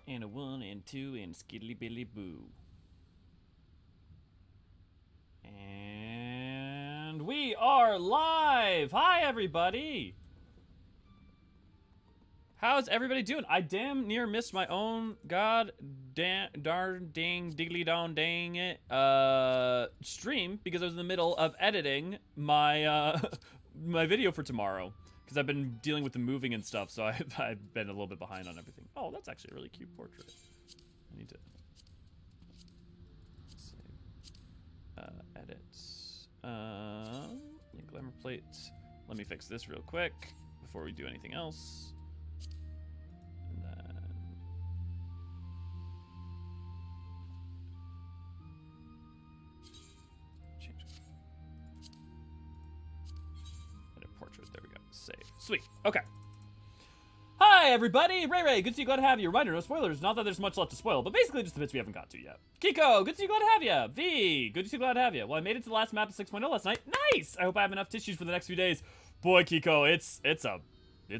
And a 1 and 2 and skiddly billy boo. And we are live! Hi, everybody! How's everybody doing? I damn near missed my own darn ding diggly don dang it stream because I was in the middle of editing my my video for tomorrow. Because I've been dealing with the moving and stuff, so I've been a little bit behind on everything. Oh, that's actually a really cute portrait. I need to save. Edit. Glamour plate. Let me fix this real quick before we do anything else. And then change it. Edit portrait. There we go. Save. Sweet. Okay. Hi, everybody! Ray, good to see you, glad to have you. Reminder, no spoilers. Not that there's much left to spoil, but basically just the bits we haven't got to yet. Kiko, good to see you, glad to have you. V, good to see you, glad to have you. Well, I made it to the last map of 6.0 last night. Nice! I hope I have enough tissues for the next few days. Boy, Kiko, it's a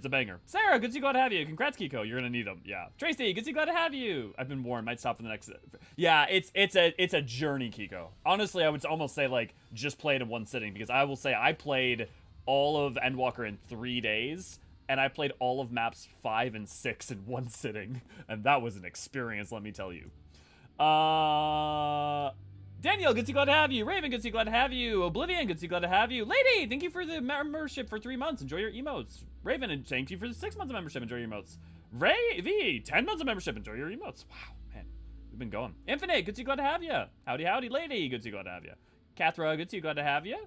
banger. Sarah, good to see you, glad to have you. Congrats, Kiko, you're gonna need them. Yeah. Tracy, good to see you, glad to have you. I've been warned, might stop for the next. Yeah, it's a journey, Kiko. Honestly, I would almost say like just play it in one sitting because I will say I played all of Endwalker in 3 days. And I played all of maps 5 and 6 in one sitting. And that was an experience, let me tell you. Daniel, good to see, glad to have you. Raven, good to see, glad to have you. Oblivion, good to see, glad to have you. Lady, thank you for the membership for 3 months. Enjoy your emotes. Raven, and thank you for the 6 months of membership. Enjoy your emotes. Ray V, 10 months of membership. Enjoy your emotes. Wow, man. We've been going. Infinite, good to see, glad to have you. Howdy, howdy, lady. Good to see, glad to have you. Kathra, good to see, glad to have you.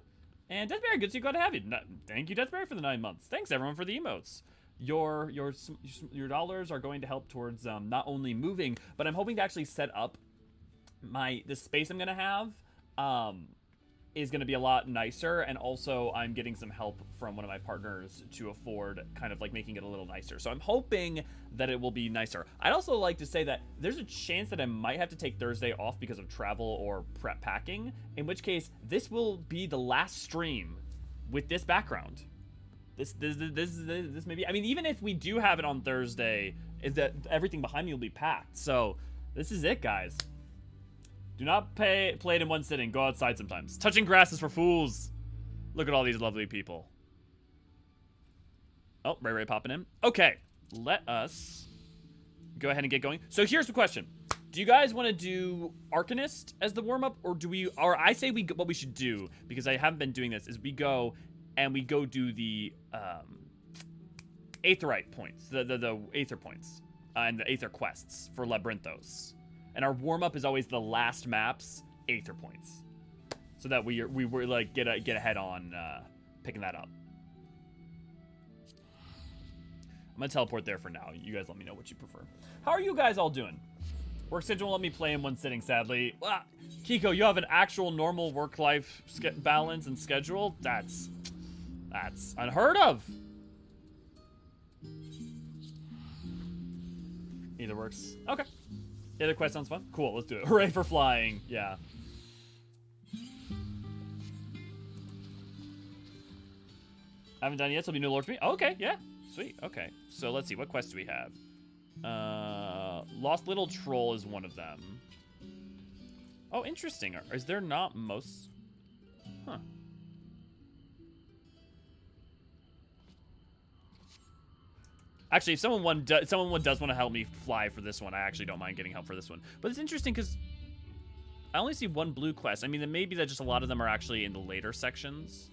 And Deathberry, good to see you, glad to have you. Thank you, Deathberry, for the 9 months. Thanks, everyone, for the emotes. Your dollars are going to help towards not only moving, but I'm hoping to actually set up the space I'm gonna have is gonna be a lot nicer, and also I'm getting some help from one of my partners to afford kind of like making it a little nicer. So I'm hoping that it will be nicer. I'd also like to say that there's a chance that I might have to take Thursday off because of travel or prep packing, in which case this will be the last stream with this background. This may be, I mean, even if we do have it on Thursday, is that everything behind me will be packed. So this is it, guys. Do not play it in one sitting. Go outside sometimes. Touching grass is for fools. Look at all these lovely people. Oh, Ray popping in. Okay, let us go ahead and get going. So here's the question. Do you guys want to do Arcanist as the warm-up, or I say what we should do, because I haven't been doing this, is we go do the Aetherite points, the Aether points, and the Aether quests for Labyrinthos. And our warm-up is always the last map's Aether points, so that we like get ahead on picking that up. I'm gonna teleport there for now. You guys let me know what you prefer. How are you guys all doing? Work schedule won't let me play in one sitting, sadly. Kiko, you have an actual normal work-life balance and schedule? That's unheard of. Either works. Okay. The other quest sounds fun. Cool, let's do it. Hooray for flying. Yeah. I haven't done it yet, so it'll be new lore to me. Oh, okay, yeah. Sweet. Okay. So let's see. What quest do we have? Lost Little Troll is one of them. Oh, interesting. Is there not most? Huh. Actually, if someone does want to help me fly for this one, I actually don't mind getting help for this one. But it's interesting because I only see one blue quest. I mean, then maybe that just a lot of them are actually in the later sections.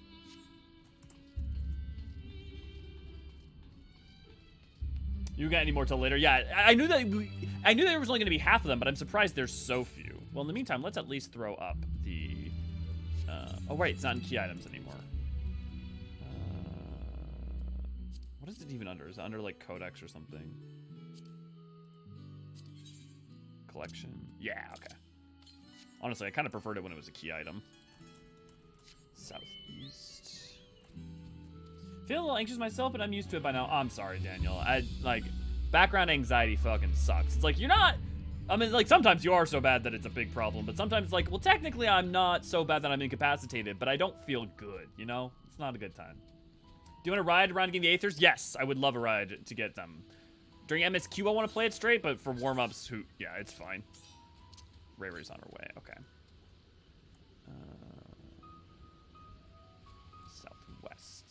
You got any more till later? Yeah, I knew there was only going to be half of them, but I'm surprised there's so few. Well, in the meantime, let's at least throw up the. Oh right, it's not in key items anymore. What is it even under? Is it under like Codex or something? Collection. Yeah, okay. Honestly, I kind of preferred it when it was a key item. Southeast. Feeling a little anxious myself, but I'm used to it by now. Oh, I'm sorry, Daniel. Background anxiety fucking sucks. It's like, you're not... I mean, like, sometimes you are so bad that it's a big problem, but sometimes, like, well, technically I'm not so bad that I'm incapacitated, but I don't feel good, you know? It's not a good time. Do you want to ride around getting the Aethers? Yes, I would love a ride to get them. During MSQ, I want to play it straight, but for warm-ups, yeah, it's fine. Ray Ray's on her way. Okay. Southwest.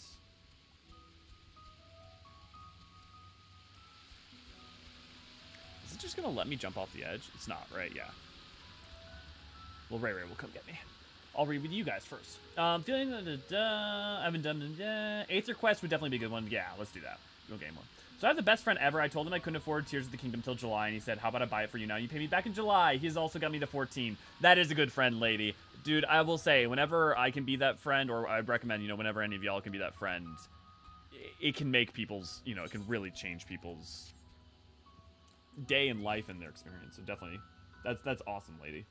Is it just gonna let me jump off the edge? It's not, right? Yeah. Well, Ray Ray will come get me. I'll read with you guys first. Feeling I haven't done 8th request would definitely be a good one. Yeah, let's do that. We'll game one. So I have the best friend ever. I told him I couldn't afford Tears of the Kingdom till July, and he said, how about I buy it for you now? You pay me back in July. He's also got me to 14. That is a good friend, lady. Dude, I will say, whenever I can be that friend, or I'd recommend, you know, whenever any of y'all can be that friend, it can make people's, you know, it can really change people's day in life and their experience. So definitely, that's awesome, lady.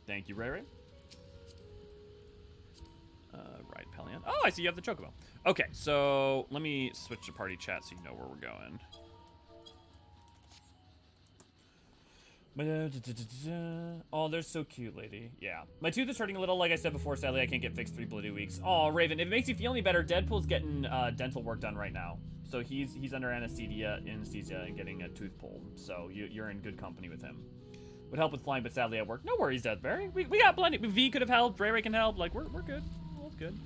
Thank you, Ray Ray. Right, Pelion. Oh, I see you have the Chocobo. Okay, so let me switch to party chat so you know where we're going. Oh, they're so cute, lady. Yeah. My tooth is hurting a little, like I said before. Sadly, I can't get fixed 3 bloody weeks. Oh, Raven, if it makes you feel any better, Deadpool's getting dental work done right now. So he's under anesthesia and getting a tooth pulled. So you're in good company with him. Would help with flying, but sadly at work. No worries, Deathberry. We got plenty. V could have helped. Ray Ray can help. Like, we're good. All's good.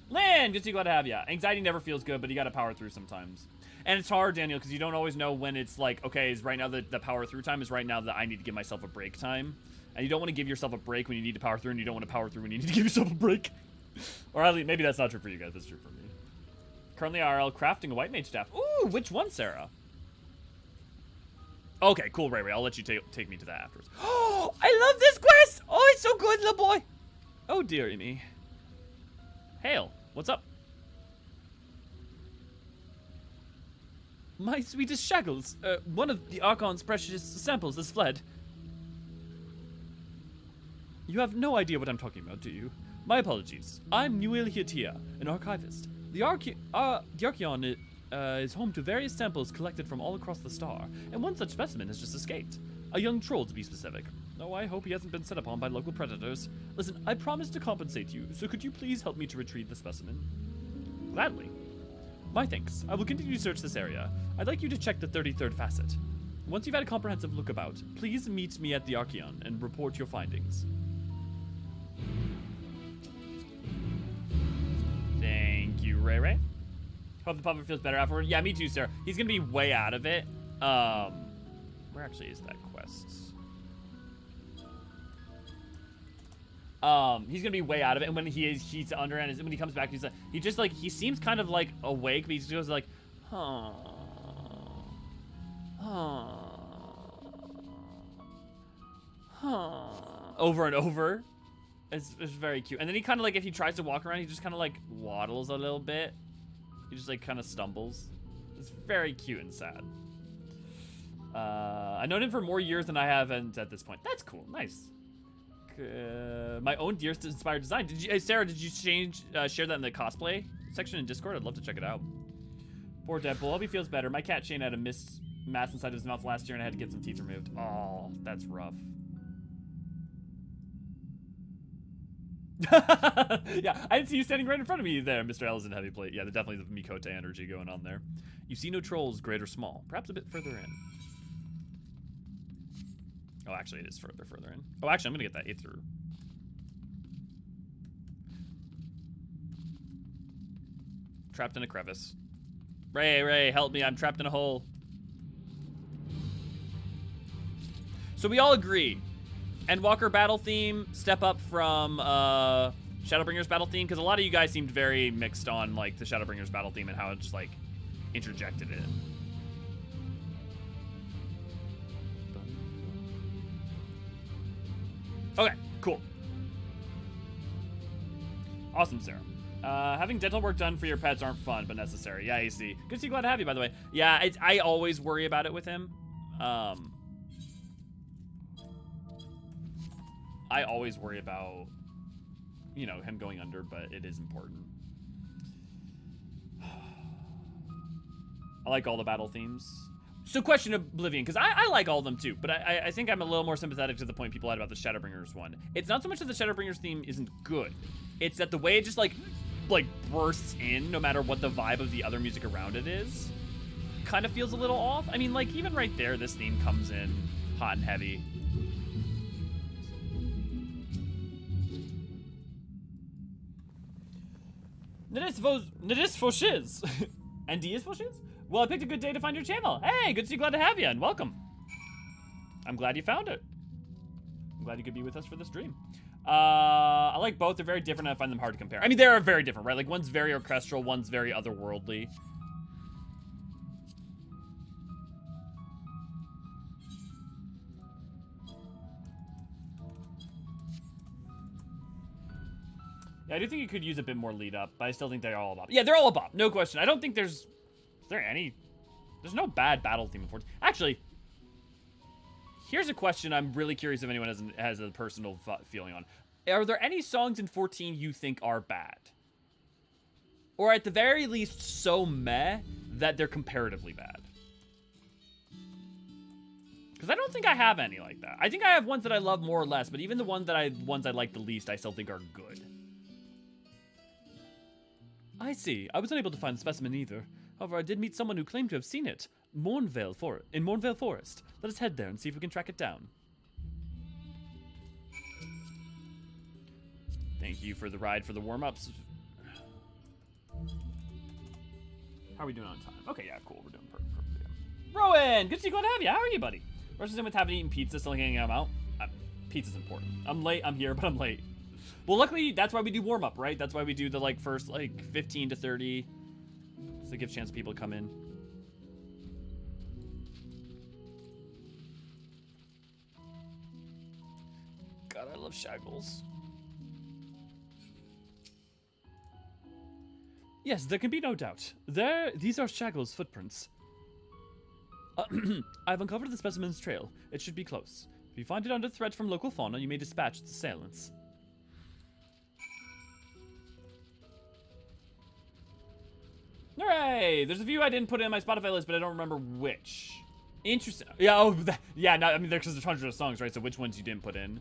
Lynn, good to see you. Glad to have ya. Anxiety never feels good, but you gotta power through sometimes. And it's hard, Daniel, because you don't always know when it's like, okay, is right now the power through time is right now that I need to give myself a break time. And you don't want to give yourself a break when you need to power through, and you don't want to power through when you need to give yourself a break. Or at least, maybe that's not true for you guys. That's true for me. Currently IRL crafting a white mage staff. Ooh, which one, Sarah? Okay, cool, Ray Ray. I'll let you take me to that afterwards. Oh, I love this quest! Oh, it's so good, little boy. Oh, dearie me. Hail, what's up? My sweetest shackles. One of the archons' precious samples has fled. You have no idea what I'm talking about, do you? My apologies. I'm Eorzean, an archivist. The Archeon is home to various samples collected from all across the star, and one such specimen has just escaped. A young troll, to be specific. Oh, I hope he hasn't been set upon by local predators. Listen, I promise to compensate you, so could you please help me to retrieve the specimen? Gladly. My thanks. I will continue to search this area. I'd like you to check the 33rd facet. Once you've had a comprehensive look about, please meet me at the Archeon and report your findings. Thank you, Ray Ray. Hope the puppet feels better afterward. Yeah, me too, Sarah. He's gonna be way out of it. Where actually is that quest? He's gonna be way out of it, and when he's under and when he comes back, he seems kind of like awake, but he just goes like, over and over. It's very cute. And then he kind of like, if he tries to walk around, he just kind of like waddles a little bit. He just like kind of stumbles. It's very cute and sad. I've known him for more years than I haven't at this point. That's cool. Nice. My own deer-inspired design. Did you, Sarah? Did you share that in the cosplay section in Discord? I'd love to check it out. Poor Deadpool. Hope he feels better. My cat Shane had a mass inside his mouth last year, and I had to get some teeth removed. Oh, that's rough. Yeah, I didn't see you standing right in front of me there, Mr. Ellis in Heavy Plate. Yeah, there's definitely the Mikote energy going on there. You see no trolls, great or small. Perhaps a bit further in. Oh, actually, it is further in. Oh, actually, I'm gonna get that 8th through. Trapped in a crevice. Ray, help me, I'm trapped in a hole. So we all agree. Endwalker battle theme, step up from Shadowbringer's battle theme, because a lot of you guys seemed very mixed on like the Shadowbringer's battle theme and how it just like interjected it. Okay, cool. Awesome, Sarah. Having dental work done for your pets aren't fun, but necessary. Yeah, you see. Good to see, glad to have you, by the way. Yeah, I always worry about it with him. I always worry about, you know, him going under, but it is important. I like all the battle themes. So question Oblivion, because I like all of them too, but I think I'm a little more sympathetic to the point people had about the Shadowbringers one. It's not so much that the Shadowbringers theme isn't good. It's that the way it just like bursts in no matter what the vibe of the other music around it is. kind of feels a little off. I mean, like, even right there, this theme comes in hot and heavy. Nadis for shiz. And D is for shiz? Well, I picked a good day to find your channel. Hey, good to see you. Glad to have you, and welcome. I'm glad you found it. I'm glad you could be with us for this stream. I like both. They're very different, and I find them hard to compare. I mean, they are very different, right? Like, one's very orchestral, one's very otherworldly. Yeah, I do think you could use a bit more lead up, but I still think they're all a bop. Yeah, they're all a bop, no question. I don't think there's... Is there any... There's no bad battle theme in 14. Actually, here's a question I'm really curious if anyone has a personal feeling on. Are there any songs in 14 you think are bad? Or at the very least, so meh that they're comparatively bad? Because I don't think I have any like that. I think I have ones that I love more or less, but even the ones I like the least, I still think are good. I see. I was unable to find the specimen either. However, I did meet someone who claimed to have seen it. in Mornvale Forest. Let us head there and see if we can track it down. Thank you for the ride for the warm-ups. How are we doing on time? Okay, yeah, cool. We're doing perfect. Yeah. Rowan, good to see you. Glad to have you. How are you, buddy? Rushes in with having eaten pizza, still hanging out. Pizza's important. I'm late. I'm here, but I'm late. Well, luckily, that's why we do warm-up, right? That's why we do the, like, first, like, 15 to 30. So it gives a chance for people to come in. God, I love Shaggles. Yes, there can be no doubt. These are Shaggles' footprints. I've uncovered the specimen's trail. It should be close. If you find it under threat from local fauna, you may dispatch its assailants. Hooray! There's a few I didn't put in my Spotify list, but I don't remember which. Interesting. Yeah, yeah, no, I mean, because there's hundreds of songs, right? So which ones you didn't put in?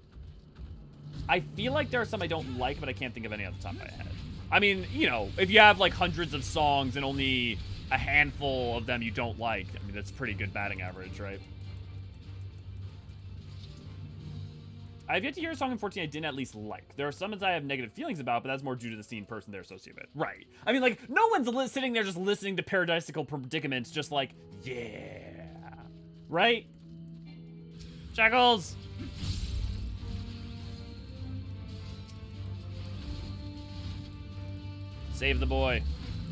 I feel like there are some I don't like, but I can't think of any off the top of my head. I mean, you know, if you have, like, hundreds of songs and only a handful of them you don't like, I mean, that's a pretty good batting average, right? I've yet to hear a song in 14 I didn't at least like. There are some that I have negative feelings about, but that's more due to the scene person they're associated with. Right. I mean, like, no one's sitting there just listening to Paradisical Predicaments just like, yeah. Right? Shackles! Save the boy.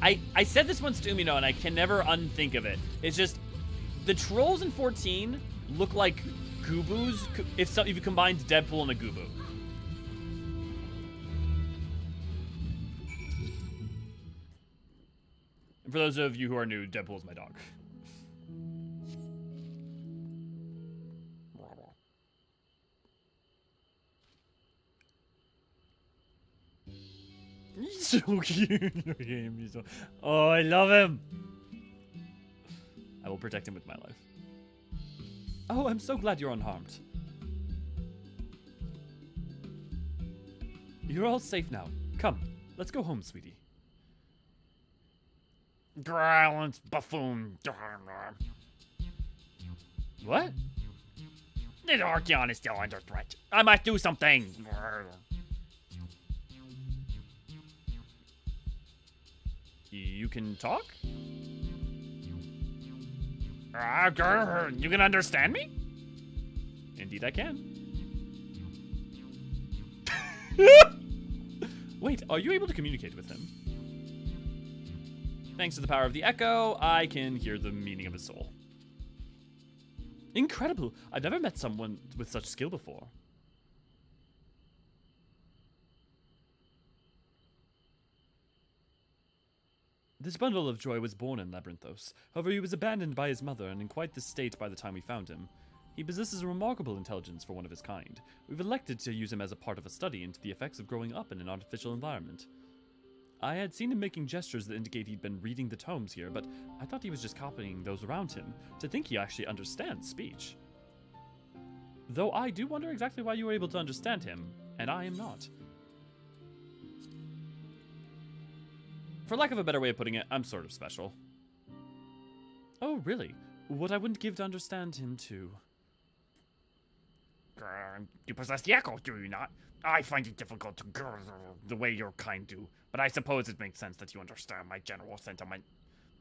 I said this once to Umino, and I can never unthink of it. It's just, the trolls in 14 look like Goobus if you combined Deadpool and a Goobu. And for those of you who are new, Deadpool is my dog. He's so cute. Oh, I love him. I will protect him with my life. Oh, I'm so glad you're unharmed. You're all safe now. Come, let's go home, sweetie. Silence, buffoon. What? The Archeon is still under threat. I must do something. You can talk? You can understand me? Indeed I can. Wait, are you able to communicate with him? Thanks to the power of the echo, I can hear the meaning of his soul. Incredible! I've never met someone with such skill before. This bundle of joy was born in Labyrinthos. However, he was abandoned by his mother and in quite this state by the time we found him. He possesses a remarkable intelligence for one of his kind. We've elected to use him as a part of a study into the effects of growing up in an artificial environment. I had seen him making gestures that indicate he'd been reading the tomes here, but I thought he was just copying those around him. To think he actually understands speech. Though I do wonder exactly why you were able to understand him, and I am not. For lack of a better way of putting it, I'm sort of special. Oh, really? What I wouldn't give to understand him, too. You possess the echo, do you not? I find it difficult to the way your kind do, but I suppose it makes sense that you understand my general sentiment.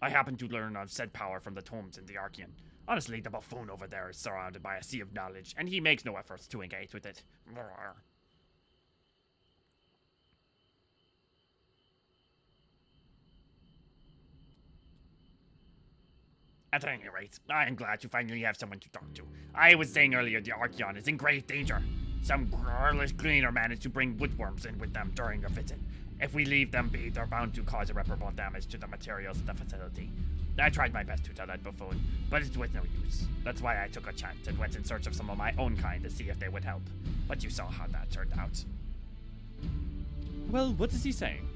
I happen to learn of said power from the tomes in the Archean. Honestly, the buffoon over there is surrounded by a sea of knowledge, and he makes no efforts to engage with it. At any rate, I am glad to finally have someone to talk to. I was saying earlier the Archeon is in grave danger. Some careless cleaner managed to bring woodworms in with them during a visit. If we leave them be, they're bound to cause irreparable damage to the materials at the facility. I tried my best to tell that buffoon, but it's with no use. That's why I took a chance and went in search of some of my own kind to see if they would help. But you saw how that turned out. Well, what is he saying?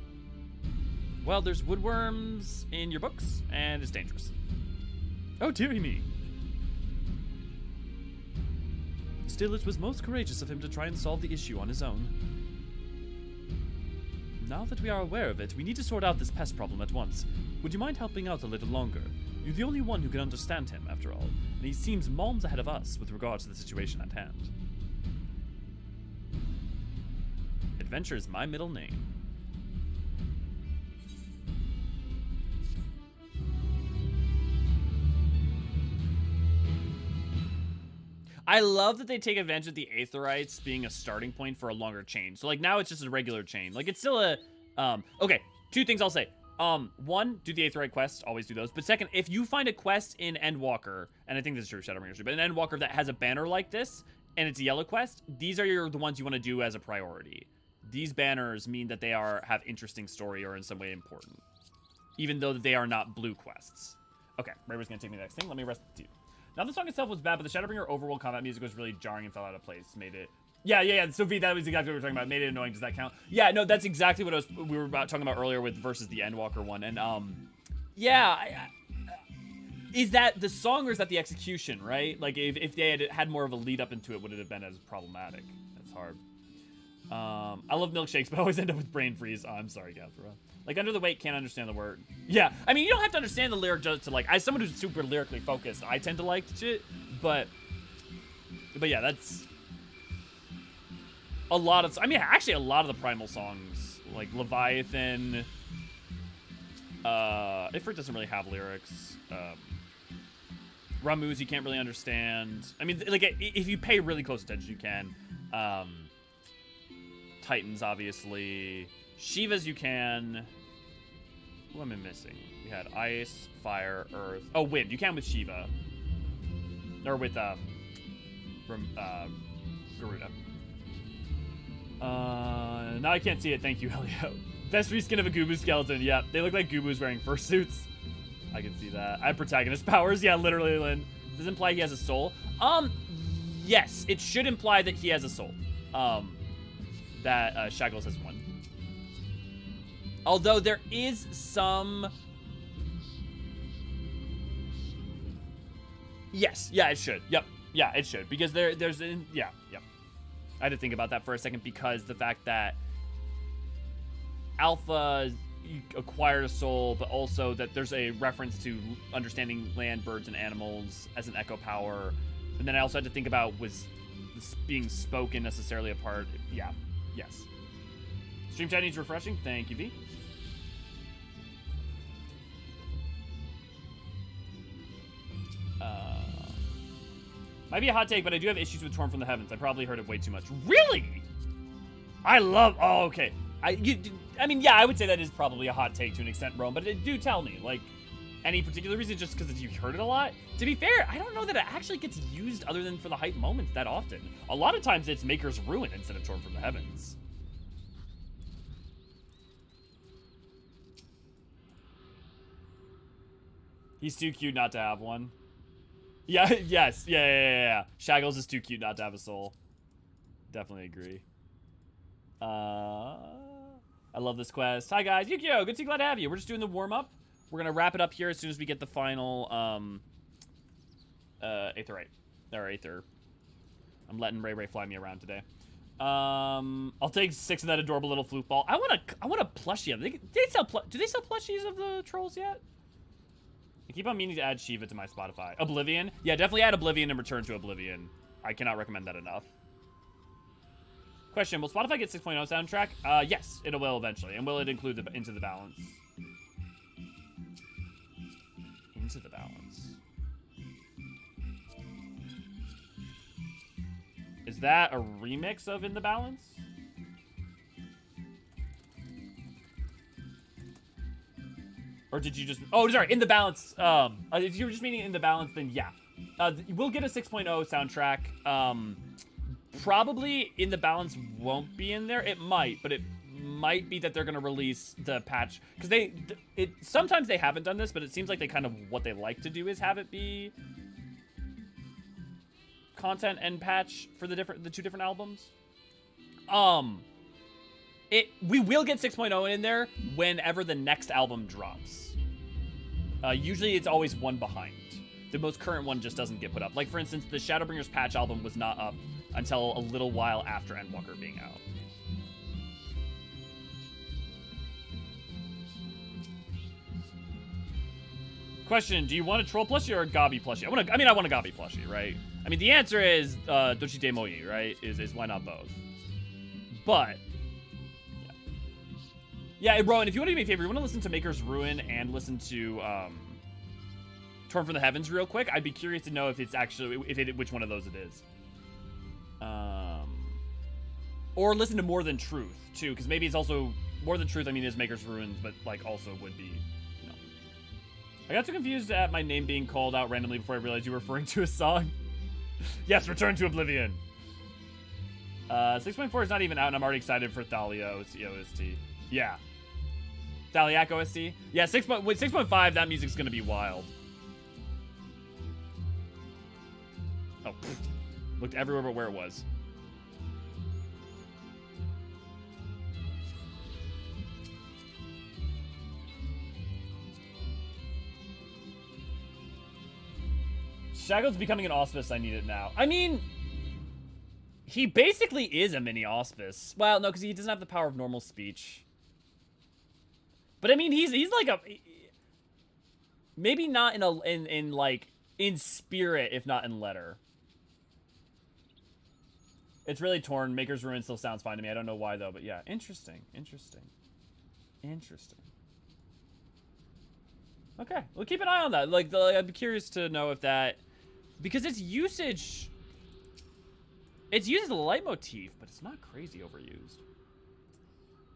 Well, there's woodworms in your books, and it's dangerous. Oh, dearie me. Still, it was most courageous of him to try and solve the issue on his own. Now that we are aware of it, we need to sort out this pest problem at once. Would you mind helping out a little longer? You're the only one who can understand him, after all, and he seems moms ahead of us with regard to the situation at hand. Adventure is my middle name. I love that they take advantage of the Aetherites being a starting point for a longer chain. So, like, now it's just a regular chain. Like, it's still a, okay, two things I'll say. One, do the Aetherite quests, always do those. But second, if you find a quest in Endwalker, and I think this is true, Shadowbringers, but in Endwalker that has a banner like this, and it's a yellow quest, these are the ones you want to do as a priority. These banners mean that they have interesting story or in some way important. Even though they are not blue quests. Okay, Raver's gonna take me to the next thing. Let me rest you. Now, the song itself was bad, but the Shadowbringer overworld combat music was really jarring and fell out of place. Made it... Yeah. Sophie, that was exactly what we were talking about. Made it annoying. Does that count? Yeah, no, that's exactly what we were talking about earlier with versus the Endwalker one. And, is that the song or is that the execution, right? Like, if they had more of a lead up into it, would it have been as problematic? That's hard. I love milkshakes, but I always end up with brain freeze. Oh, I'm sorry, Gathra. Like, under the weight, can't understand the word. Yeah, I mean, you don't have to understand the lyric just to, like, as someone who's super lyrically focused, I tend to like shit, but yeah, that's a lot of, I mean, actually a lot of the Primal songs, like Leviathan, Ifrit doesn't really have lyrics, Ramu's you can't really understand. I mean, like, if you pay really close attention, you can. Titans, obviously. Shiva's you can. Who am I missing? We had ice, fire, earth. Oh, wind. You can with Shiva. Or with, Garuda. Now I can't see it. Thank you, Elio. Best reskin of a Gubu skeleton. Yep, they look like Gubu's wearing fursuits. I can see that. I have protagonist powers. Yeah, literally, Lynn. Does it imply he has a soul? Yes. It should imply that he has a soul. That, Shaggles has one. Although there is some... Yes, yeah, it should. Yep, yeah, it should. Because there's... Yeah. I had to think about that for a second because the fact that Alpha acquired a soul, but also that there's a reference to understanding land, birds, and animals as an echo power. And then I also had to think about was this being spoken necessarily a part... Yeah, yes. Stream chat needs refreshing. Thank you, V. Might be a hot take, but I do have issues with Torn from the Heavens. I probably heard it way too much. Really? I love... Oh, okay. I mean, yeah, I would say that is probably a hot take to an extent, Rome, but do tell me, like, any particular reason just because you've heard it a lot? To be fair, I don't know that it actually gets used other than for the hype moments that often. A lot of times it's Maker's Ruin instead of Torn from the Heavens. He's too cute not to have one. Yeah, yes, yeah. Shaggles is too cute not to have a soul. Definitely agree. I love this quest. Hi guys, Yukio, good to see, glad to have you. We're just doing the warm-up. We're gonna wrap it up here as soon as we get the final, Aetherite. Or Aether. I'm letting Ray fly me around today. I'll take 6 of that adorable little flute ball. I want a plushie of them. Do they sell plushies of the trolls yet? I keep on meaning to add Shiva to my Spotify. Oblivion? Yeah, definitely add Oblivion and Return to Oblivion. I cannot recommend that enough. Question, will Spotify get 6.0 soundtrack? Yes, it will eventually. And will it include the Into the Balance? Into the Balance. Is that a remix of In the Balance? Or did you just... Oh, sorry, In the Balance. If you were just meaning In the Balance, then yeah. We'll get a 6.0 soundtrack. Probably In the Balance won't be in there. It might, but it might be that they're going to release the patch. Because sometimes they haven't done this, but it seems like they kind of... What they like to do is have it be... content and patch for the two different albums. We will get 6.0 in there whenever the next album drops. Usually it's always one behind. The most current one just doesn't get put up. Like, for instance, the Shadowbringers patch album was not up until a little while after Endwalker being out. Question, do you want a troll plushie or a Gabi plushie? I want a Gabi plushie, right? I mean, the answer is Dochite Moi, right? Is why not both? But yeah, Rowan, if you want to do me a favor, you want to listen to Maker's Ruin and listen to Torn from the Heavens real quick. I'd be curious to know if it's actually which one of those it is. Or listen to More Than Truth too, because maybe it's also More Than Truth. I mean, is Maker's Ruin, but like also would be. I got too confused at my name being called out randomly before I realized you were referring to a song. Yes, Return to Oblivion. 6.4 is not even out, and I'm already excited for Thalia OST. Yeah. Thaliac OST? Yeah, 6.5, that music's gonna be wild. Oh, looked everywhere but where it was. Shaggle's becoming an auspice. I need it now. I mean, he basically is a mini auspice. Well, no, because he doesn't have the power of normal speech. But I mean, he's like a maybe not in spirit, if not in letter. It's really torn. Maker's Ruin still sounds fine to me. I don't know why though, but yeah, interesting. Okay, we'll keep an eye on that. I'd be curious to know if that. Because its usage... It's used as a leitmotif, but it's not crazy overused.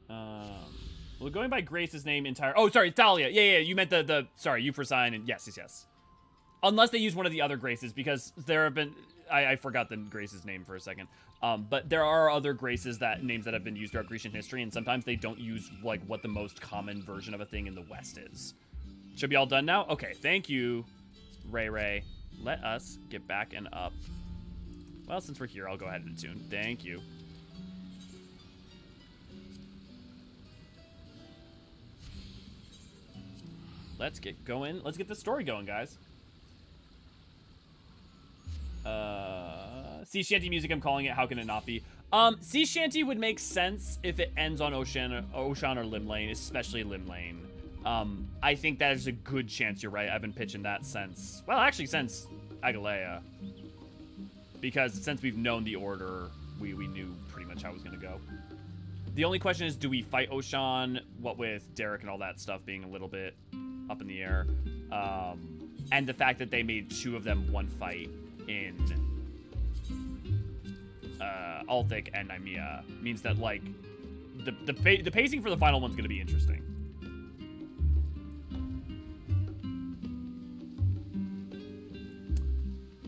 Well, going by Grace's name entire... Oh, sorry, Thalia. Yeah, you meant the... Sorry, Euphrosyne and... Yes. Unless they use one of the other Graces, because there have been... I forgot the Grace's name for a second. But there are other Graces names that have been used throughout Grecian history, and sometimes they don't use, like, what the most common version of a thing in the West is. Should be all done now? Okay, thank you, Ray. Let us get back and up. Well, since we're here, I'll go ahead and tune. Thank you. Let's get going. Let's get the story going, guys. Sea shanty music, I'm calling it. How can it not be? Sea shanty would make sense if it ends on Ocean or Lim Lane, especially Lim Lane. I think that is a good chance you're right. I've been pitching that since, well, actually since Agalea. Because since we've known the order, we knew pretty much how it was going to go. The only question is, do we fight Ocean? What with Derek and all that stuff being a little bit up in the air. And the fact that they made two of them one fight in Althic and Nymea means that, like, the pacing for the final one's going to be interesting.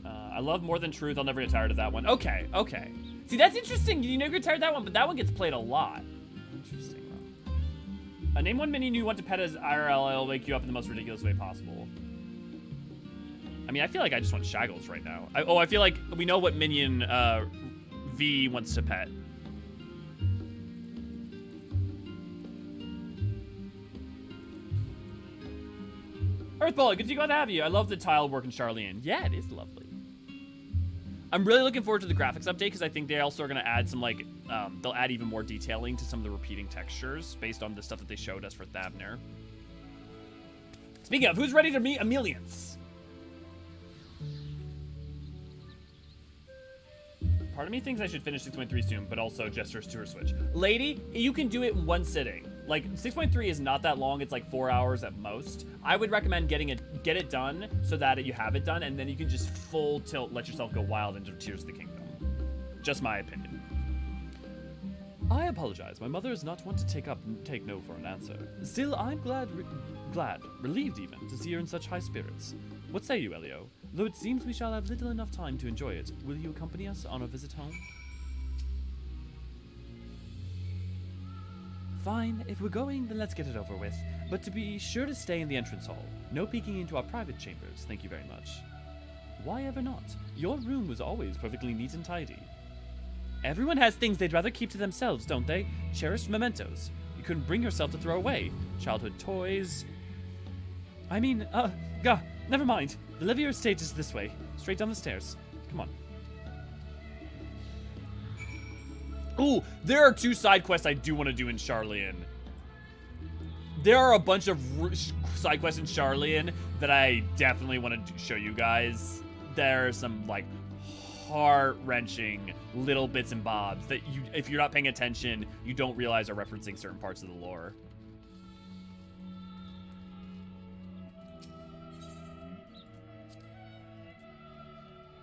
I love More Than Truth. I'll never get tired of that one. Okay. See, that's interesting. You never get tired of that one, but that one gets played a lot. Interesting. Name one minion you want to pet as IRL. It'll wake you up in the most ridiculous way possible. I mean, I feel like I just want Shaggles right now. I feel like we know what minion V wants to pet. Earthball, good to glad to have you. I love the tile work in Charlian. Yeah, it is lovely. I'm really looking forward to the graphics update because I think they also are going to add some, like, they'll add even more detailing to some of the repeating textures based on the stuff that they showed us for Thavnair. Speaking of, who's ready to meet Emilians? Part of me thinks I should finish 6.3 soon, but also gestures to her Switch. Lady, you can do it in one sitting. Like, 6.3 is not that long. It's like 4 hours at most. I would recommend get it done so that you have it done, and then you can just full tilt, let yourself go wild into Tears of the Kingdom. Just my opinion. I apologize. My mother is not one to take no for an answer. Still, I'm relieved even, to see her in such high spirits. What say you, Elio? Though it seems we shall have little enough time to enjoy it, will you accompany us on a visit home? Fine, if we're going, then let's get it over with. But to be sure to stay in the entrance hall. No peeking into our private chambers, thank you very much. Why ever not? Your room was always perfectly neat and tidy. Everyone has things they'd rather keep to themselves, don't they? Cherished mementos. You couldn't bring yourself to throw away. Childhood toys. I mean, never mind. The Livier estate is this way. Straight down the stairs. Come on. Ooh, there are 2 side quests I do want to do in Sharlayan. There are a bunch of side quests in Sharlayan that I definitely want to show you guys. There are some, like, heart-wrenching little bits and bobs that you, if you're not paying attention, you don't realize are referencing certain parts of the lore.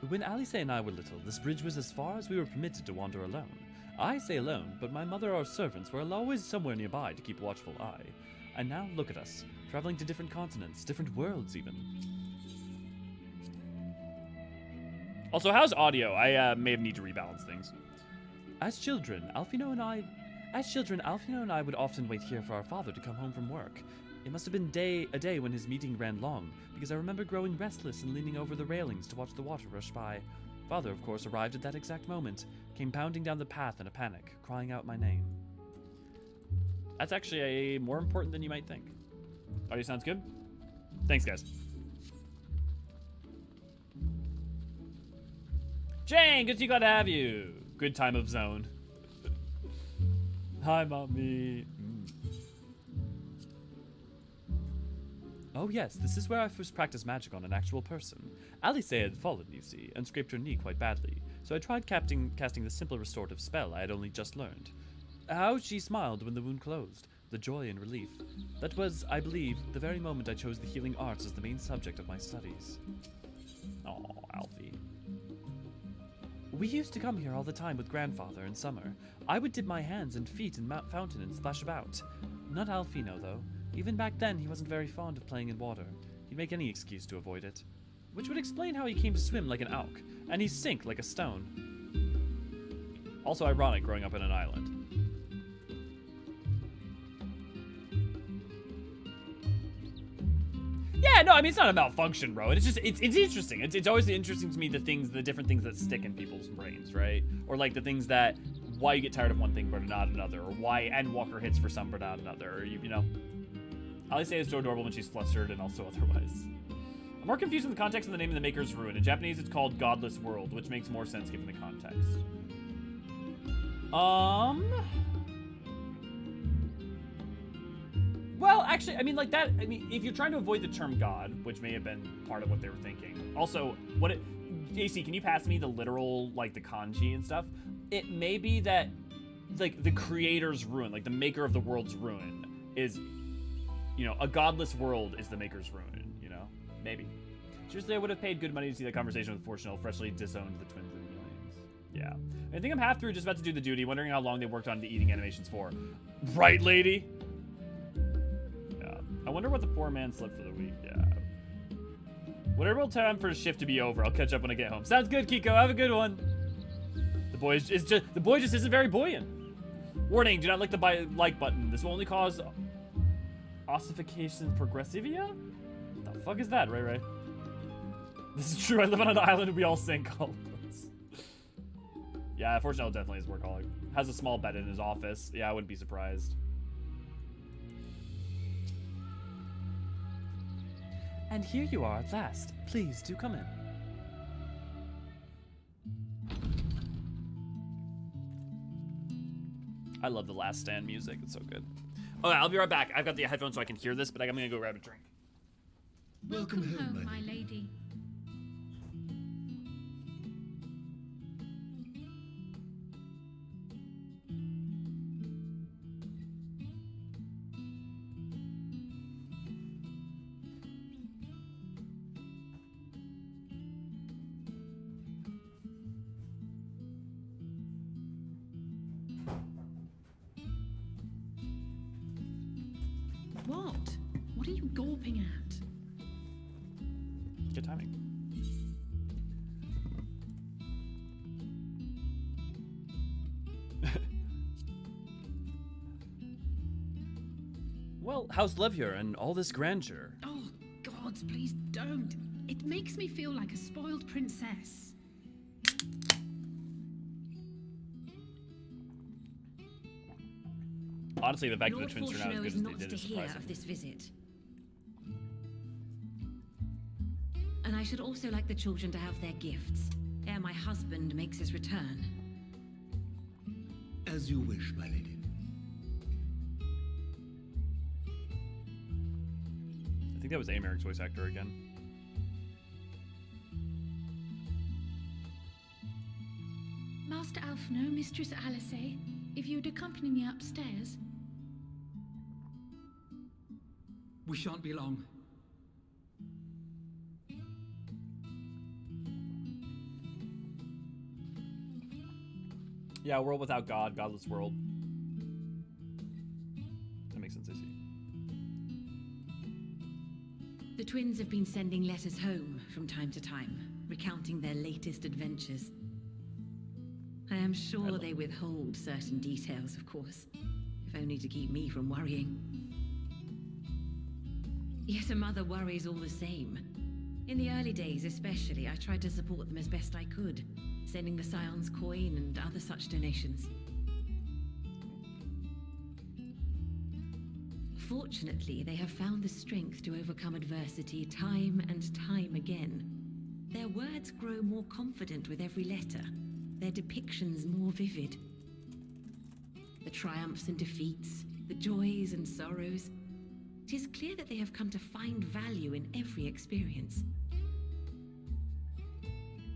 When Alice and I were little, this bridge was as far as we were permitted to wander alone. I say alone, but my mother or servants were always somewhere nearby to keep a watchful eye. And now look at us, traveling to different continents, different worlds even. Also, how's audio? I may need to rebalance things. As children, Alfino and I would often wait here for our father to come home from work. It must have been a day when his meeting ran long, because I remember growing restless and leaning over the railings to watch the water rush by. Father, of course, arrived at that exact moment, came pounding down the path in a panic, crying out my name. That's actually more important than you might think. Audio sounds good? Thanks, guys. Jane, good to see you, glad to have you. Good time of zone. Hi, mommy. Oh yes, this is where I first practiced magic on an actual person. Alice had fallen, you see, and scraped her knee quite badly, so I tried casting the simple restorative spell I had only just learned. How she smiled when the wound closed, the joy and relief. That was, I believe, the very moment I chose the healing arts as the main subject of my studies. Oh, Alfie. We used to come here all the time with grandfather in summer. I would dip my hands and feet in fountain and splash about. Not Alfino, though. Even back then, he wasn't very fond of playing in water. He'd make any excuse to avoid it. Which would explain how he came to swim like an auk, and he sink like a stone. Also ironic growing up in an island. Yeah, no, I mean, it's not a malfunction, bro. It's just, it's interesting. It's always interesting to me the different things that stick in people's brains, right? Or like the things that, why you get tired of one thing but not another, or why Endwalker hits for some but not another, or you know. Alice is so adorable when she's flustered and also otherwise. I'm more confused in the context of the name of the Maker's Ruin. In Japanese, it's called Godless World, which makes more sense given the context. Well, actually, I mean, like that, I mean, if you're trying to avoid the term God, which may have been part of what they were thinking. Also, AC, can you pass me the literal, like, the kanji and stuff? It may be that, like, the creator's ruin, like, the maker of the world's ruin is, you know, a godless world is the maker's ruin, you know? Maybe. Seriously, I would have paid good money to see that conversation with Fortunel freshly disowned the twins in millions. Yeah. I think I'm half through, just about to do the duty, wondering how long they worked on the eating animations for. Right, lady? Yeah. I wonder what the poor man slept for the week. Yeah. Whatever will time for his shift to be over, I'll catch up when I get home. Sounds good, Kiko. Have a good one. The boy just isn't very buoyant. Warning, do not click the like button. This will only cause ossification progressivia? What the fuck is that, Ray Ray? This is true, I live on an island and we all sink all of us. Yeah, Fortunel definitely is workaholic. Has a small bed in his office. Yeah, I wouldn't be surprised. And here you are at last. Please do come in. I love the Last Stand music. It's so good. Okay, I'll be right back. I've got the headphones so I can hear this, but I'm gonna go grab a drink. Welcome home, my lady. What? What are you gawping at? Good timing. Well, how's love here and all this grandeur? Oh, gods, please don't. It makes me feel like a spoiled princess. Honestly, the fact that Lord the twins turned out Fortuno as is good as not they to did is hear surprising. of this visit. And I should also like the children to have their gifts, ere my husband makes his return. As you wish, my lady. I think that was Americ's voice actor again. Master Alphino, Mistress Alice, if you'd accompany me upstairs. We shan't be long. Yeah, world without God, godless world. That makes sense, I see. The twins have been sending letters home from time to time, recounting their latest adventures. I am sure they withhold certain details, of course, if only to keep me from worrying. Yet a mother worries all the same. In the early days especially, I tried to support them as best I could, sending the Scion's coin and other such donations. Fortunately, they have found the strength to overcome adversity time and time again. Their words grow more confident with every letter, their depictions more vivid. The triumphs and defeats, the joys and sorrows. It is clear that they have come to find value in every experience.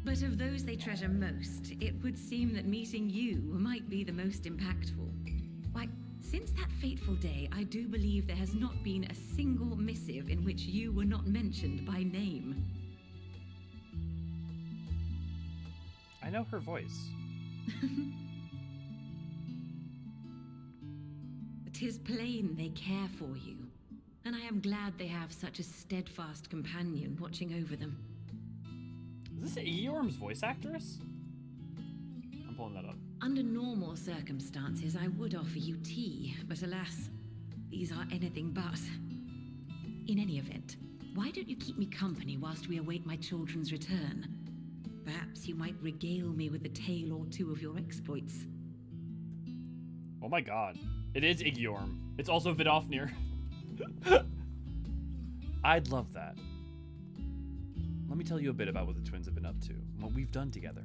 But of those they treasure most, it would seem that meeting you might be the most impactful. Why, since that fateful day, I do believe there has not been a single missive in which you were not mentioned by name. I know her voice. 'Tis plain they care for you, and I am glad they have such a steadfast companion watching over them. Is this Eorm's voice actress? I'm pulling that up. Under normal circumstances, I would offer you tea, but alas, these are anything but. In any event, why don't you keep me company whilst we await my children's return? Perhaps you might regale me with a tale or two of your exploits. Oh my god. It is Eorm. It's also Vidofnir. I'd love that. Let me tell you a bit about what the twins have been up to and what we've done together.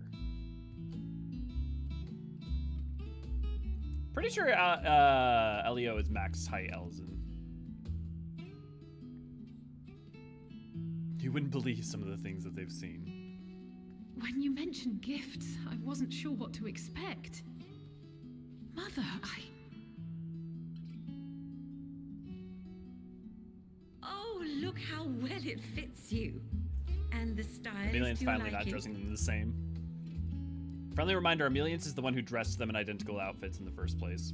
Pretty sure Elio is max Hydaelyn. You wouldn't believe some of the things that they've seen. When you mentioned gifts, I wasn't sure what to expect. Mother, Oh, look how well it fits you. And the style Amelian's is finally not dressing them the same. Friendly reminder, Amelian's is the one who dressed them in identical outfits in the first place.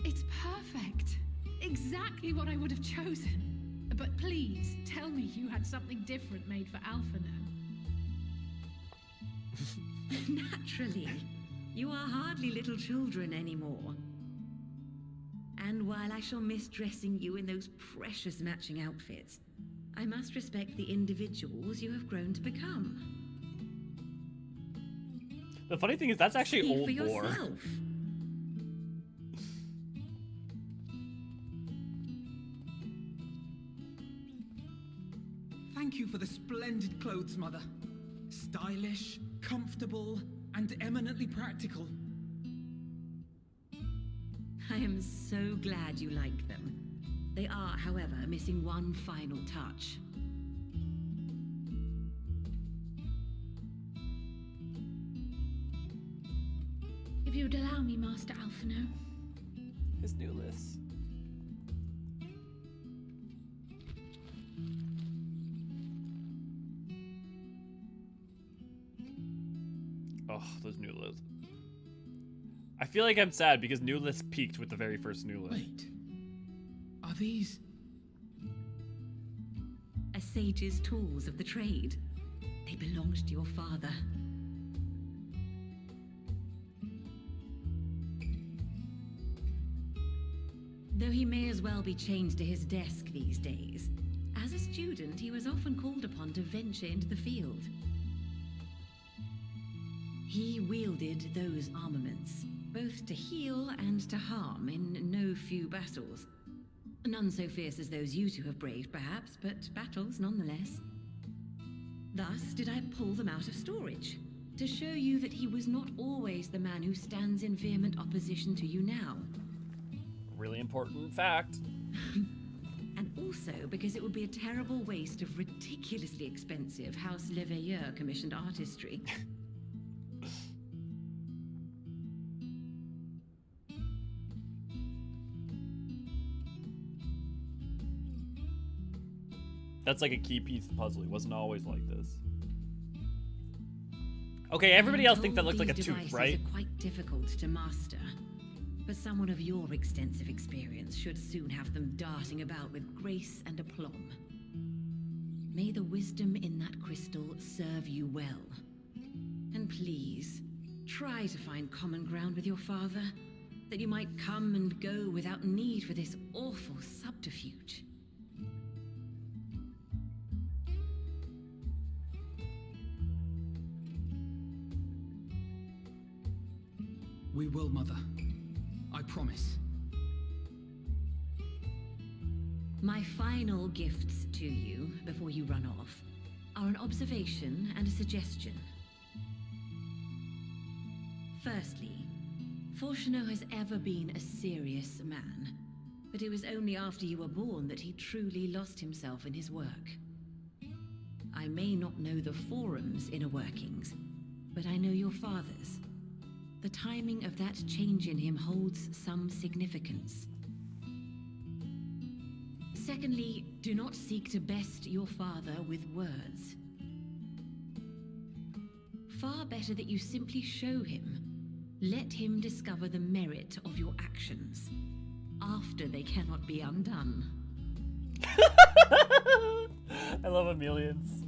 It's perfect. Exactly what I would have chosen. But please, tell me you had something different made for Alphino. Naturally. You are hardly little children anymore. And while I shall miss dressing you in those precious matching outfits, I must respect the individuals you have grown to become. The funny thing is, that's actually Speak old for lore. yourself. Thank you for the splendid clothes, Mother. Stylish, comfortable, and eminently practical. I am so glad you like them. They are, however, missing one final touch. If you would allow me, Master Alphino. His new list. Oh, those new lists. I feel like I'm sad because new lists peaked with the very first new list. Wait. Are these... A sage's tools of the trade. They belonged to your father. Though he may as well be chained to his desk these days, as a student he was often called upon to venture into the field. He wielded those armaments, both to heal and to harm in no few battles. None so fierce as those you two have braved, perhaps, but battles nonetheless. Thus did I pull them out of storage, to show you that he was not always the man who stands in vehement opposition to you now. Really important fact. And also because it would be a terrible waste of ridiculously expensive House Leveilleur commissioned artistry. That's like a key piece of the puzzle. He wasn't always like this. Okay, everybody else thinks that looks like a tooth, right? Are quite difficult to master, but someone of your extensive experience should soon have them darting about with grace and aplomb. May the wisdom in that crystal serve you well. And please, try to find common ground with your father, that you might come and go without need for this awful subterfuge. We will, Mother. I promise. My final gifts to you, before you run off, are an observation and a suggestion. Firstly, Fortuno has ever been a serious man, but it was only after you were born that he truly lost himself in his work. I may not know the forum's inner workings, but I know your father's. The timing of that change in him holds some significance. Secondly, do not seek to best your father with words. Far better that you simply show him. Let him discover the merit of your actions, after they cannot be undone. I love Amelians.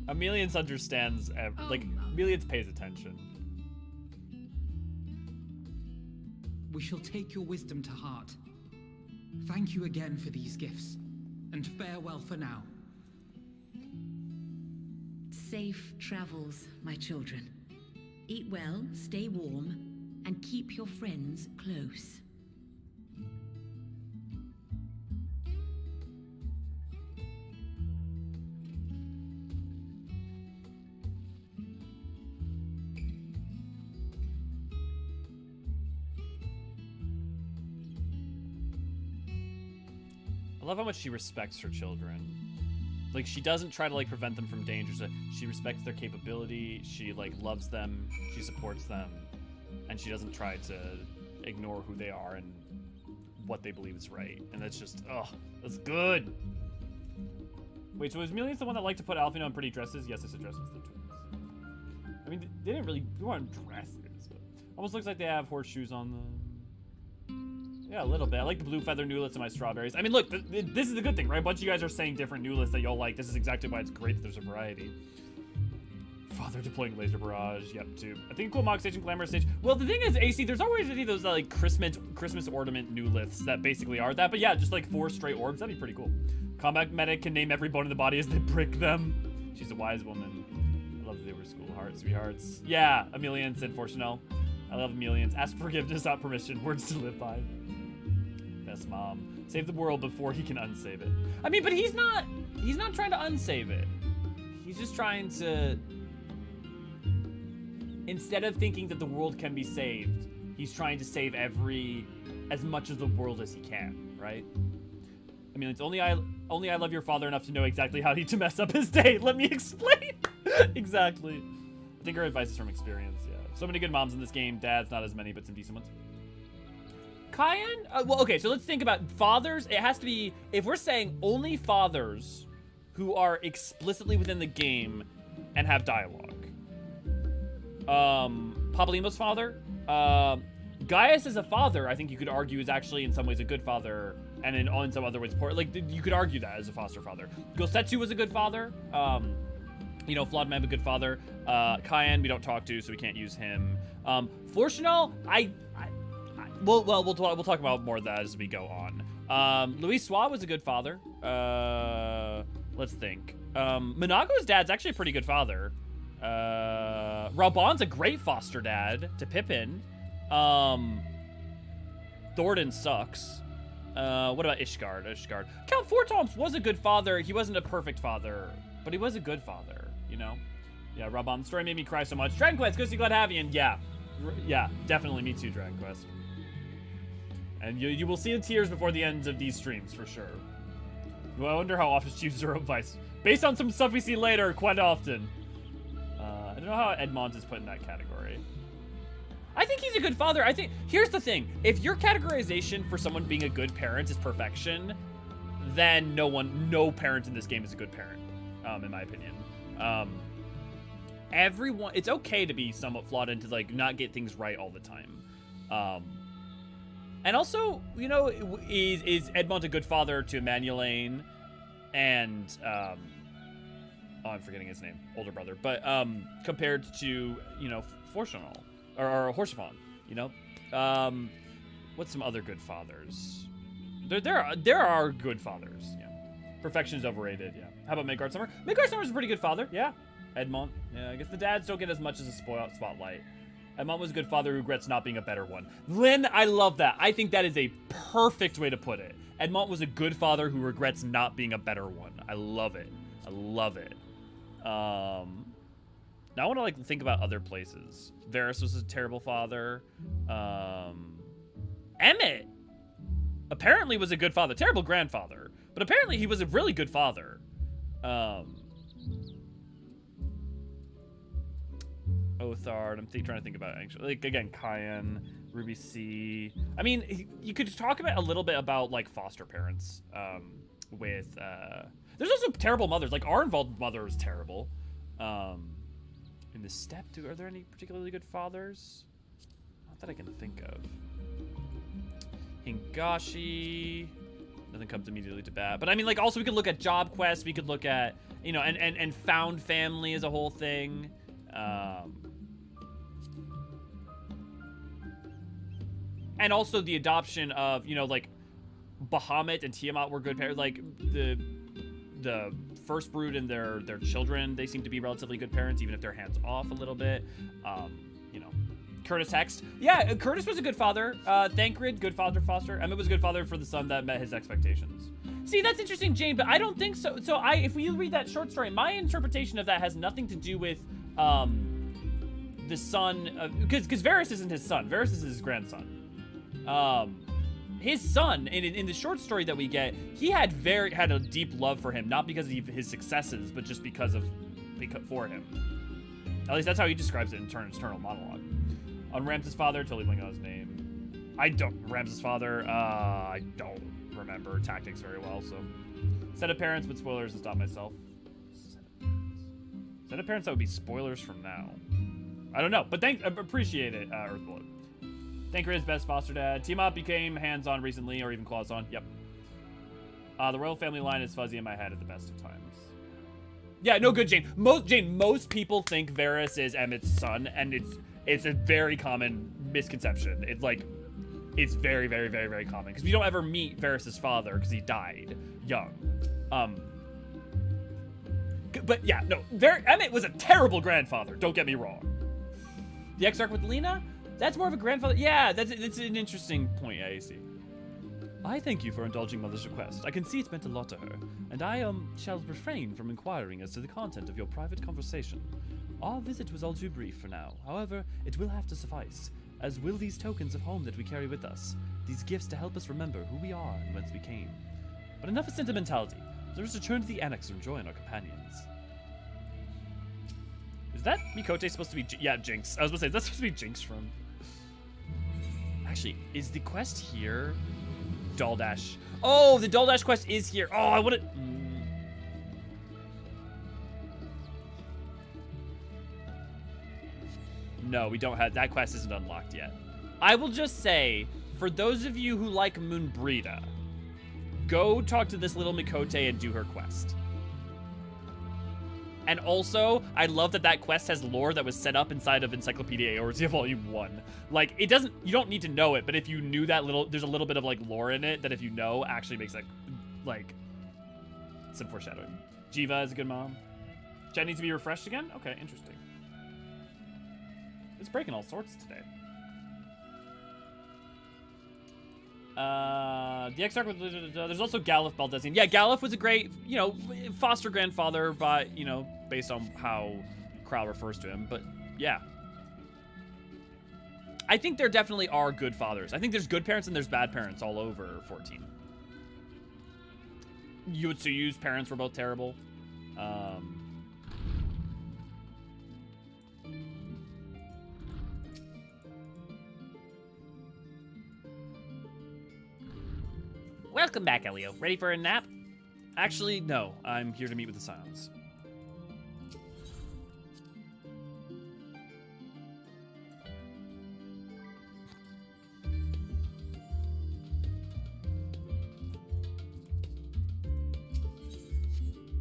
Amelians understands, Amelians pays attention. We shall take your wisdom to heart. Thank you again for these gifts, and farewell for now. Safe travels, my children. Eat well, stay warm, and keep your friends close. I love how much she respects her children. Like, she doesn't try to, like, prevent them from danger. She respects their capability. She, like, loves them. She supports them. And she doesn't try to ignore who they are and what they believe is right. And that's just, that's good. Wait, so is Amelians the one that liked to put Alphino in pretty dresses? Yes, I said dresses. The twins. I mean, they weren't dresses, but almost looks like they have horseshoes on them. Yeah, a little bit. I like the blue feather newlets and my strawberries. I mean, look, this is the good thing, right? A bunch of you guys are saying different newlets that y'all like. This is exactly why it's great that there's a variety. Father deploying laser barrage. Yep, too. I think cool mock stage and glamorous stage. Well, the thing is, AC, there's always any of those like Christmas ornament newlets that basically are that. But yeah, just like 4 straight orbs. That'd be pretty cool. Combat medic can name every bone in the body as they prick them. She's a wise woman. I love that they were school hearts, sweethearts. Yeah, Amelians and Fortunel. I love Amelians. Ask forgiveness, not permission. Words to live by. Best mom. Save the world before he can unsave it. I mean, but he's not trying to unsave it. He's just trying to, instead of thinking that the world can be saved, he's trying to save as much of the world as he can, right? I mean, it's only I love your father enough to know exactly how to mess up his day. Let me explain. Exactly. I think her advice is from experience, yeah. So many good moms in this game. Dads, not as many, but some decent ones. Cayenne? Well, okay, so let's think about fathers. It has to be, if we're saying only fathers who are explicitly within the game and have dialogue. Pablimo's father. Gaius as a father, I think you could argue is actually in some ways a good father, and in some other ways poor. Like, you could argue that as a foster father. Gosetsu was a good father. You know, Flawed Man, a good father. Cayenne, we don't talk to, so we can't use him. Fortunal, we'll talk about more of that as we go on. Louis Sois was a good father. Let's think. Monago's dad's actually a pretty good father. Raubon's a great foster dad to Pippin. Thornton sucks. What about Ishgard? Count Fortoms was a good father. He wasn't a perfect father, but he was a good father, you know? Yeah, Raubon, the story made me cry so much. Dragon Quest, good to see glad to have you, and yeah, definitely me too, Dragon Quest. And you will see the tears before the ends of these streams, for sure. Well, I wonder how often she uses her advice. Based on some stuff we see later, quite often. I don't know how Edmond is put in that category. I think he's a good father. I think, here's the thing. If your categorization for someone being a good parent is perfection, then no parent in this game is a good parent, in my opinion. Everyone, it's okay to be somewhat flawed and to, like, not get things right all the time. And also, you know, is Edmond a good father to Emmanuelaine and, I'm forgetting his name, older brother, but, compared to, you know, Fortunal, or Horsefon, you know? What's some other good fathers? There are good fathers, yeah. Perfection is overrated, yeah. How about Midgard Summer? Midgard Summer's a pretty good father, yeah. Edmond, yeah, I guess the dads don't get as much as a spotlight. Edmond was a good father who regrets not being a better one. Lynn, I love that. I think that is a perfect way to put it. Edmond was a good father who regrets not being a better one. I love it. I love it. Now I want to, like, think about other places. Varys was a terrible father. Emmett apparently was a good father. Terrible grandfather. But apparently he was a really good father. Othard, I'm trying to think about, actually, like, again, Cayenne, Ruby C. I mean, you could talk about a little bit about, like, foster parents, with, there's also terrible mothers, like, Arnvald's mother is terrible. In the steppe, are there any particularly good fathers? Not that I can think of. Hingashi, nothing comes immediately to bat, but I mean, like, also we could look at Job Quest, we could look at, you know, and Found Family as a whole thing. And also the adoption of, you know, like, Bahamut and Tiamat were good parents. Like, the First Brood and their children, they seem to be relatively good parents, even if they're hands off a little bit. You know, Curtis Hext. Yeah, Curtis was a good father. Thancred, good father foster. Emmett was a good father for the son that met his expectations. See, that's interesting, Jane, but I don't think so. So if we read that short story, my interpretation of that has nothing to do with, the son, because Varys isn't his son. Varys is his grandson. His son, in the short story that we get, he had a deep love for him, not because of his successes, but just for him. At least that's how he describes it in his internal monologue. On Ramses' father, totally blanking on his name. Ramses' father, I don't remember tactics very well, so. Set of parents, but spoilers to stop myself. Set of parents that would be spoilers from now. I don't know, but appreciate it, Earthblood. Thancred's best foster dad. Tiamat became hands-on recently, or even claws-on. Yep. The royal family line is fuzzy in my head at the best of times. Yeah, no good, Jane. Most people think Varys is Emmett's son, and it's a very common misconception. It's very, very, very, very common, because we don't ever meet Varys' father, because he died young. But yeah, no, Emmett was a terrible grandfather, don't get me wrong. The Exarch with Lena? That's more of a grandfather. Yeah, that's an interesting point, yeah, you see. I thank you for indulging Mother's request. I can see it meant a lot to her, and I shall refrain from inquiring as to the content of your private conversation. Our visit was all too brief for now. However, it will have to suffice. as will these tokens of home that we carry with us. These gifts to help us remember who we are and whence we came. But enough of sentimentality. Let us return to the annex and join our companions. Is that Mikote supposed to be... Yeah, Jinx. I was going to say, that's supposed to be Jinx from... Actually, is the quest here? Daldash. Oh, the Daldash quest is here. Oh, I would have... No, we don't have... That quest isn't unlocked yet. I will just say, for those of you who like Moonbrita, go talk to this little Mikote and do her quest. And also, I love that that quest has lore that was set up inside of Encyclopedia Eorzean Volume 1. Like, it doesn't... You don't need to know it, but if you knew that little... There's a little bit of, like, lore in it that if you know, actually makes, like some foreshadowing. Jiva is a good mom. Chat needs to be refreshed again? Okay, interesting. It's breaking all sorts today. The Exarch, there's also Galuf Baldesion. Yeah, Galuf was a great, you know, foster grandfather, but, you know, based on how Kral refers to him. But, yeah. I think there definitely are good fathers. I think there's good parents and there's bad parents all over 14. Yutsuyu's parents were both terrible. Welcome back, Elio. Ready for a nap? Actually, no. I'm here to meet with the Scions.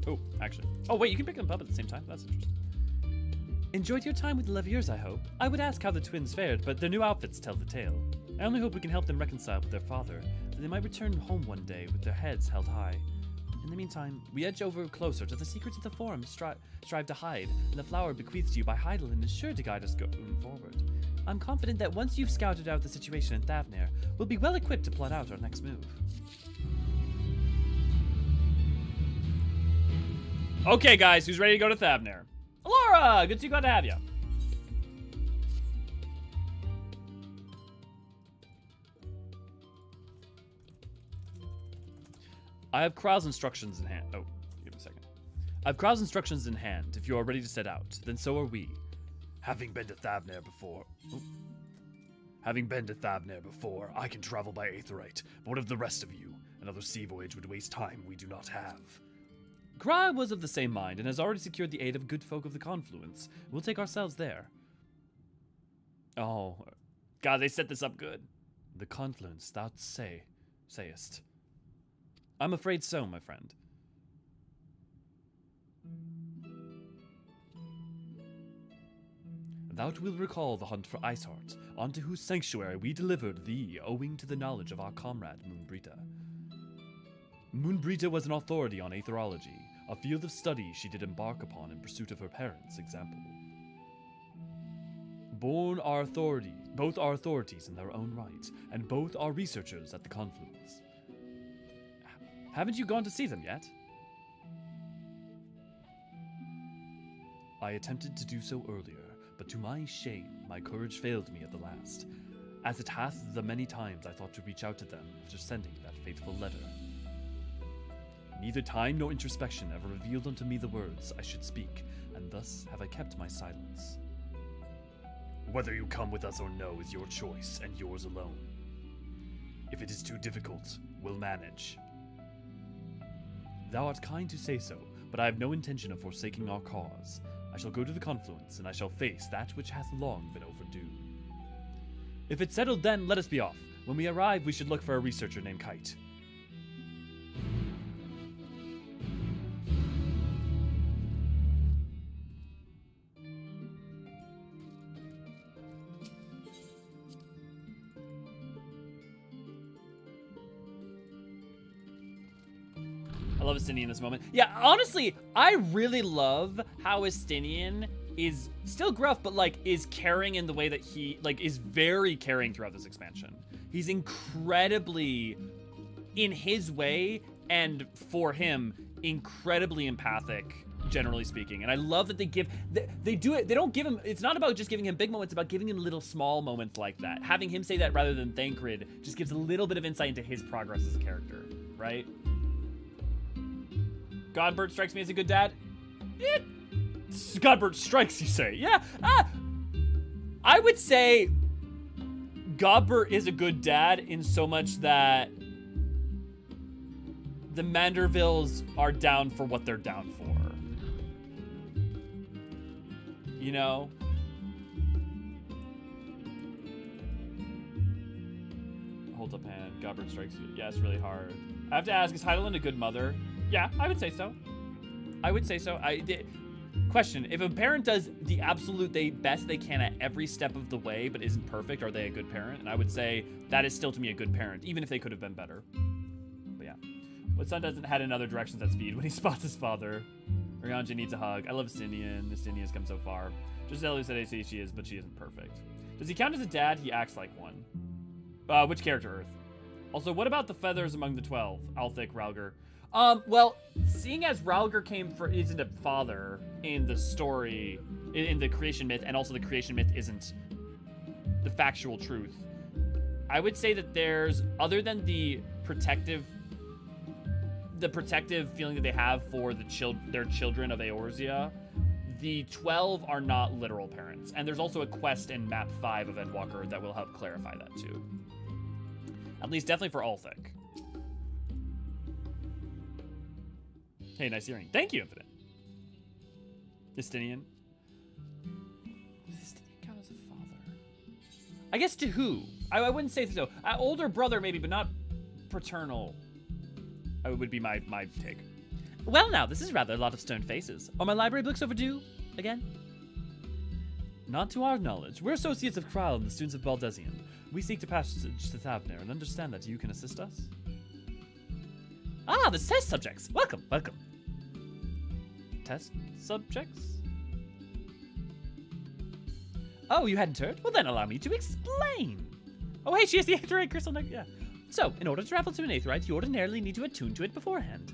Oh, actually. Oh, wait, you can pick them up at the same time? That's interesting. Enjoyed your time with the Leviers, I hope. I would ask how the twins fared, but their new outfits tell the tale. I only hope we can help them reconcile with their father, that they might return home one day with their heads held high. In the meantime, we edge over closer to the secrets of the Forum strive to hide, and the flower bequeathed to you by Hydaelyn is sure to guide us going forward. I'm confident that once you've scouted out the situation in Thavnair, we'll be well equipped to plot out our next move. Okay, guys, who's ready to go to Thavnair? Laura, good to see you, glad to have you. I have Kral's instructions in hand. Oh, give me a second. I have Kral's instructions in hand. If you are ready to set out, then so are we. Having been to Thavnair before, I can travel by Aetherite. But what of the rest of you? Another sea voyage would waste time we do not have. Kral was of the same mind and has already secured the aid of good folk of the Confluence. We'll take ourselves there. Oh, God, they set this up good. The Confluence, thou sayest. I'm afraid so, my friend. Thou wilt recall the hunt for Iceheart, onto whose sanctuary we delivered thee, owing to the knowledge of our comrade Moonbrita. Moonbrita was an authority on aetherology, a field of study she did embark upon in pursuit of her parents' example. Both are authorities in their own right, and both are researchers at the Confluence. Haven't you gone to see them yet? I attempted to do so earlier, but to my shame, my courage failed me at the last, as it hath the many times I thought to reach out to them after sending that fateful letter. Neither time nor introspection ever revealed unto me the words I should speak, and thus have I kept my silence. Whether you come with us or no is your choice, and yours alone. If it is too difficult, we'll manage. Thou art kind to say so, but I have no intention of forsaking our cause. I shall go to the Confluence, and I shall face that which hath long been overdue. If it's settled then, let us be off. When we arrive, we should look for a researcher named Kite. I love Estinian in this moment. Yeah, honestly, I really love how Estinian is still gruff, but like is caring in the way that he like is very caring throughout this expansion. He's incredibly, in his way, and for him, incredibly empathic, generally speaking. And I love that they do it. They don't give him, it's not about just giving him big moments, it's about giving him little small moments like that. Having him say that rather than Thancred just gives a little bit of insight into his progress as a character, right? Godbert strikes me as a good dad. Godbert strikes, you say? Yeah. I would say Godbert is a good dad in so much that the Mandervilles are down for what they're down for. You know? Hold up hand. Godbert strikes you. Yeah, it's really hard. I have to ask, is Hydaelyn a good mother? Yeah, I would say so. I would say so. Question, if a parent does the absolute best they can at every step of the way but isn't perfect, are they a good parent? And I would say that is still to me a good parent, even if they could have been better. But yeah. What son doesn't head in other directions at speed when he spots his father? Ryanja needs a hug. I love Estinian. Estinian's come so far. Just elucidate she is, but she isn't perfect. Does he count as a dad? He acts like one. Which character, Earth? Also, what about the feathers among the 12? Althik, Ralger. Well, seeing as Ralger isn't a father in the story, in the creation myth, and also the creation myth isn't the factual truth, I would say that there's, other than the protective feeling that they have for their children of Eorzea, the 12 are not literal parents. And there's also a quest in map 5 of Endwalker that will help clarify that too. At least definitely for Althik. Hey, nice hearing. Thank you, Infinite. Estinian. Does Estinian count as a father? I guess to who? I wouldn't say so. Older brother maybe, but not paternal. Would be my take. Well now, this is rather a lot of stern faces. Are my library books overdue? Again? Not to our knowledge. We're associates of Kral and the students of Baldesion. We seek to passage to Thavnair and understand that you can assist us. Ah, the test subjects. Welcome, welcome. Test subjects? Oh, you hadn't heard? Well then allow me to explain. Oh hey, she has the Aetherite crystal neck. Yeah. So, in order to travel to an Aetherite, you ordinarily need to attune to it beforehand.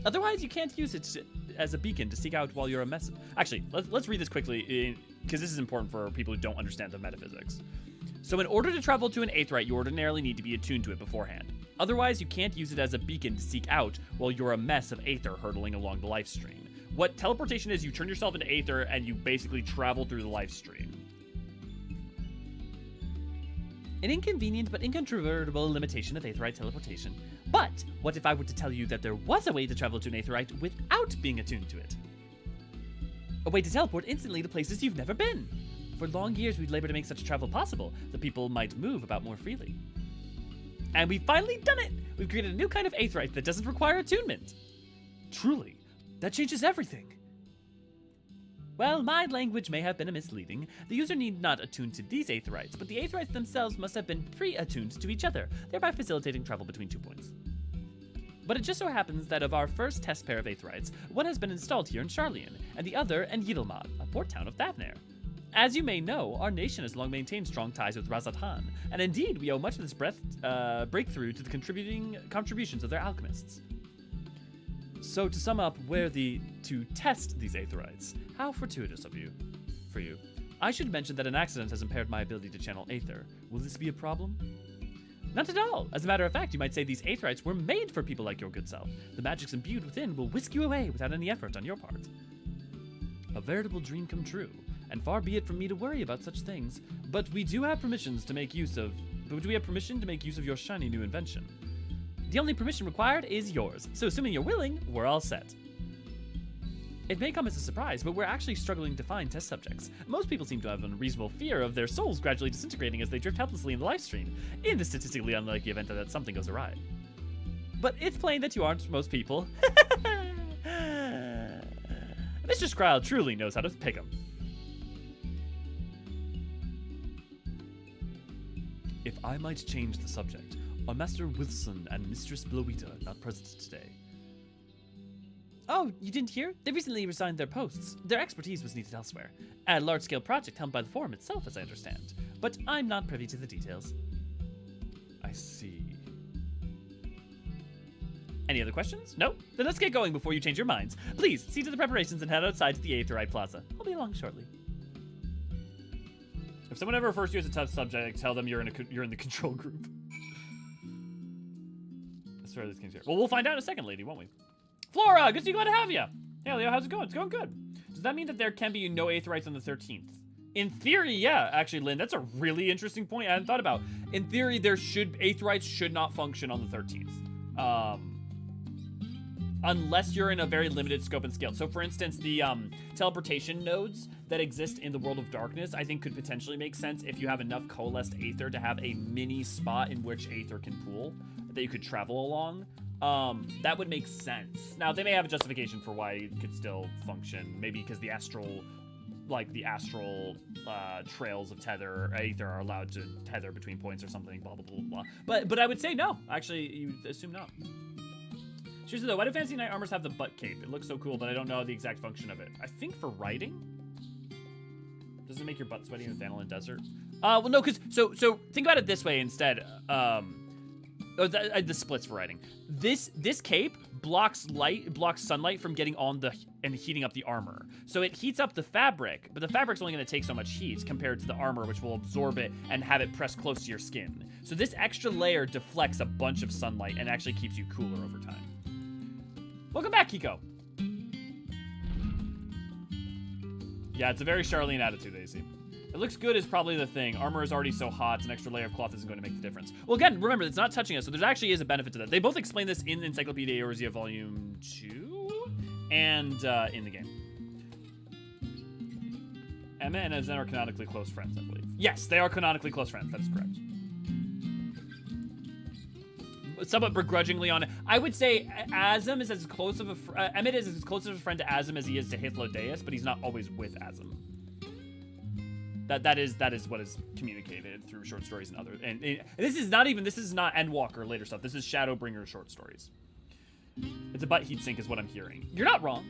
Otherwise, you can't use it as a beacon to seek out while you're a mess. Actually, let's read this quickly, because this is important for people who don't understand the metaphysics. So, in order to travel to an Aetherite, you ordinarily need to be attuned to it beforehand. Otherwise, you can't use it as a beacon to seek out while you're a mess of Aether hurtling along the life stream. What teleportation is, you turn yourself into Aether and you basically travel through the life stream. An inconvenient but incontrovertible limitation of Aetherite teleportation. But what if I were to tell you that there was a way to travel to an Aetherite without being attuned to it? A way to teleport instantly to places you've never been. For long years, we've labored to make such travel possible, that people might move about more freely. And we've finally done it! We've created a new kind of Aetherite that doesn't require attunement. Truly, that changes everything. Well, my language may have been misleading. The user need not attune to these Aetherites, but the Aetherites themselves must have been pre-attuned to each other, thereby facilitating travel between 2 points. But it just so happens that of our first test pair of Aetherites, one has been installed here in Sharlayan, and the other in Yiddelmad, a port town of Thavnair. As you may know, our nation has long maintained strong ties with Razathan, and indeed we owe much of this breakthrough to the contributions of their alchemists. So to sum up, to test these Aetherites, how fortuitous of you. For you. I should mention that an accident has impaired my ability to channel Aether. Will this be a problem? Not at all. As a matter of fact, you might say these Aetherites were made for people like your good self. The magics imbued within will whisk you away without any effort on your part. A veritable dream come true, and far be it from me to worry about such things, but we do have permission to make use of your shiny new invention. The only permission required is yours, so assuming you're willing, we're all set. It may come as a surprise, but we're actually struggling to find test subjects. Most people seem to have an unreasonable fear of their souls gradually disintegrating as they drift helplessly in the live stream, in the statistically unlikely event that something goes awry. But it's plain that you aren't most people. Mr. Skryl truly knows how to pick 'em. If I might change the subject, are Master Wilson and Mistress Blowita not present today? Oh, you didn't hear? They recently resigned their posts. Their expertise was needed elsewhere. A large-scale project helmed by the Forum itself, as I understand. But I'm not privy to the details. I see. Any other questions? No? Then let's get going before you change your minds. Please, see to the preparations and head outside to the Aetherite Plaza. I'll be along shortly. If someone ever refers to you as a tough subject, tell them you're in the control group. As far as this here. Well, we'll find out in a second, lady, won't we? Flora, good to see you. Glad to have you. Hey, Leo, how's it going? It's going good. Does that mean that there can be no Aetherites on the 13th? In theory, yeah. Actually, Lynn, that's a really interesting point I hadn't thought about. In theory, Aetherites should not function on the 13th. Unless you're in a very limited scope and scale. So, for instance, the teleportation nodes that exist in the World of Darkness, I think could potentially make sense if you have enough coalesced Aether to have a mini spot in which Aether can pool that you could travel along. That would make sense. Now, they may have a justification for why it could still function. Maybe because the astral trails of tether Aether are allowed to tether between points or something, blah, blah, blah, blah. But I would say no. Actually, you assume no. Seriously though, why do Fantasy Knight armors have the butt cape? It looks so cool, but I don't know the exact function of it. I think for riding? Does it make your butt sweaty in the Thavnairian desert? Well, no, because, so think about it this way instead. The splits for riding. This cape blocks sunlight from getting on and heating up the armor. So it heats up the fabric, but the fabric's only going to take so much heat compared to the armor, which will absorb it and have it press close to your skin. So this extra layer deflects a bunch of sunlight and actually keeps you cooler over time. Welcome back, Kiko. Yeah, it's a very Charlene attitude, AC. It looks good is probably the thing. Armor is already so hot, an extra layer of cloth isn't going to make the difference. Well, again, remember, it's not touching us, so there actually is a benefit to that. They both explain this in Encyclopedia Eorzean Volume 2 and in the game. Emma and Zen are canonically close friends, I believe. Yes, they are canonically close friends. That is correct. Somewhat begrudgingly on it. I would say Azim is as close of a Emmett is as close of a friend to Azim as he is to Hythlodeus, but he's not always with Azim. That is what is communicated through short stories and other. And this is not Endwalker or later stuff. This is Shadowbringer short stories. It's a butt heat sink is what I'm hearing. You're not wrong.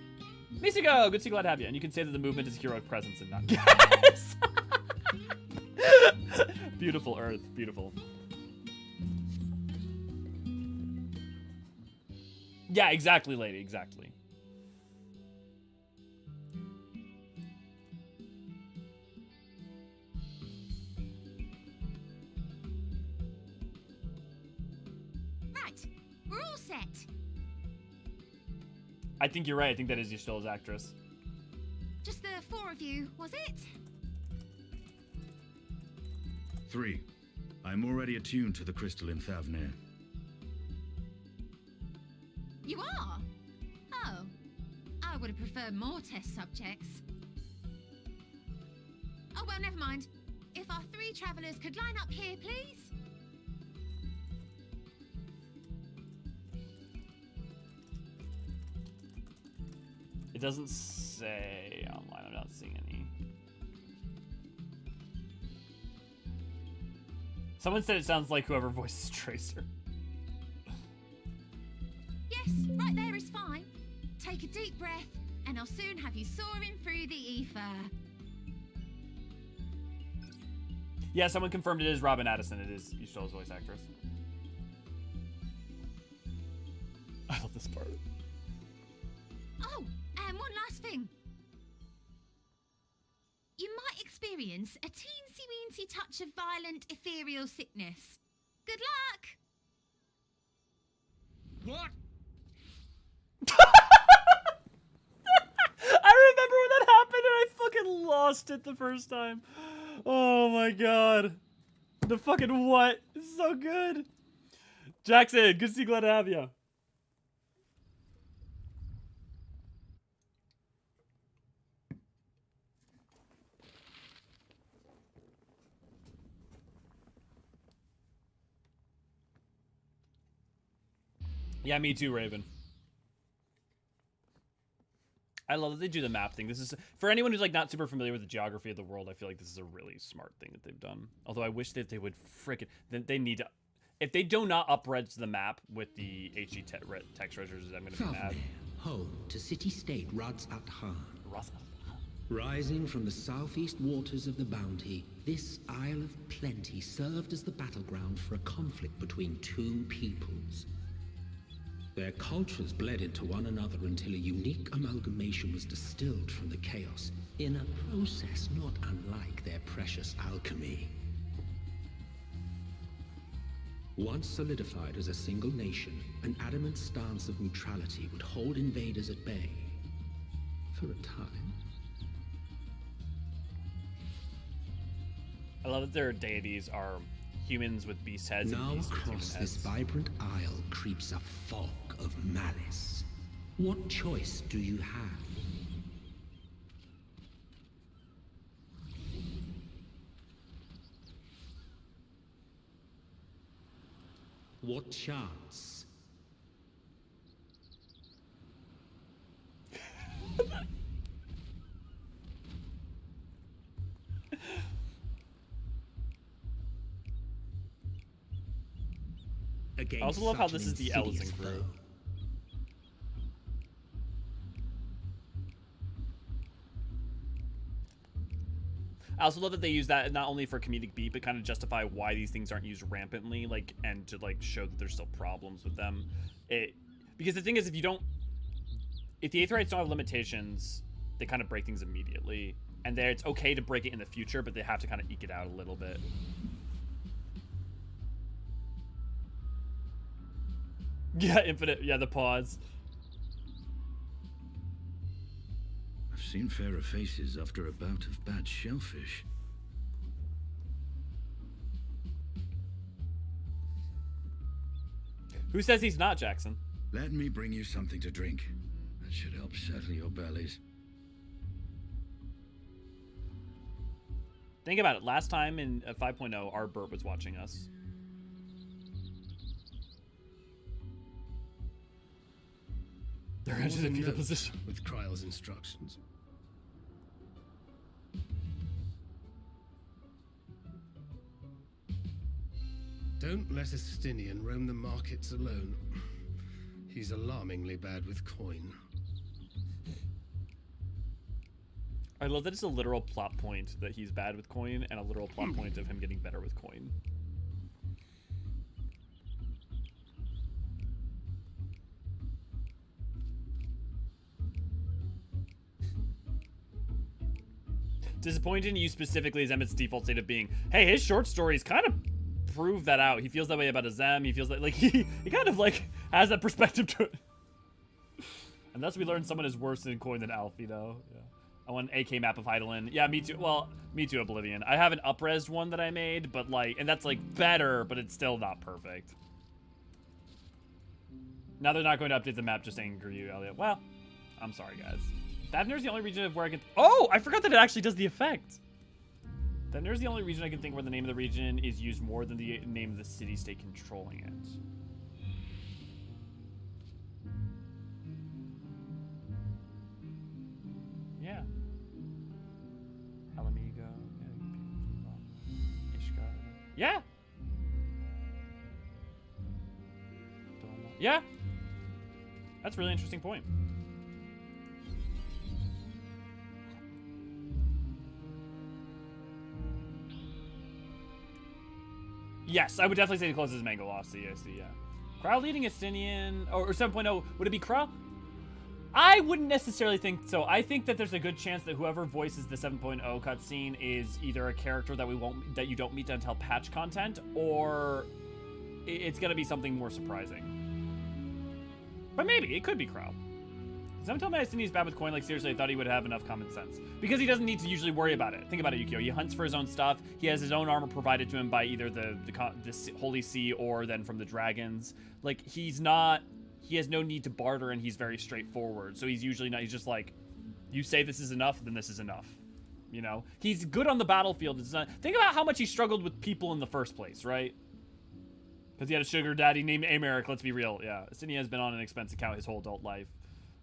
Misigo, good to see, glad to have you. And you can say that the movement is heroic presence and not gas. Beautiful Earth, beautiful. Yeah, exactly, lady, exactly. Right, we're all set. I think you're right. I think that is Yashtola's actress. Just the 4 of you, was it? 3. I'm already attuned to the crystal in Thavnair. You are? Oh. I would have preferred more test subjects. Oh, well, never mind. If our 3 travelers could line up here, please. It doesn't say online. I'm not seeing any. Someone said it sounds like whoever voices Tracer. Yes, right there is fine. Take a deep breath, and I'll soon have you soaring through the ether. Yeah, someone confirmed it is Robin Addison. It is Yashtola's voice actress. I love this part. Oh, and one last thing. You might experience a teensy-weensy touch of violent ethereal sickness. Good luck! What? I remember when that happened and I fucking lost it the first time. Oh my god. The fucking what? This is so good. Jackson, good to see, glad to have you. Yeah, me too, Raven. I love that they do the map thing. This is, for anyone who's like not super familiar with the geography of the world, I feel like this is a really smart thing that they've done. Although I wish that they would frickin', they need to, if they do not up-res the map with the HG text treasures, I'm gonna be mad. Home to city-state Rads at Han. Rising from the southeast waters of the Bounty, this Isle of Plenty served as the battleground for a conflict between 2 peoples. Their cultures bled into one another until a unique amalgamation was distilled from the chaos, in a process not unlike their precious alchemy. Once solidified as a single nation, an adamant stance of neutrality would hold invaders at bay. For a time. I love that their deities are humans with beast heads. Now and beasts with across human this heads. vibrant isle creeps a fog of malice. What choice do you have? What chance? I also love how this is the Eorzean group. I also love that they use that not only for comedic beat, but kind of justify why these things aren't used rampantly, like, and to like show that there's still problems with them. Because the thing is, if the Aetherites don't have limitations, they kind of break things immediately, and there it's okay to break it in the future, but they have to kind of eke it out a little bit. Yeah, infinite. Yeah, the pause. I've seen fairer faces after a bout of bad shellfish. Who says he's not, Jackson? Let me bring you something to drink. That should help settle your bellies. Think about it. Last time in 5.0, our Bert was watching us. They're entering the fetal position. With Kryle's instructions. Don't let Estinian roam the markets alone. He's alarmingly bad with coin. I love that it's a literal plot point that he's bad with coin, and a literal plot point of him getting better with coin. Disappointing to you specifically is Emmett's default state of being. Hey, his short stories kind of prove that out. He feels that way about Azem. He feels like he kind of like has that perspective to it. And thus we learn someone is worse in coin than Alfie, though. Yeah. I want an AK map of Hydaelyn. Yeah, me too. Well, me too, Oblivion. I have an up-resed one that I made, but like, and that's like better, but it's still not perfect. Now they're not going to update the map, just anger you, Elliot. Well, I'm sorry, guys. Thavnair's the only region of where I can... Oh, I forgot that it actually does the effect. Thavnair's the only region I can think where the name of the region is used more than the name of the city-state controlling it. Yeah. Alamigo. Ishgard. Yeah. Yeah. That's a really interesting point. Yes, I would definitely say the closest is Mango Lost. I see, yeah. Krau leading Estinian, or 7.0, would it be Krau? I wouldn't necessarily think so. I think that there's a good chance that whoever voices the 7.0 cutscene is either a character that that you don't meet until patch content, or it's gonna be something more surprising. But maybe, it could be Krau. Someone told me Estinian's bad with coin, like seriously, I thought he would have enough common sense. Because he doesn't need to usually worry about it. Think about it, Yukio. He hunts for his own stuff. He has his own armor provided to him by either the Holy See or then from the dragons. Like, he has no need to barter, and he's very straightforward. So he's usually not, he's just like, you say this is enough, then this is enough. You know? He's good on the battlefield. Think about how much he struggled with people in the first place, right? Because he had a sugar daddy named Americ, let's be real. Yeah, Estinian has been on an expense account his whole adult life.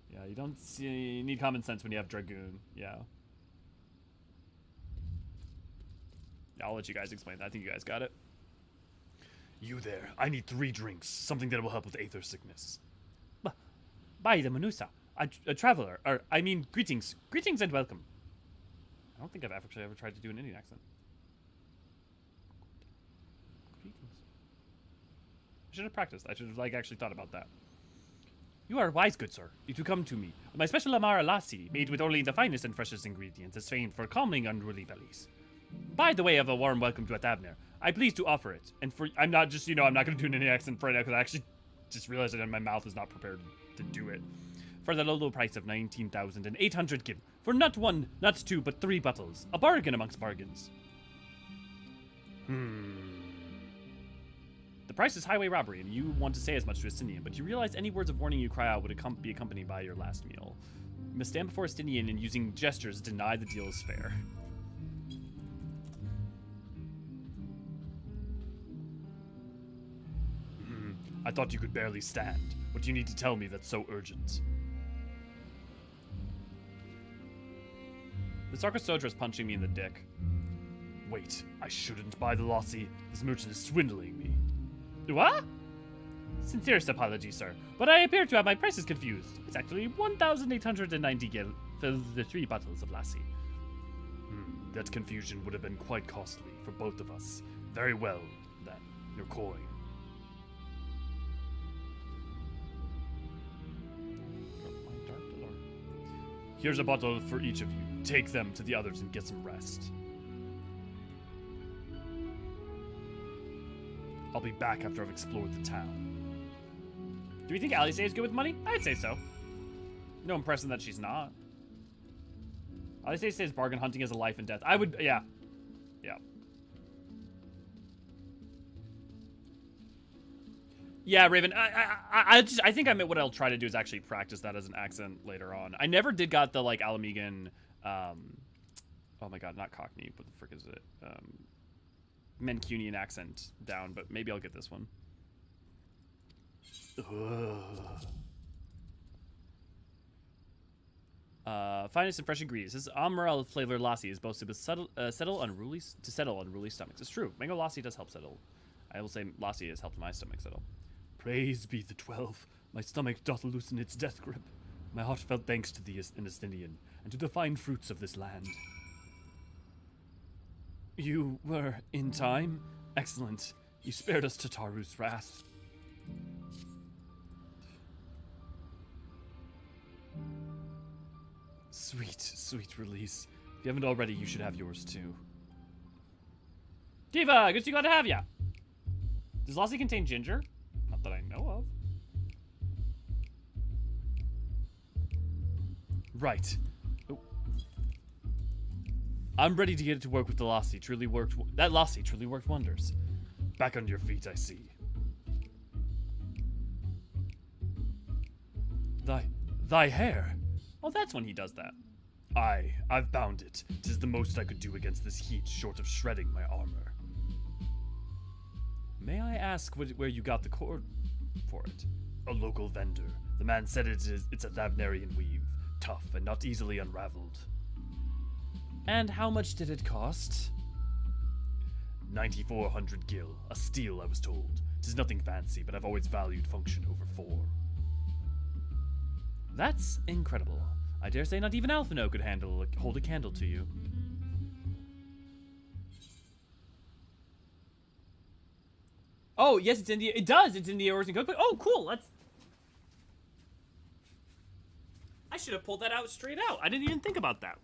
Yeah, you need common sense when you have Dragoon. Yeah. I'll let you guys explain that. I think you guys got it. You there. I need 3 drinks. Something that will help with aether sickness. By the Manusa. A traveler. Or, I mean, greetings. Greetings and welcome. I don't think I've actually ever tried to do an Indian accent. Greetings. I should have practiced. I should have, like, actually thought about that. You are wise, good sir, to come to me. My special Amara lassi, made with only the finest and freshest ingredients, is famed for calming unruly bellies. By the way of a warm welcome to a Thavnair, I'm pleased to offer it. And for I'm not just, I'm not going to do any accent right now because I actually just realized that my mouth is not prepared to do it. For the low price of 19,800 gil. For not one, not two, but 3 bottles. A bargain amongst bargains. The price is highway robbery, and you want to say as much to Estinian, but you realize any words of warning you cry out would be accompanied by your last meal. You must stand before Estinian and using gestures deny the deal is fair. I thought you could barely stand. What do you need to tell me that's so urgent? The Sarkosodra is punching me in the dick. Wait, I shouldn't buy the lassi. This merchant is swindling me. What? Sincerest apologies, sir, but I appear to have my prices confused. It's actually 1,890 gil for the 3 bottles of lassi. That confusion would have been quite costly for both of us. Very well, then. Your coin. Here's a bottle for each of you. Take them to the others and get some rest. I'll be back after I've explored the town. Do you think Alice is good with money? I'd say so. No impression that she's not. Alice says bargain hunting is a life and death. I would, yeah. Yeah. Yeah, Raven, I think what I'll try to do is actually practice that as an accent later on. I never did got the, like, Alamegan, oh my god, not Cockney, what the frick is it? Mancunian accent down, but maybe I'll get this one. Finest and fresh ingredients. This Amaral flavored lassi is boasted with settle unruly stomachs. It's true. Mango lassi does help settle. I will say lassi has helped my stomach settle. Praise be the 12. My stomach doth loosen its death grip. My heartfelt thanks to the Estinian and to the fine fruits of this land. You were in time? Excellent. You spared us Tataru's wrath. Sweet, sweet release. If you haven't already, you should have yours too. Diva, good to see, glad to have ya. Does lassi contain ginger? Not that I know of. Right. Oh. I'm ready to get to work with the lassi. That lassi truly worked wonders. Back on your feet, I see. Thy hair. Oh, that's when he does that. I've bound it. 'Tis the most I could do against this heat, short of shredding my armor. May I ask where you got the cord for it? A local vendor. The man said it's a Thavnairian weave, tough and not easily unraveled. And how much did it cost? 9,400 gil, a steal, I was told. 'Tis nothing fancy, but I've always valued function over form. That's incredible. I dare say not even Alphino could hold a candle to you. Oh, yes, it's in the... It does! It's in the Eorzean cookbook. Oh, cool! I should have pulled that out straight out. I didn't even think about that.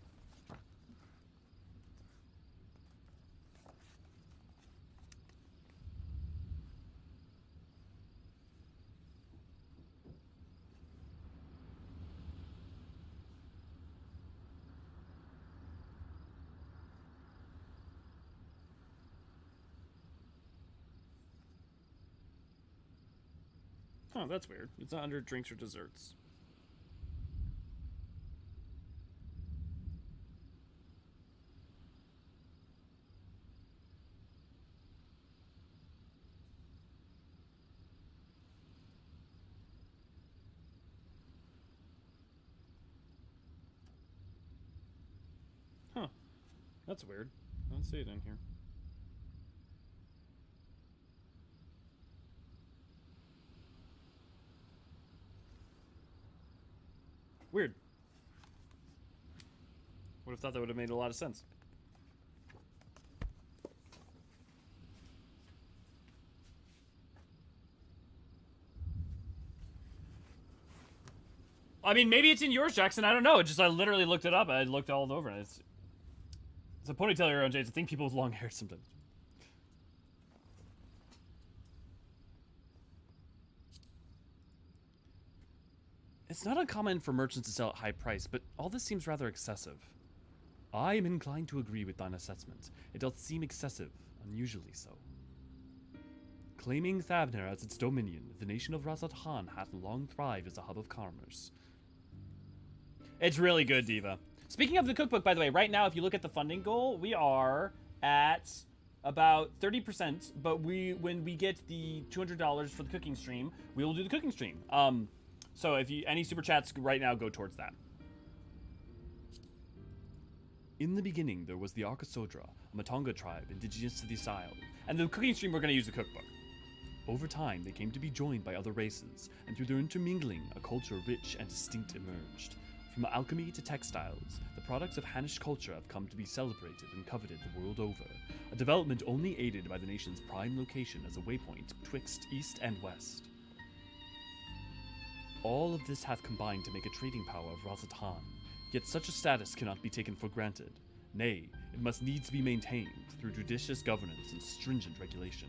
Oh, that's weird. It's not under drinks or desserts. Huh. That's weird. I don't see it in here. Weird. Would have thought that would have made a lot of sense. I mean, maybe it's in yours, Jackson. I don't know. It just I literally looked it up. I looked all over, and it's a ponytail your own, Jade. I think people with long hair sometimes. It's not uncommon for merchants to sell at high price, but all this seems rather excessive. I am inclined to agree with thine assessment. It doth seem excessive, unusually so. Claiming Thavnair as its dominion, the nation of Razat Han hath long thrived as a hub of commerce. It's really good, Diva. Speaking of the cookbook, by the way, right now, if you look at the funding goal, we are at about 30%, but when we get the $200 for the cooking stream, we will do the cooking stream. So if you any super chats right now, go towards that. In the beginning, there was the Archosodra, a Matonga tribe indigenous to this isle, and the cooking stream we're going to use the cookbook. Over time, they came to be joined by other races, and through their intermingling, a culture rich and distinct emerged. From alchemy to textiles, the products of Hanish culture have come to be celebrated and coveted the world over, a development only aided by the nation's prime location as a waypoint betwixt east and west. All of this hath combined to make a trading power of Razat Han, yet such a status cannot be taken for granted. Nay, it must needs be maintained through judicious governance and stringent regulation.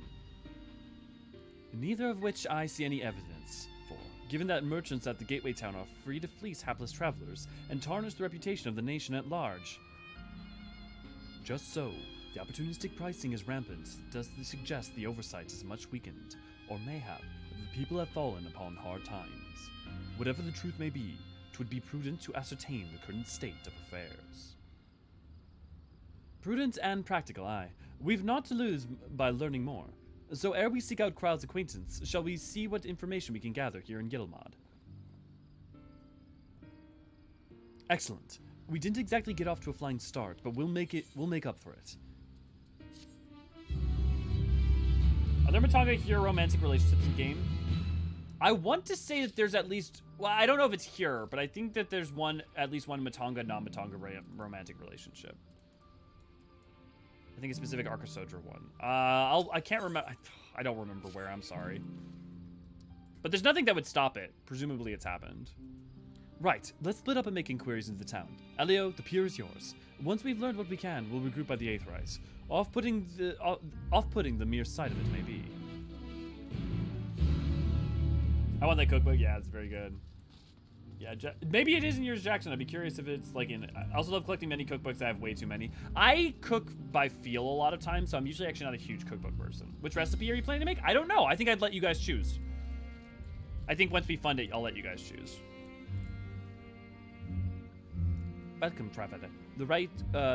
Neither of which I see any evidence for, given that merchants at the gateway town are free to fleece hapless travelers and tarnish the reputation of the nation at large. Just so, the opportunistic pricing is rampant does suggest the oversight is much weakened, or mayhap that the people have fallen upon hard times. Whatever the truth may be, 'twould be prudent to ascertain the current state of affairs. Prudent and practical, aye. We've naught to lose by learning more. So ere we seek out Krau's acquaintance, shall we see what information we can gather here in Gilmad? Excellent. We didn't exactly get off to a flying start, but we'll make up for it. Are there Matonga hero romantic relationships in game? I want to say that there's at least, well, I don't know if it's here, but I think that there's at least one Matonga, non-Matonga romantic relationship. I think a specific Archosodra one. I can't remember. I don't remember where. I'm sorry. But there's nothing that would stop it. Presumably, it's happened. Right. Let's split up and make inquiries into the town. Elio, the pier is yours. Once we've learned what we can, we'll regroup by the eighth rise. Off-putting the mere sight of it may be. I want that cookbook. Yeah, it's very good. Yeah, maybe it is in yours, Jackson. I'd be curious if it's like in. I also love collecting many cookbooks. I have way too many. I cook by feel a lot of times, so I'm usually actually not a huge cookbook person. Which recipe are you planning to make? I don't know. I think I'd let you guys choose. I think once we fund it, I'll let you guys choose. Welcome, traveler.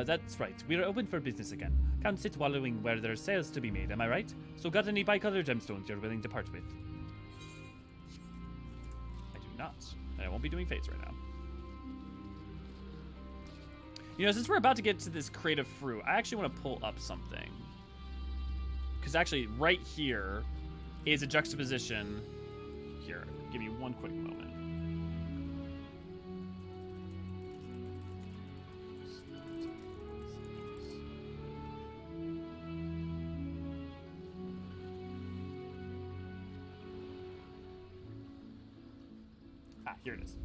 That's right. We are open for business again. Can't sit wallowing where there's sales to be made, am I right? So got any bicolor gemstones you're willing to part with? I do not. And I won't be doing fates right now. You know, since we're about to get to this creative fruit, I actually want to pull up something. Because actually, right here is a juxtaposition. Here, give me one quick moment. Here it is.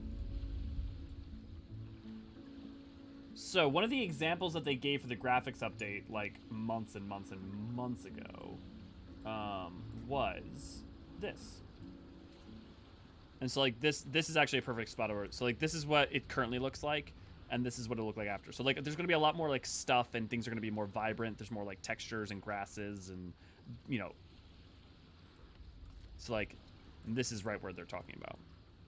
So one of the examples that they gave for the graphics update, like months and months and months ago, was this. And so like this is actually a perfect spot over it. So like this is what it currently looks like, and this is what it'll look like after. So like there's gonna be a lot more like stuff, and things are gonna be more vibrant. There's more like textures and grasses, and you know. So like, and this is right where they're talking about.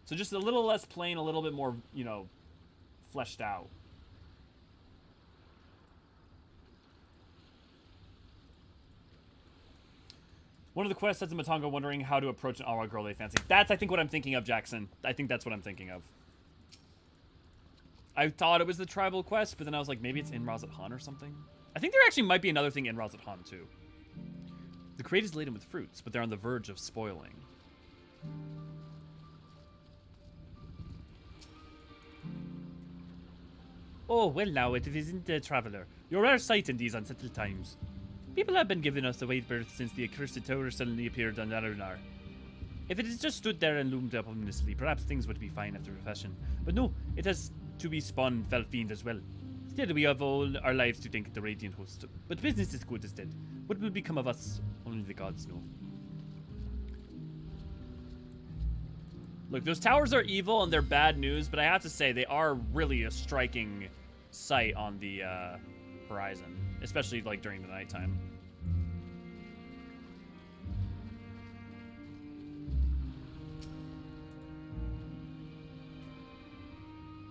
So just a little less plain, a little bit more, you know, fleshed out. One of the quests has a Matonga wondering how to approach an Awa girl they fancy. That's, I think, what I'm thinking of, Jackson. I think that's what I'm thinking of. I thought it was the tribal quest, but then I was like, maybe it's in Razat Han or something. I think there actually might be another thing in Razat Han, too. The crate is laden with fruits, but they're on the verge of spoiling. Oh, well now, it isn't a traveler. You're a rare sight in these unsettled times. People have been giving us a wait berth since the accursed tower suddenly appeared on Arunar. If it had just stood there and loomed up ominously, perhaps things would be fine after a fashion. But no, it has to be spawned fell fiend as well. Still, we have all our lives to thank the Radiant Host. But business is good as dead. What will become of us? Only the gods know. Look, those towers are evil and they're bad news, but I have to say they are really a striking sight on the horizon, especially like during the nighttime.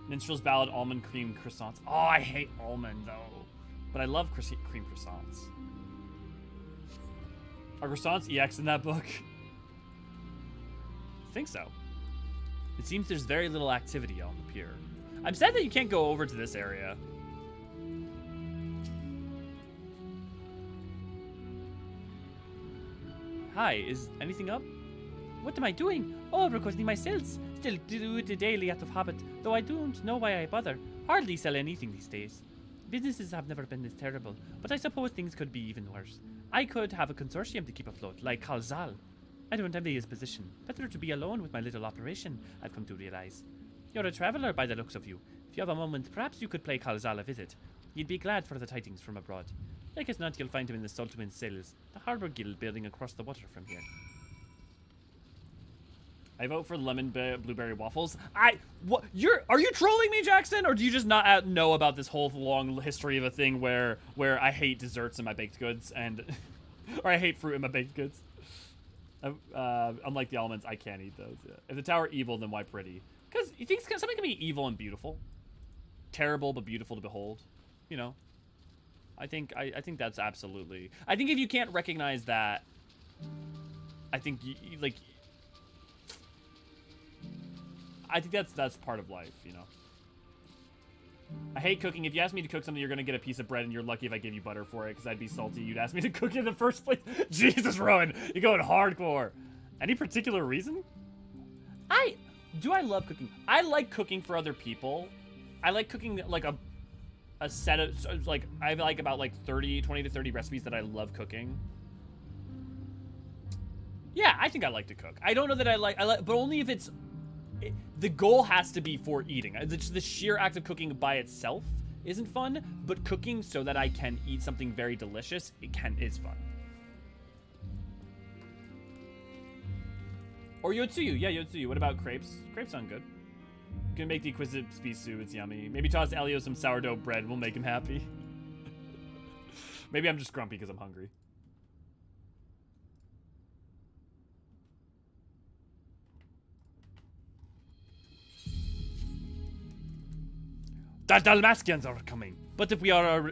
Minstrel's Ballad, almond cream croissants. Oh, I hate almond though, but I love cream croissants. Are croissants EX in that book? I think so. It seems there's very little activity on the pier. I'm sad that you can't go over to this area. Hi, is anything up? What am I doing? Oh, recording my sales. Still do it daily out of habit, though I don't know why I bother. Hardly sell anything these days. Businesses have never been this terrible, but I suppose things could be even worse. I could have a consortium to keep afloat, like Khalzal. I don't envy his position. Better to be alone with my little operation, I've come to realize. You're a traveler by the looks of you. If you have a moment, perhaps you could play Khalzal a visit. He'd be glad for the tidings from abroad. Like as not, you'll find him in the Saltwind Sails, the harbour guild building across the water from here. I vote for lemon blueberry waffles. Are you trolling me, Jackson, or do you just not know about this whole long history of a thing where I hate desserts in my baked goods and, or I hate fruit in my baked goods? Unlike the almonds, I can't eat those. Yeah. If the tower evil, then why pretty? Because you think something can be evil and beautiful, terrible but beautiful to behold. You know, I think that's absolutely. I think if you can't recognize that, I think like. I think that's part of life, you know. I hate cooking. If you ask me to cook something, you're gonna get a piece of bread, and you're lucky if I give you butter for it, because I'd be salty. You'd ask me to cook it in the first place. Jesus, Rowan, you're going hardcore. Any particular reason? I love cooking. I like cooking for other people. I like cooking like a set of like I like about like 20 to 30 recipes that I love cooking. Yeah, I think I like to cook. I don't know that I like, but only if it's. The goal has to be for eating. The sheer act of cooking by itself isn't fun, but cooking so that I can eat something very delicious, is fun. Or Yotsuyu. Yeah, Yotsuyu. What about crepes? Crepes sound good. You can make the exquisite spisu. It's yummy. Maybe toss Elio some sourdough bread. We'll make him happy. Maybe I'm just grumpy because I'm hungry. The Dalmatians are coming, but if we are,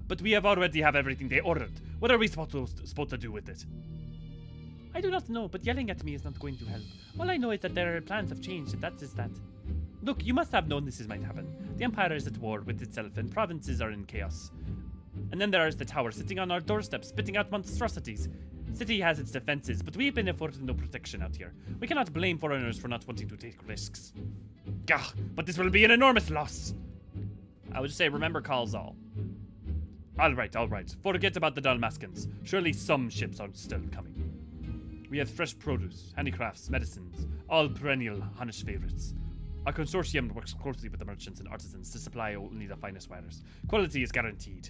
but we have already have everything they ordered. What are we supposed to do with it? I do not know, but yelling at me is not going to help. All I know is that their plans have changed, and that is that. Look, you must have known this might happen. The Empire is at war with itself, and provinces are in chaos. And then there is the tower sitting on our doorstep, spitting out monstrosities. City has its defenses, but we've been afforded no protection out here. We cannot blame foreigners for not wanting to take risks. Gah, but this will be an enormous loss. I would just say, remember Khalzal. All right. Forget about the Dalmatians. Surely some ships are still coming. We have fresh produce, handicrafts, medicines, all perennial Hunnish favorites. Our consortium works closely with the merchants and artisans to supply only the finest wares. Quality is guaranteed.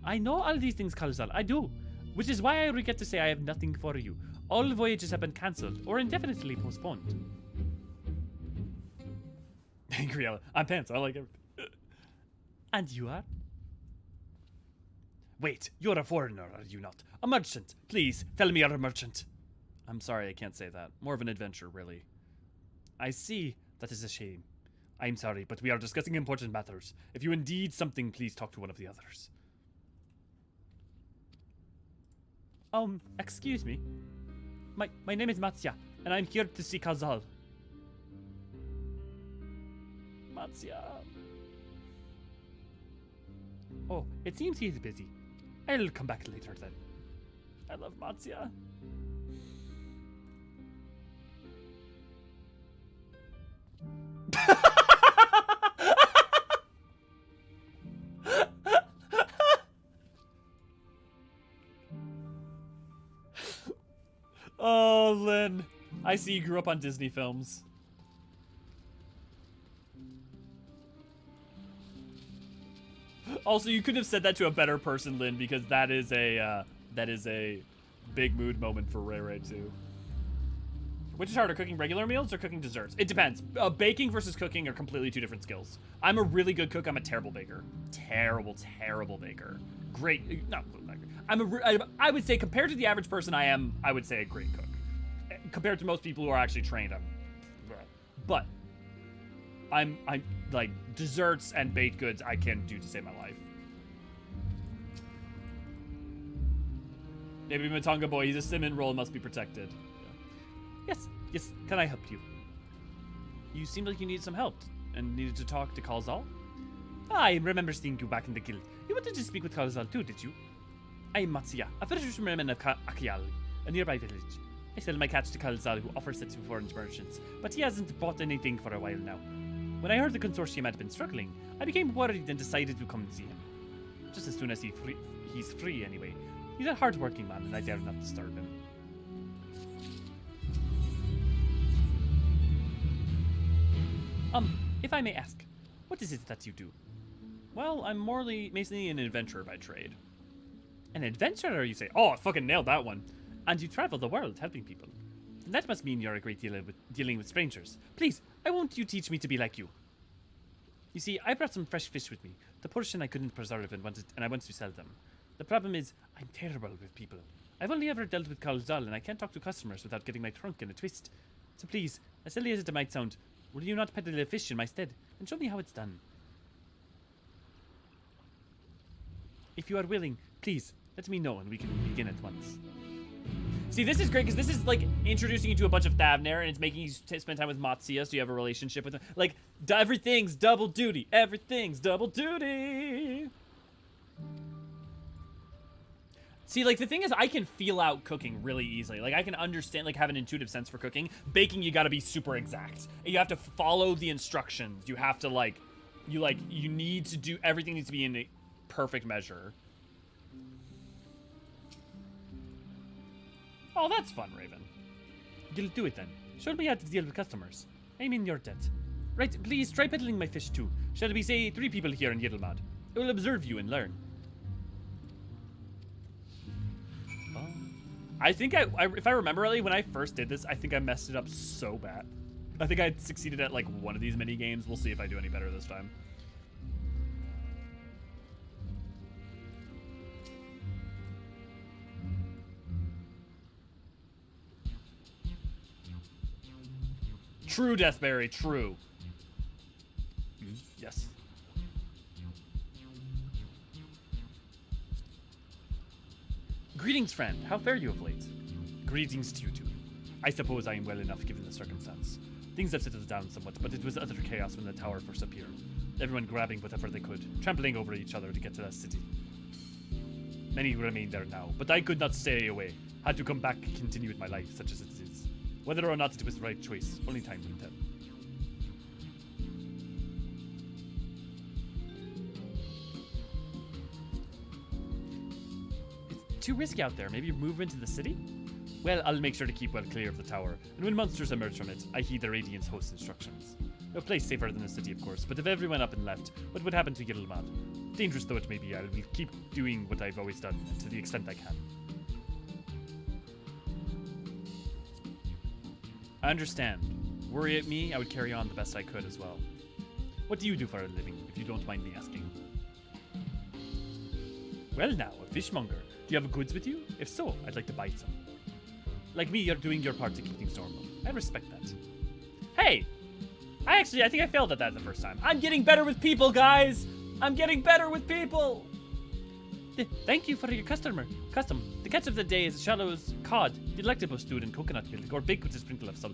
I know all these things, Khalzal. I do. Which is why I regret to say I have nothing for you. All voyages have been cancelled or indefinitely postponed. Angry Ella. I'm pants. I like everything. And you are? Wait, you're a foreigner, are you not? A merchant. Please, tell me you're a merchant. I'm sorry, I can't say that. More of an adventure, really. I see. That is a shame. I'm sorry, but we are discussing important matters. If you indeed something, please talk to one of the others. Excuse me. My name is Matsya, and I'm here to see Khalzal. Matsya. Oh, it seems he's busy. I'll come back later then. I love Matsya. Lynn. I see you grew up on Disney films. Also, you could have said that to a better person, Lynn, because that is a big mood moment for Ray Ray too. Which is harder, cooking regular meals or cooking desserts? It depends. Baking versus cooking are completely two different skills. I'm a really good cook. I'm a terrible baker. Terrible baker. Great. No, I would say compared to the average person, I would say a great cook. Compared to most people who are actually trained, but I'm like desserts and baked goods I can do to save my life. Maybe Matonga boy, he's a cinnamon roll, must be protected. Yes, can I help you? You seemed like you needed some help and needed to talk to Kalzal. I remember seeing you back in the guild. You wanted to speak with Kalzal too, did you? I am Matsuya, a fisherman of Hydaelyn, a nearby village. I sell my catch to Kalzal, who offers it to foreign merchants, but he hasn't bought anything for a while now. When I heard the consortium had been struggling, I became worried and decided to come and see him. Just as soon as he's free anyway. He's a hard-working man, and I dare not disturb him. If I may ask, what is it that you do? Well, I'm mainly an adventurer by trade. An adventurer, you say? Oh, I fucking nailed that one. And you travel the world helping people. That must mean you're a great deal with dealing with strangers. Please, I won't you teach me to be like you. You see, I brought some fresh fish with me. The portion I couldn't preserve and I wanted to sell them. The problem is, I'm terrible with people. I've only ever dealt with Kalzal, and I can't talk to customers without getting my trunk in a twist. So please, as silly as it might sound, will you not peddle a fish in my stead and show me how it's done? If you are willing, please, let me know and we can begin at once. See, this is great because this is like introducing you to a bunch of Thavnair and it's making you spend time with Matsuya so you have a relationship with him. Like, everything's double duty. Everything's double duty. See, like, the thing is, I can feel out cooking really easily. Like, I can understand, like, have an intuitive sense for cooking. Baking, you gotta be super exact. You have to follow the instructions. You have to, you need to do, everything needs to be in a perfect measure. Oh, that's fun, Raven. You'll do it then. Show me how to deal with customers. I'm in your debt. Right, please try peddling my fish too. Shall we say 3 people here in Yiddelmad? I will observe you and learn. I think if I remember rightly, when I first did this, I think I messed it up so bad. I think I succeeded at like one of these mini games. We'll see if I do any better this time. True, Deathberry, true. Yes. Greetings, friend. How fare you of late? Greetings to you too. I suppose I am well enough given the circumstance. Things have settled down somewhat, but it was utter chaos when the tower first appeared. Everyone grabbing whatever they could, trampling over each other to get to that city. Many remain there now, but I could not stay away. Had to come back and continue with my life, such as it is. Whether or not it was the right choice, only time will tell. Too risky out there. Maybe move into the city? Well, I'll make sure to keep well clear of the tower, and when monsters emerge from it, I heed the Radiant's host instructions. No place safer than the city, of course, but if everyone up and left, what would happen to Yiddelmad? Dangerous though it may be, I will keep doing what I've always done, to the extent I can. I understand. Worry at me, I would carry on the best I could as well. What do you do for a living, if you don't mind me asking? Well now, a fishmonger. Do you have goods with you? If so, I'd like to buy some. Like me, you're doing your part to keep things normal. I respect that. Hey! I think I failed at that the first time. I'm getting better with people, guys! I'm getting better with people! Thank you for your custom. The catch of the day is Shallow's cod, delectable stewed in coconut milk, or baked with a sprinkle of salt.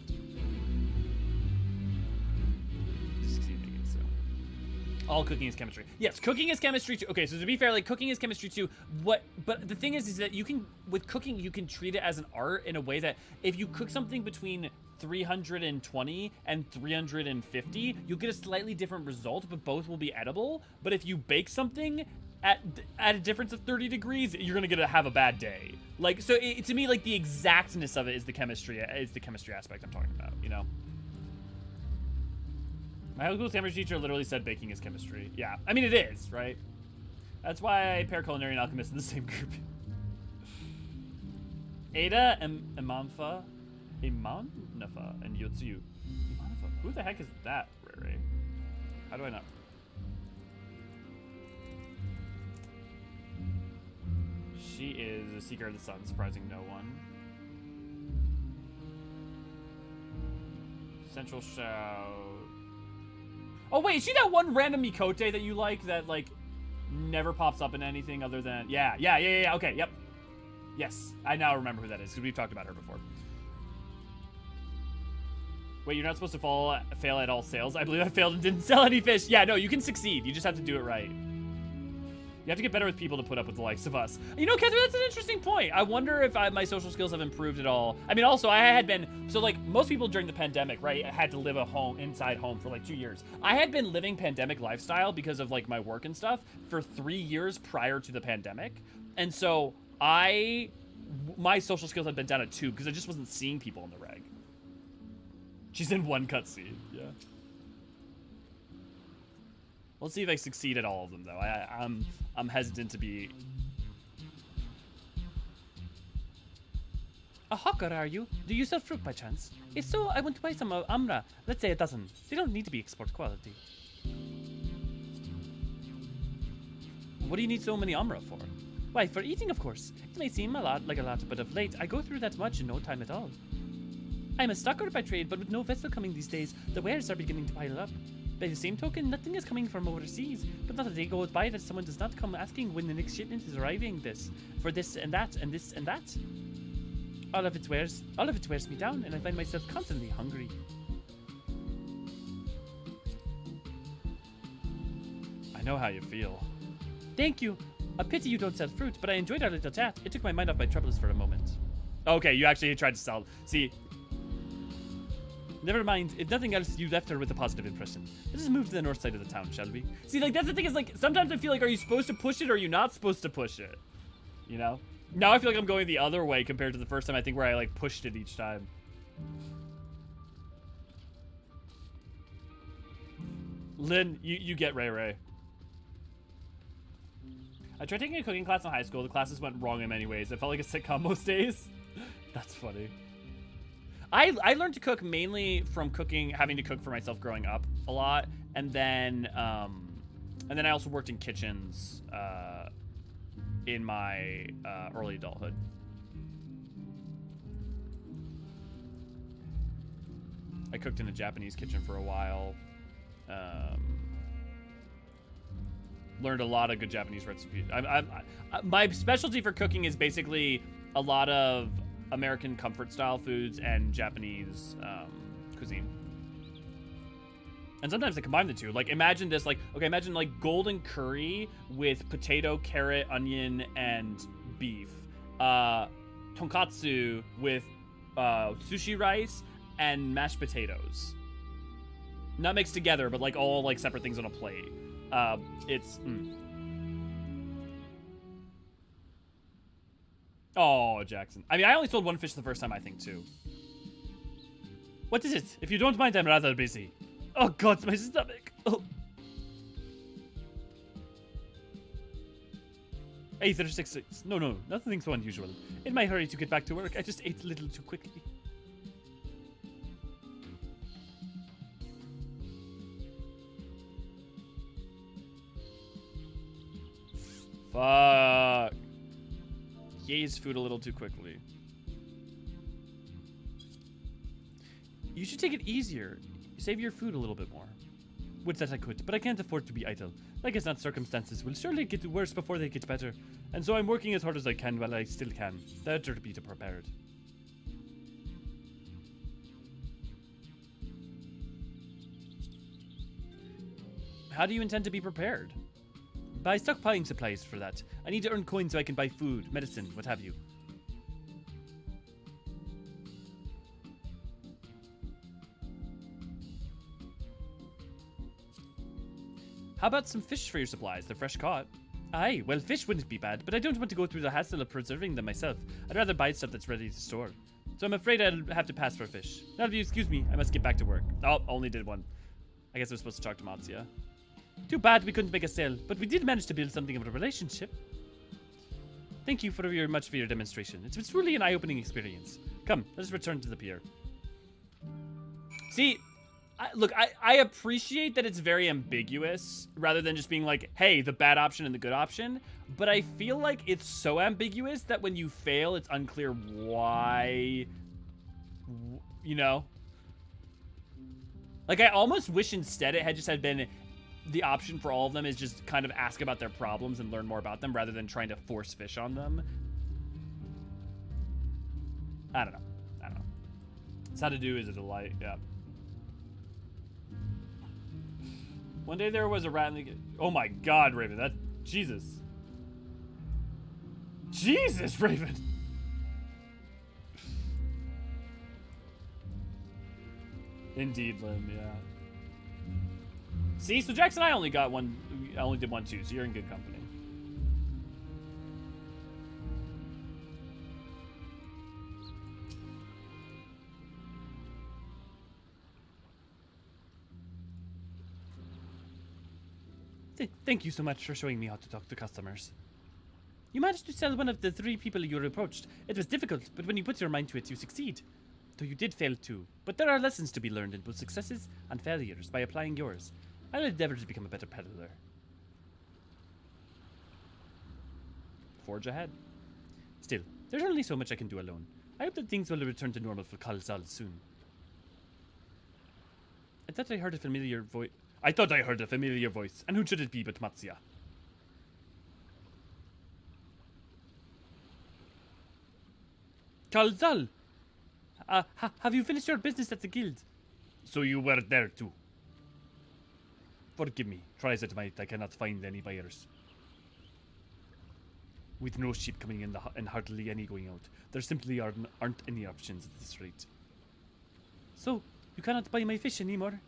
All cooking is chemistry. Yes, cooking is chemistry too. Okay, so to be fair, like cooking is chemistry too. But the thing is that you can, with cooking, you can treat it as an art in a way that if you cook something between 320 and 350, you'll get a slightly different result, but both will be edible. But if you bake something at a difference of 30 degrees, you're gonna have a bad day. Like, so to me, like, the exactness of it is the chemistry aspect I'm talking about, you know? My high school chemistry teacher literally said baking is chemistry. Yeah, I mean, it is, right? That's why I pair culinary and alchemist in the same group. Ada and Imanfa, and Yotsu. Imanfa? Who the heck is that, Rere? How do I not? She is a Seeker of the Sun, surprising no one. Central Shout. Oh wait, is she that one random Mikote that you like that like never pops up in anything other than yeah, okay, yep. Yes, I now remember who that is because we've talked about her before. Wait, you're not supposed to fail at all sales? I believe I failed and didn't sell any fish. Yeah, no, you can succeed. You just have to do it right. You have to get better with people to put up with the likes of us. You know, Catherine, that's an interesting point. I wonder if my social skills have improved at all. I mean, also, I had been... So, like, most people during the pandemic, right, had to live inside home for, like, 2 years. I had been living pandemic lifestyle because of, like, my work and stuff for 3 years prior to the pandemic. And so, my social skills had been down at 2 because I just wasn't seeing people in the reg. She's in one cutscene, yeah. Let's see if I succeed at all of them, though. I'm hesitant to be... A hawker, are you? Do you sell fruit by chance? If so, I want to buy some Amra. Let's say a dozen. They don't need to be export quality. What do you need so many Amra for? Why, for eating, of course. It may seem like a lot, but of late, I go through that much in no time at all. I'm a stocker by trade, but with no vessel coming these days, the wares are beginning to pile up. By the same token, nothing is coming from overseas, but not a day goes by that someone does not come asking when the next shipment is arriving for this and that, and this and that. All of it wears me down, and I find myself constantly hungry. I know how you feel. Thank you. A pity you don't sell fruit, but I enjoyed our little chat. It took my mind off my troubles for a moment. Okay, you actually tried to sell. See... Never mind. If nothing else, you left her with a positive impression. Let us move to the north side of the town, shall we? See, like, that's the thing is, like, sometimes I feel like, are you supposed to push it or are you not supposed to push it? You know? Now I feel like I'm going the other way compared to the first time, I think, where I, like, pushed it each time. Lynn, you get Ray. I tried taking a cooking class in high school. The classes went wrong in many ways. It felt like a sitcom most days. That's funny. I learned to cook mainly from having to cook for myself growing up a lot, and then I also worked in kitchens in my early adulthood. I cooked in a Japanese kitchen for a while. Learned a lot of good Japanese recipes. My specialty for cooking is basically a lot of American comfort style foods and Japanese cuisine. And sometimes they combine the two. Like, imagine this, like, okay, imagine like golden curry with potato, carrot, onion, and beef. Tonkatsu with sushi rice and mashed potatoes. Not mixed together, but like all like separate things on a plate. Oh, Jackson. I mean, I only sold one fish the first time, I think, too. What is it? If you don't mind, I'm rather busy. Oh, God, my stomach. Oh. Hey, 36. No, nothing so unusual. In my hurry to get back to work, I just ate a little too quickly. Fuck. Ye's food a little too quickly. You should take it easier. Save your food a little bit more. Would that I could, but I can't afford to be idle. Like as not, circumstances will surely get worse before they get better. And so I'm working as hard as I can while I still can. Better to be prepared. How do you intend to be prepared? By stockpiling supplies for that. I need to earn coins so I can buy food, medicine, what have you. How about some fish for your supplies? They're fresh caught. Aye, well, fish wouldn't be bad, but I don't want to go through the hassle of preserving them myself. I'd rather buy stuff that's ready to store. So I'm afraid I'll have to pass for fish. Now, if you excuse me, I must get back to work. Oh, only did one. I guess I was supposed to talk to Matsuya. Too bad we couldn't make a sale, but we did manage to build something of a relationship. Thank you for your demonstration. It's truly an eye-opening experience. Come, let us return to the pier. See, I appreciate that it's very ambiguous rather than just being like, hey, the bad option and the good option. But I feel like it's so ambiguous that when you fail, it's unclear why, you know? Like, I almost wish instead it had just had been the option for all of them is just kind of ask about their problems and learn more about them rather than trying to force fish on them. I don't know. It's how to do is a delight, yeah. One day there was a rat in the... Oh my god, Raven, that... Jesus. Jesus, Raven! Indeed, Lynn, yeah. See, so Jackson and I only got one... I only did one too, so you're in good company. Thank you so much for showing me how to talk to customers. You managed to sell one of the 3 people you approached. It was difficult, but when you put your mind to it, you succeed. Though you did fail too. But there are lessons to be learned in both successes and failures by applying yours. I'll endeavor to become a better peddler. Forge ahead. Still, there's only so much I can do alone. I hope that things will return to normal for Khalzal soon. I thought I heard a familiar voice. And who should it be but Matsuya? Khalzal! Have you finished your business at the guild? So you were there too. Forgive me. Try as it might, I cannot find any buyers. With no ship coming in and hardly any going out, there simply aren't any options at this rate. So, you cannot buy my fish anymore?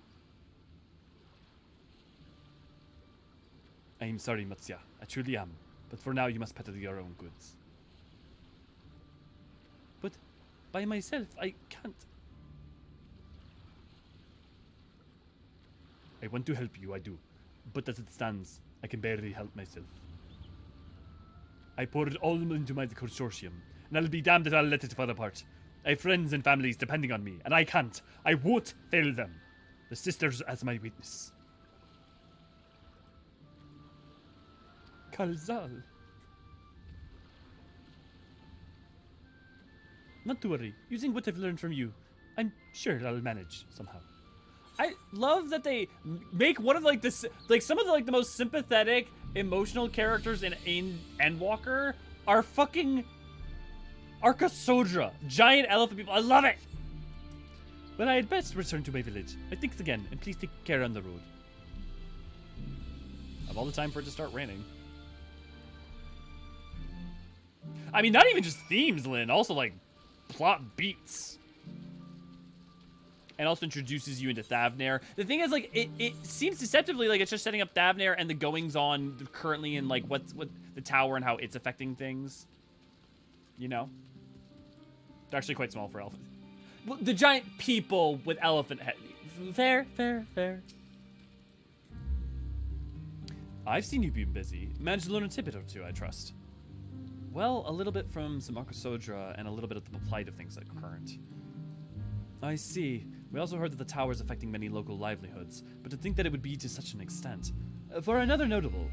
I am sorry, Matsuya. I truly am. But for now, you must peddle your own goods. But by myself, I can't. I want to help you, I do. But as it stands, I can barely help myself. I poured all into my consortium, and I'll be damned if I'll let it fall apart. I have friends and families depending on me, and I can't. I won't fail them. The sisters as my witness. Khalzal. Not to worry. Using what I've learned from you, I'm sure I'll manage somehow. I love that they make one of like this, like some of the like the most sympathetic, emotional characters in Endwalker are fucking Archosodra, giant elephant people. I love it. Well, I had best return to my village. Thanks again, and please take care on the road. Of all the time for it to start raining. I mean, not even just themes, Lynn. Also, like, plot beats. And also introduces you into Thavnair. The thing is, like, it seems deceptively like it's just setting up Thavnair and the goings-on currently in, like, what the tower and how it's affecting things. You know? They're actually quite small for elephants. Well, the giant people with elephant head. Fair, fair, fair. I've seen you be busy. Managed to learn a tidbit or two, I trust. Well, a little bit from some Archosodra and a little bit of the plight of things at current. I see. We also heard that the tower is affecting many local livelihoods, but to think that it would be to such an extent. For another notable,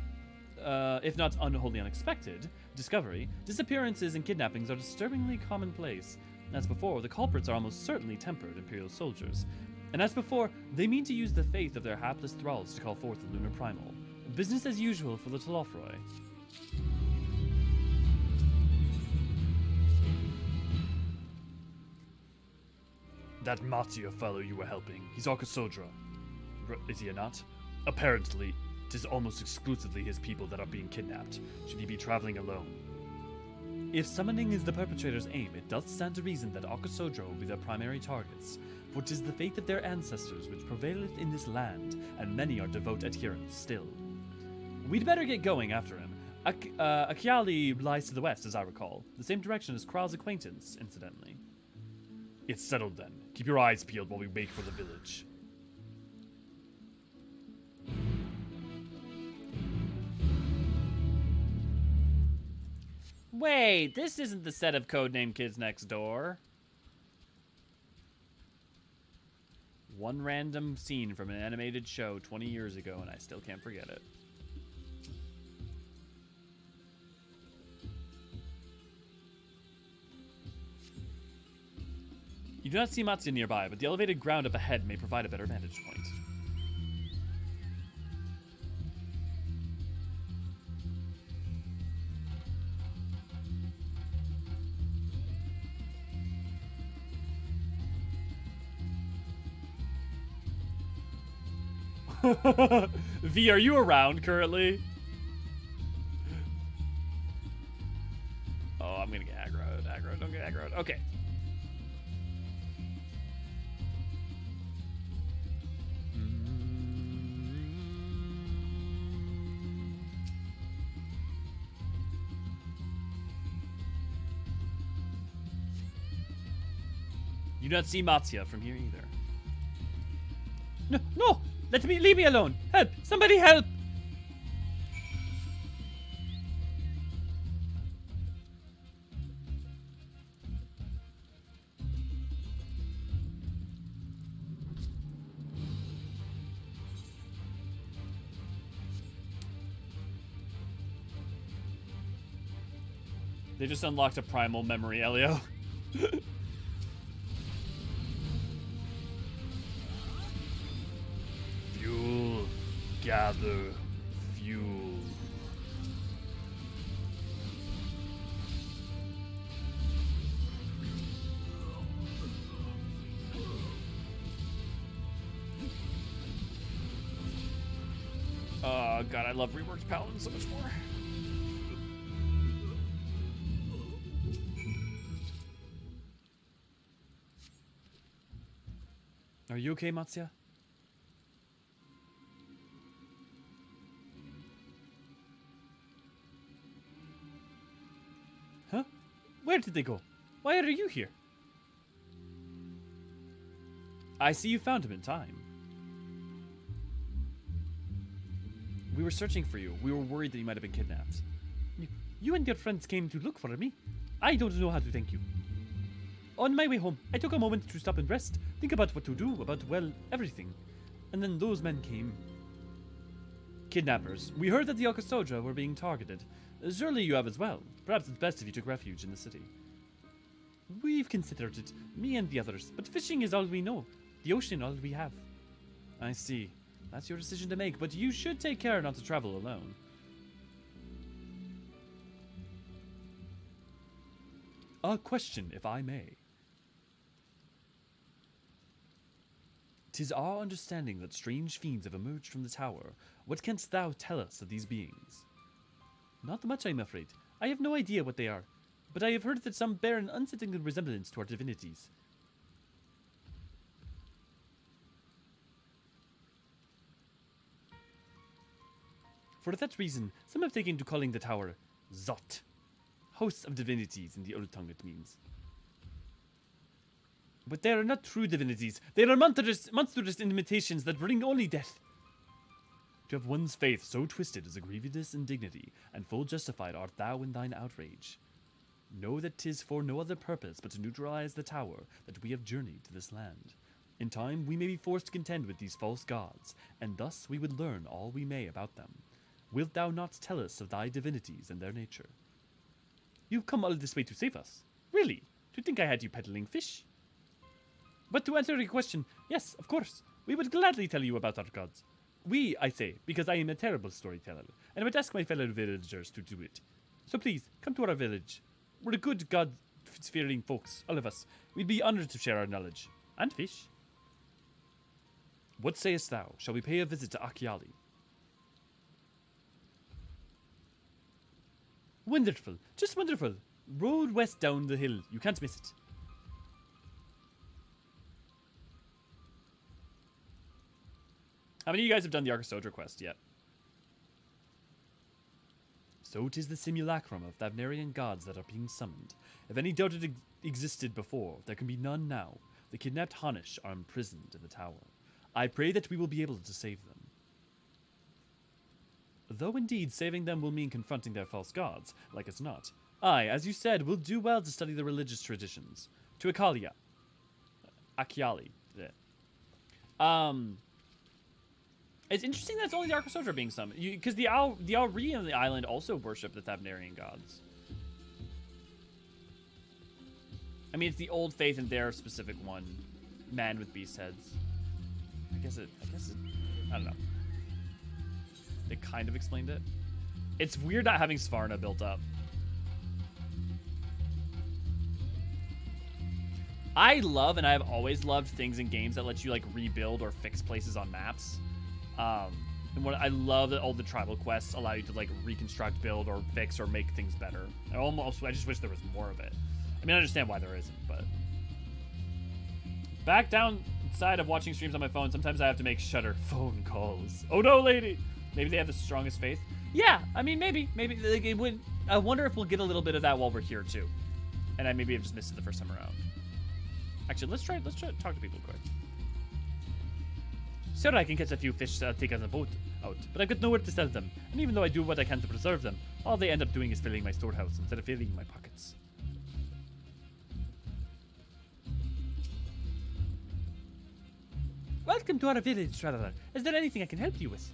if not unwholly unexpected, discovery, disappearances and kidnappings are disturbingly commonplace. As before, the culprits are almost certainly tempered Imperial soldiers. And as before, they mean to use the faith of their hapless thralls to call forth the Lunar Primal. Business as usual for the Telofroi. That Matsuya fellow you were helping, he's Archosodra. Is he not? Apparently, it is almost exclusively his people that are being kidnapped. Should he be traveling alone? If summoning is the perpetrator's aim, it does stand to reason that Archosodra will be their primary targets, for 'tis the faith of their ancestors which prevaileth in this land, and many are devout adherents still. We'd better get going after him, Achiali lies to the west, as I recall. The same direction as Kral's acquaintance, incidentally. It's settled then. Keep your eyes peeled while we wait for the village. Wait, this isn't the set of Codename Kids Next Door. One random scene from an animated show 20 years ago, and I still can't forget it. You do not see Matsuya nearby, but the elevated ground up ahead may provide a better vantage point. V, are you around currently? Oh, I'm gonna get aggroed. Aggroed, don't get aggroed. Okay. You do not see Matsuya from here either. No, no! Leave me alone! Help! Somebody help! They just unlocked a primal memory, Elio. Fuel. Gather. Fuel. Oh god, I love reworked Paladin so much more. Are you okay, Matsuya? Huh? Where did they go? Why are you here? I see you found him in time. We were searching for you. We were worried that you might have been kidnapped. You and your friends came to look for me. I don't know how to thank you. On my way home, I took a moment to stop and rest, think about what to do, about, well, everything. And then those men came. Kidnappers. We heard that the Okasodra were being targeted. Surely you have as well. Perhaps it's best if you took refuge in the city. We've considered it, me and the others, but fishing is all we know. The ocean all we have. I see. That's your decision to make, but you should take care not to travel alone. A question, if I may. 'Tis our understanding that strange fiends have emerged from the tower. What canst thou tell us of these beings? Not much, I'm afraid. I have no idea what they are, but I have heard that some bear an unsettling resemblance to our divinities. For that reason, some have taken to calling the tower Zot. Hosts of divinities in the old tongue it means. But they are not true divinities. They are monstrous imitations that bring only death. To have one's faith so twisted is a grievous indignity, and full justified art thou in thine outrage. Know that 'tis for no other purpose but to neutralize the tower that we have journeyed to this land. In time we may be forced to contend with these false gods, and thus we would learn all we may about them. Wilt thou not tell us of thy divinities and their nature? You've come all this way to save us. Really? To think I had you peddling fish? But to answer your question, yes, of course. We would gladly tell you about our gods. We, I say, because I am a terrible storyteller, and I would ask my fellow villagers to do it. So please, come to our village. We're good God-fearing folks, all of us. We'd be honored to share our knowledge. And fish. What sayest thou? Shall we pay a visit to Achiali? Wonderful. Just wonderful. Road west down the hill. You can't miss it. How many of you guys have done the Arkasodra quest yet? So 'tis the simulacrum of Thavnairian gods that are being summoned. If any doubt it existed before, there can be none now. The kidnapped Hanish are imprisoned in the tower. I pray that we will be able to save them. Though indeed saving them will mean confronting their false gods, like as not. I, as you said, will do well to study the religious traditions. To Akalia. Akiali. It's interesting that it's only the Archons are being summoned. Because the Auri on the island also worship the Thavnairian gods. I mean, it's the old faith in their specific one. Man with beast heads. I guess it, I don't know. They kind of explained it. It's weird not having Svarna built up. I love, and I have always loved, things in games that let you like rebuild or fix places on maps. And what I love that all the tribal quests allow you to like reconstruct, build, or fix, or make things better. I just wish there was more of it. I mean, I understand why there isn't, but back downside of watching streams on my phone, sometimes I have to make shudder phone calls. Oh no, lady! Maybe they have the strongest faith. Yeah, I mean, maybe like, it would. I wonder if we'll get a little bit of that while we're here too. And I maybe have just missed it the first time around. Actually, let's try to talk to people quick. Sure, I can catch a few fish to take on the boat out, but I've got nowhere to sell them. And even though I do what I can to preserve them, all they end up doing is filling my storehouse instead of filling my pockets. Welcome to our village, traveler. Is there anything I can help you with?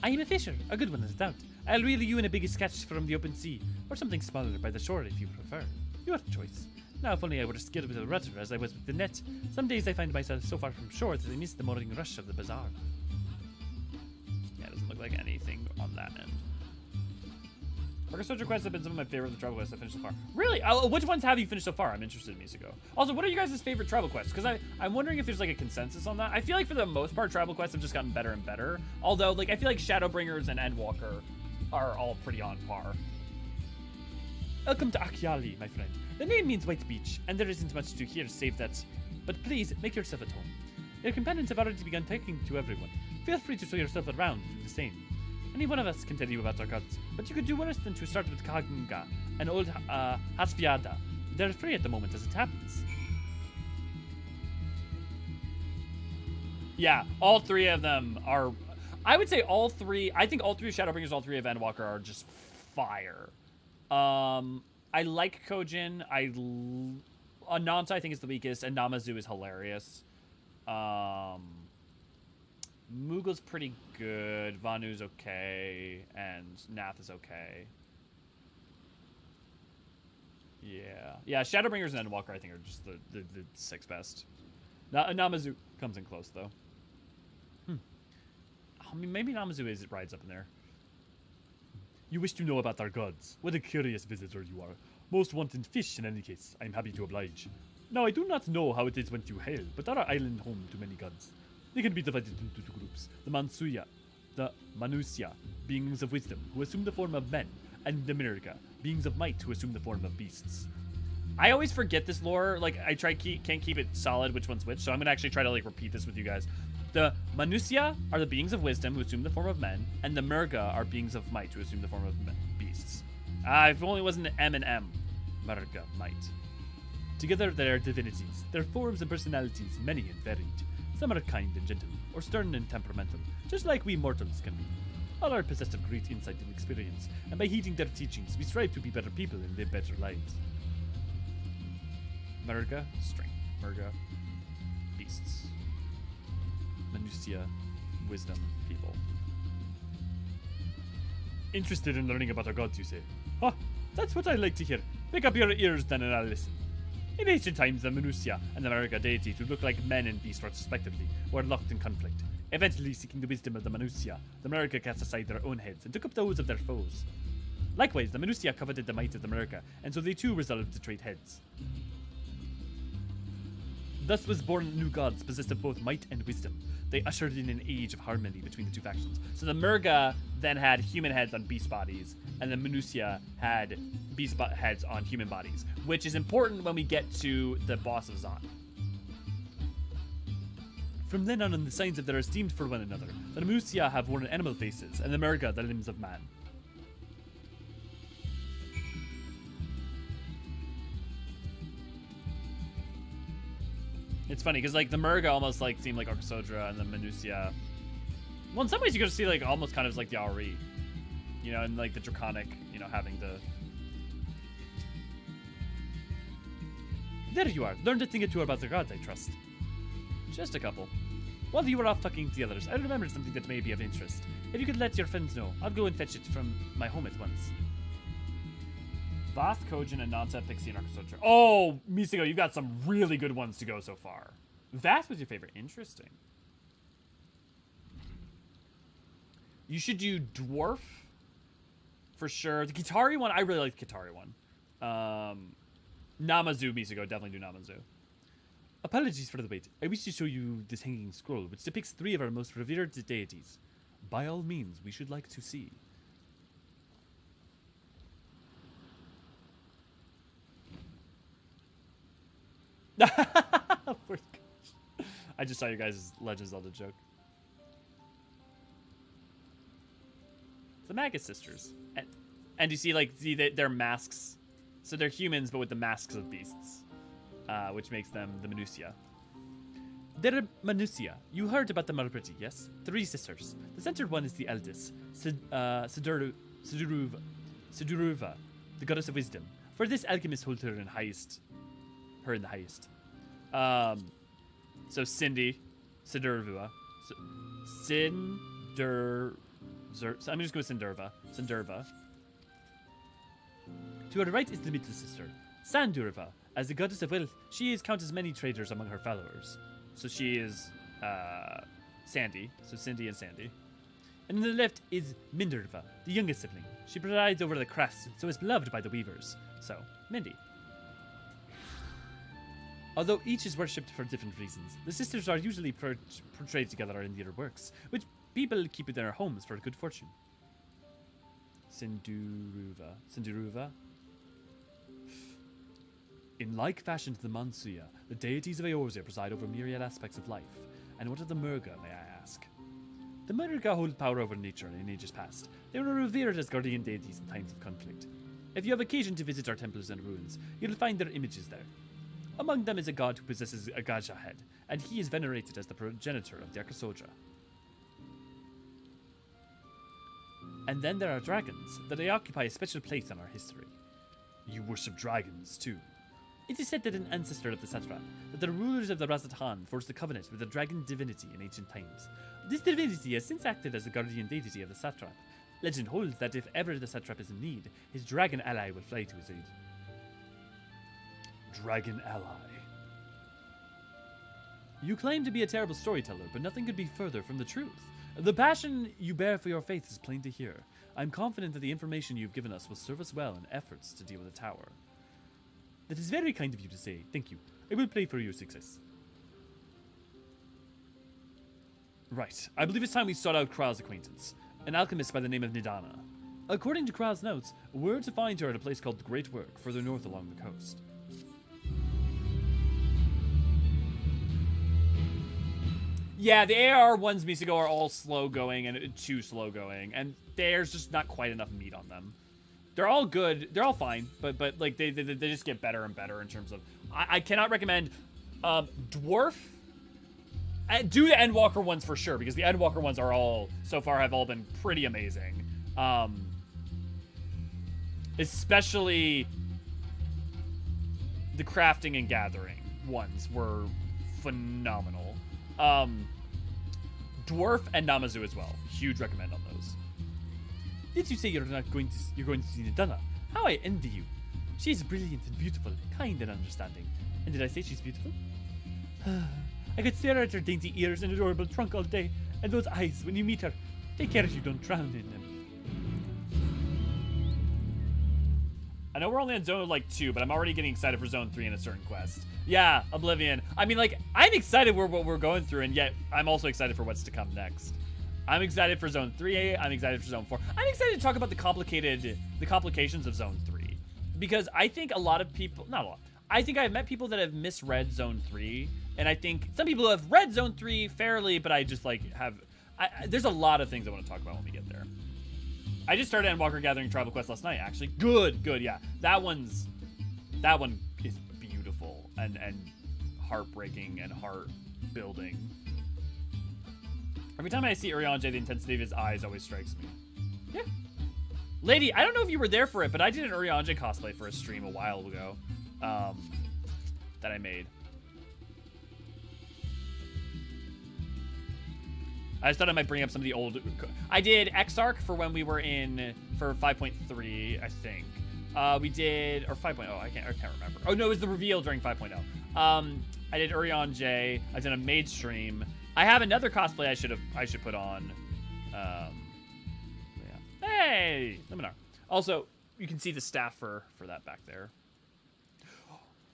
I am a fisher, a good one, no doubt. I'll reel you in a big catch from the open sea, or something smaller by the shore if you prefer. Your choice. Now, if only I were as skilled with a rudder as I was with the net. Some days I find myself so far from shore that I miss the morning rush of the bazaar. Yeah, it doesn't look like anything on that end. Orchestra quests have been some of my favorite of the travel quests I've finished so far. Really? Which ones have you finished so far? I'm interested in Misako. Also, what are you guys' favorite travel quests? Because I'm wondering if there's like a consensus on that. I feel like for the most part, travel quests have just gotten better and better. Although, like, I feel like Shadowbringers and Endwalker are all pretty on par. Welcome to Akiali, my friend. The name means white beach, and there isn't much to hear save that. But please, make yourself at home. Your companions have already begun talking to everyone. Feel free to show yourself around, do the same. Any one of us can tell you about our gods, but you could do worse than to start with Kagnga and old Hasviada. They're free at the moment as it happens. Yeah, all three of them are... I would say all three... I think all three of Shadowbringers, all three of Endwalker are just fire. I like Kojin. Ananta I think is the weakest, and Namazu is hilarious. Mughal's pretty good. Vanu's okay, and Nath is okay. Yeah. Shadowbringers and Endwalker I think are just the six best. Namazu comes in close though. I mean, maybe Namazu rides up in there. You wish to know about our gods. What a curious visitor you are. Most wanted fish in any case. I am happy to oblige. Now, I do not know how it is when you hail, but our island home to many gods. They can be divided into two groups. The Mansuya, the Manusya, beings of wisdom, who assume the form of men, and the Mirga, beings of might, who assume the form of beasts. I always forget this lore. Like, I can't keep it solid which one's which, so I'm going to actually try to, like, repeat this with you guys. The Manusya are the beings of wisdom who assume the form of men, and the Mirga are beings of might who assume the form of beasts. If only it wasn't an M and M. Mirga, might. Together they are divinities, their forms and personalities many and varied. Some are kind and gentle, or stern and temperamental, just like we mortals can be. All are possessed of great insight and experience, and by heeding their teachings, we strive to be better people and live better lives. Mirga, strength. Mirga, beasts. Manusya, wisdom, people. Interested in learning about our gods, you say? Ah, that's what I like to hear. Pick up your ears then and I'll listen. In ancient times, the Manusya and the Mirga deities who look like men and beasts respectively were locked in conflict. Eventually, seeking the wisdom of the Manusya, the Mirga cast aside their own heads and took up those of their foes. Likewise, the Manusya coveted the might of the Mirga, and so they too resolved to trade heads. Thus was born new gods possessed of both might and wisdom. They ushered in an age of harmony between the two factions. So the Mirga then had human heads on beast bodies, and the Manusya had beast heads on human bodies, which is important when we get to the boss of Zon. From then on, the signs that they're esteemed for one another. The Nemusia have worn animal faces, and the Merga the limbs of man. It's funny, because, like, the Merga almost, like, seem like Archosodra, and the Menusia... Well, in some ways, you could see, like, almost kind of like the Auri. You know, and, like, the Draconic, you know, having the... There you are. Learned a thing or two about the gods, I trust. Just a couple. While you were off talking to the others, I remembered something that may be of interest. If you could let your friends know, I'll go and fetch it from my home at once. Voth, Kojin, and Nanta, Pixie, and Archosodra. Oh, Misago, you've got some really good ones to go so far. That was your favorite. Interesting. You should do Dwarf. For sure. The Kitari one, I really like the Kitari one. Namazu, Misago, definitely do Namazu. Apologies for the wait. I wish to show you this hanging scroll, which depicts 3 of our most revered deities. By all means, we should like to see. I just saw you guys' Legend of Zelda joke. It's the Magus sisters. And you see, like, their masks. So they're humans, but with the masks of beasts. Which makes them the Menusia. They're Menusia. You heard about them already, yes? 3 sisters. The centered one is the eldest, Siduruva, the goddess of wisdom. For this, alchemists hold her in the highest. So Cindy, Sidurva, I'm just going to Sindurva. To her right is the middle sister, Sandurva. As the goddess of wealth, she counts many traders among her followers. So she is Sandy. So Cindy and Sandy. And on the left is Mindurva, the youngest sibling. She presides over the crafts, so is beloved by the weavers. So, Mindy. Although each is worshipped for different reasons, the sisters are usually portrayed together in their works, which people keep in their homes for good fortune. Sinduruva. In like fashion to the Mansuya, the deities of Eorzean preside over myriad aspects of life. And what of the Merga, may I ask? The Merga hold power over nature in ages past. They were revered as guardian deities in times of conflict. If you have occasion to visit our temples and ruins, you'll find their images there. Among them is a god who possesses a Gaja head, and he is venerated as the progenitor of the Archosodra. And then there are dragons, that they occupy a special place in our history. You worship dragons, too. It is said that an ancestor of the satrap, that the rulers of the Razatan forged a covenant with the dragon divinity in ancient times. This divinity has since acted as the guardian deity of the satrap. Legend holds that if ever the satrap is in need, his dragon ally will fly to his aid. Dragon ally. You claim to be a terrible storyteller, but nothing could be further from the truth. The passion you bear for your faith is plain to hear. I'm confident that the information you've given us will serve us well in efforts to deal with the tower. That is very kind of you to say. Thank you. I will pray for your success. Right. I believe it's time we sought out Kral's acquaintance, an alchemist by the name of Nidana. According to Kral's notes, we're to find her at a place called the Great Work, further north along the coast. Yeah, the AR ones, Misago, are all slow going and too slow going, and there's just not quite enough meat on them. They're all good. They're all fine, but like they just get better and better in terms of. I cannot recommend Dwarf. Do the Endwalker ones for sure, because the Endwalker ones are all so far have all been pretty amazing. Especially the crafting and gathering ones were phenomenal. Dwarf and Namazu as well. Huge recommend on those. Did you say you're going to see Nidana? How I envy you. She is brilliant and beautiful, kind and understanding. And did I say she's beautiful? I could stare at her dainty ears and adorable trunk all day, and those eyes when you meet her. Take care you don't drown in them. I know we're only on zone like 2, but I'm already getting excited for zone 3 in a certain quest. Yeah, Oblivion. I mean, like, I'm excited for what we're going through, and yet I'm also excited for what's to come next. I'm excited for zone 3. I'm excited for zone 4. I'm excited to talk about the complications of zone 3, because I think a lot of people, not a lot. I think I've met people that have misread Zone 3, and I think some people have read Zone 3 fairly, but I just like there's a lot of things I want to talk about when we get there. I just started Endwalker Gathering Tribal Quest last night, actually. Good, yeah. That one is beautiful and heartbreaking and heart building. Every time I see Eorzean, the intensity of his eyes always strikes me. Yeah. Lady, I don't know if you were there for it, but I did an Eorzean cosplay for a stream a while ago that I made. I just thought I might bring up some of the old... I did Exarch for when we were in... for 5.3, I think. We did... or 5.0, I can't remember. Oh, no, it was the reveal during 5.0. I did Eorzean. I did a maid stream. I have another cosplay I should put on. Yeah. Hey! Liminar. Also, you can see the staff for that back there.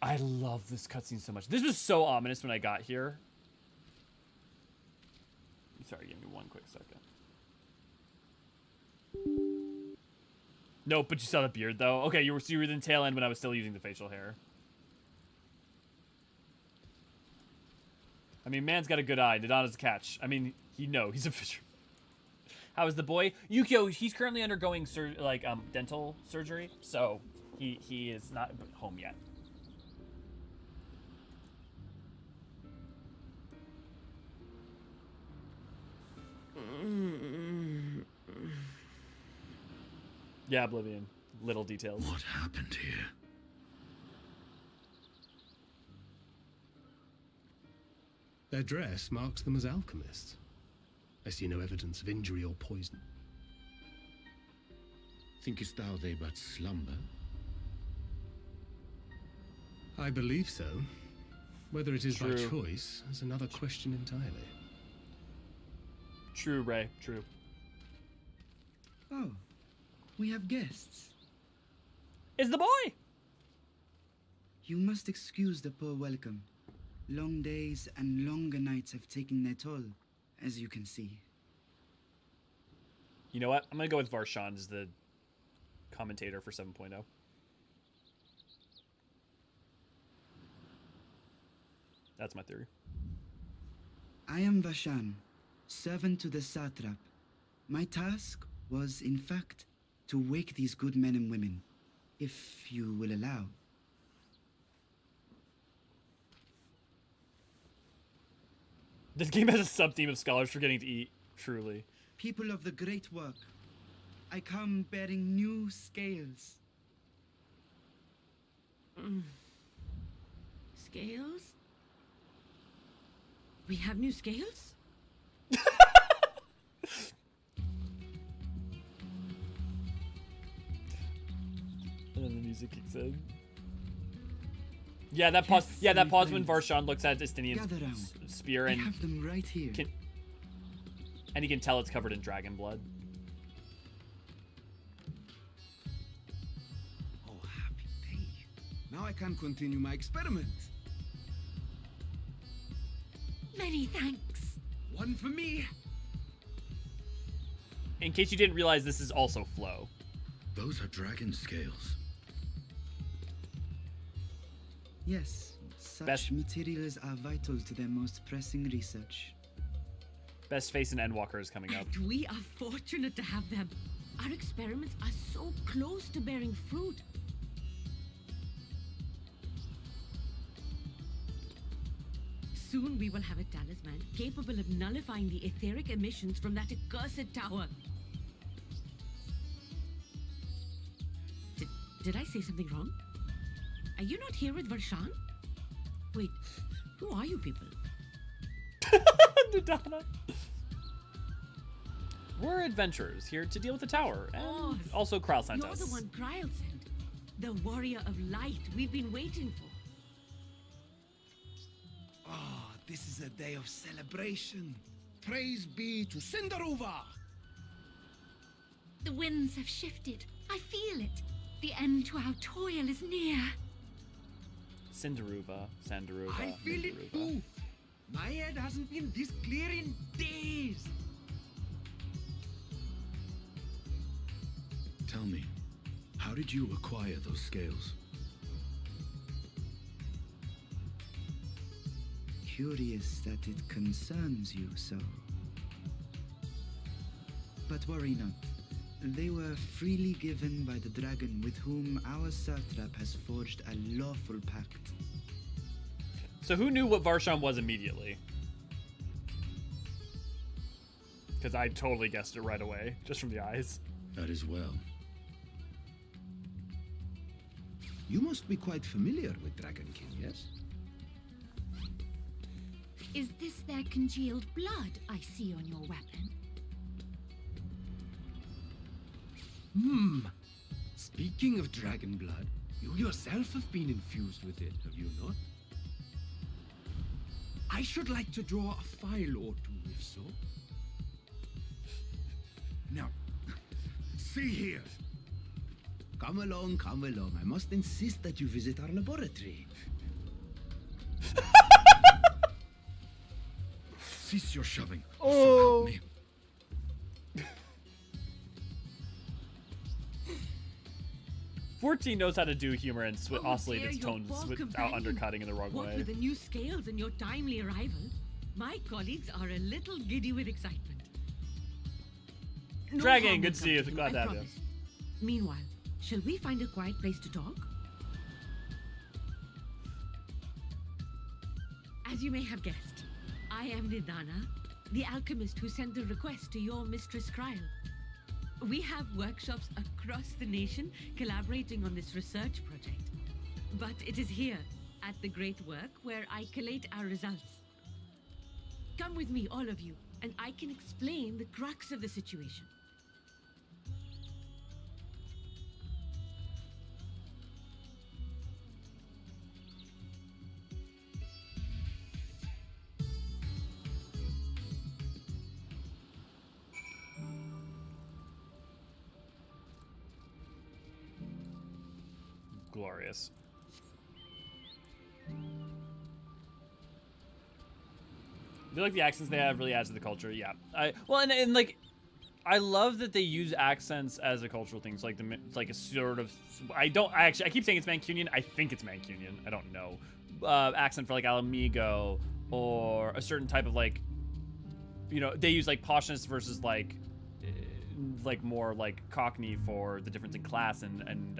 I love this cutscene so much. This was so ominous when I got here. Sorry, give me one quick second. Nope, but you saw the beard though. Okay, you were in the tail end when I was still using the facial hair. I mean, man's got a good eye. Nadana's a catch. I mean, he's a fisher. How is the boy? Yukio, he's currently undergoing dental surgery, so he is not home yet. Yeah, Oblivion. Little details. What happened here? Their dress marks them as alchemists. I see no evidence of injury or poison. Thinkest thou they but slumber? I believe so. Whether it is by True. choice is another question entirely. True, Ray. True. Oh, we have guests. Is the boy? You must excuse the poor welcome. Long days and longer nights have taken their toll, as you can see. You know what? I'm gonna go with Varshan as the commentator for 7.0. That's my theory. I am Varshan, servant to the satrap. My task was, in fact, to wake these good men and women, if you will allow. This game has a sub-theme of scholars forgetting to eat, truly. People of the great work, I come bearing new scales. Scales? We have new scales? And then the music kicks in. Yeah, that pause. Yeah, that pause when Varshan looks at Estinian's spear and I have them right here. And he can tell it's covered in dragon blood. Oh, happy day. Now I can continue my experiment. Many thanks. One for me. In case you didn't realize, this is also Flow. Those are dragon scales. Yes, such materials are vital to their most pressing research. Best face in Endwalker is coming up. And we are fortunate to have them. Our experiments are so close to bearing fruit. Soon we will have a talisman capable of nullifying the etheric emissions from that accursed tower. Did I say something wrong? Are you not here with Varshan? Wait, who are you people? Nadana. We're adventurers here to deal with the tower, and also Kryle sent You're us. the one Kryle sent. The warrior of light we've been waiting for. Ah, this is a day of celebration. Praise be to Cinderuva. The winds have shifted. I feel it. The end to our toil is near. Sandaruva. I feel it too. My head hasn't been this clear in days. Tell me, how did you acquire those scales? curious that it concerns you so. But worry not. They were freely given by the dragon with whom our satrap has forged a lawful pact. So who knew what Varshan was immediately? Because I totally guessed it right away, just from the eyes. That is well. You must be quite familiar with Dragon King, yes? Is this their congealed blood I see on your weapon? Speaking of dragon blood, you yourself have been infused with it, have you not? I should like to draw a file or two, if so. Now, see here. Come along, come along. I must insist that you visit our laboratory. Cease your shoving. Oh. So help me. 14 knows how to do humor and oscillate dear, its your tones poor without companion. undercutting in the wrong What way. with the new scales and your timely arrival, my colleagues are a little giddy with excitement. No Dragon, harm good will to come see you. to Glad to I have you. promise. Meanwhile, shall we find a quiet place to talk? As you may have guessed, I am Nidana, the alchemist who sent the request to your mistress Kryl. We have workshops across the nation collaborating on this research project. But it is here, at the Great Work, where I collate our results. Come with me, all of you, and I can explain the crux of the situation. Glorious. I feel like the accents they have really adds to the culture. Yeah. And like, I love that they use accents as a cultural thing. It's like like a sort of, I keep saying it's Mancunian. I think it's Mancunian. I don't know. Accent for like Alamigo or a certain type of like, you know, they use like poshness versus like more like Cockney for the difference in class and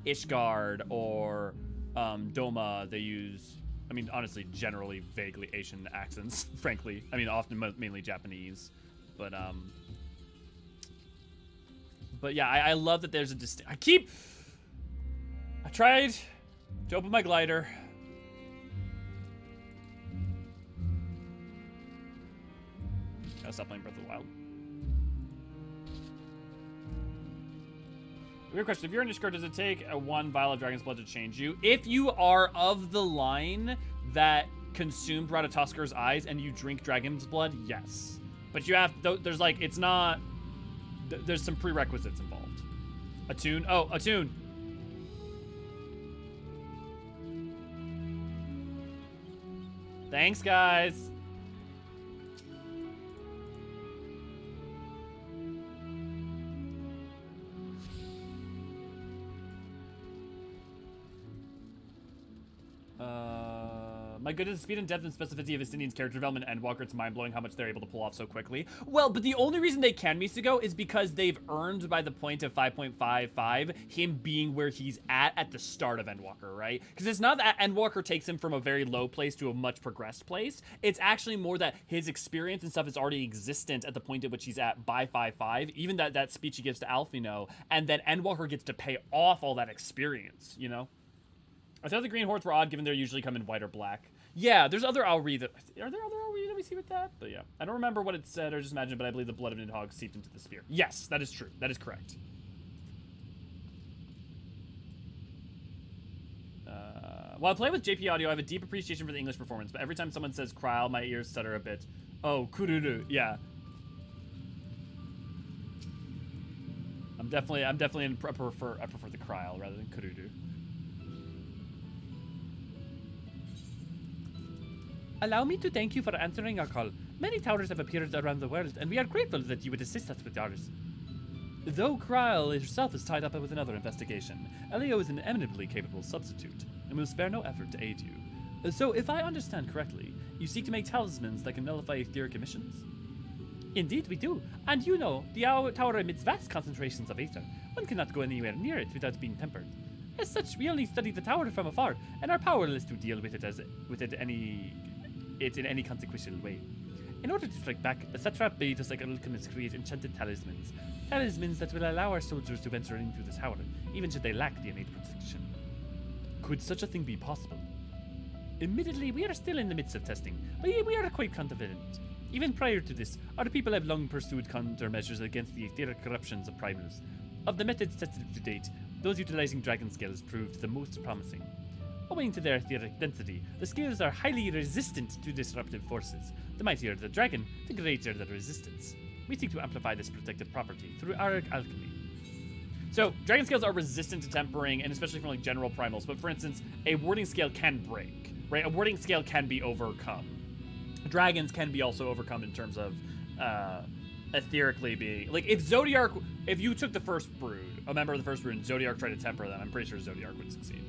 Ishgard or Doma. They use, I mean, honestly, generally vaguely Asian accents, frankly. I mean, often mainly Japanese, but yeah, I love that there's a I tried to open my glider. Gotta stop playing Breath of the Wild. Weird question. If you're in Ishgard, does it take one vial of Dragon's Blood to change you? If you are of the line that consumed Ratatuskar's eyes and you drink Dragon's Blood, yes. But you have, there's like, it's not, there's some prerequisites involved. Attune? Oh, attune. Thanks, guys. My goodness, the speed and depth and specificity of Estinian's character development and Endwalker, it's mind-blowing how much they're able to pull off so quickly. Well, but the only reason they can Misago is because they've earned by the point of 5.55 him being where he's at the start of Endwalker, right? Because it's not that Endwalker takes him from a very low place to a much progressed place. It's actually more that his experience and stuff is already existent at the point at which he's at by 5.5, even that speech he gives to Alfino, and then Endwalker gets to pay off all that experience, you know? I thought the green hordes were odd given they usually come in white or black. Yeah, there's other Auri that... Are there other Auri that we see with that? But yeah. I don't remember what it said or just imagined, but I believe the blood of Nidhogg seeped into the spear. Yes, that is true. That is correct. While I play with JP Audio, I have a deep appreciation for the English performance, but every time someone says Kryl, my ears stutter a bit. Oh, Kururu, yeah. I prefer the Kryl rather than Kururu. Allow me to thank you for answering our call. Many towers have appeared around the world, and we are grateful that you would assist us with ours. Though Kryl herself is tied up with another investigation, Elio is an eminently capable substitute, and will spare no effort to aid you. So, if I understand correctly, You seek to make talismans that can nullify etheric emissions? Indeed we do, and you know, the tower emits vast concentrations of aether. One cannot go anywhere near it without being tempered. As such, we only study the tower from afar, and are powerless to deal with it in any consequential way. In order to strike back, the satrap bade us like alchemists create enchanted talismans. Talismans that will allow our soldiers to venture into the tower, even should they lack the innate protection. Could such a thing be possible? Admittedly, we are still in the midst of testing, but we are quite confident. Even prior to this, our people have long pursued countermeasures against the etheric corruptions of primals. Of the methods tested to date, those utilizing dragon scales proved the most promising. Owing to their etheric density, the scales are highly resistant to disruptive forces. The mightier the dragon, the greater the resistance. We seek to amplify this protective property through our alchemy. So, dragon scales are resistant to tempering, and especially from like general primals, but for instance, a warding scale can break, right? A warding scale can be overcome. Dragons can be also overcome in terms of etherically being, like if you took the first brood, a member of the first brood, and Zodiark tried to temper them, I'm pretty sure Zodiark would succeed.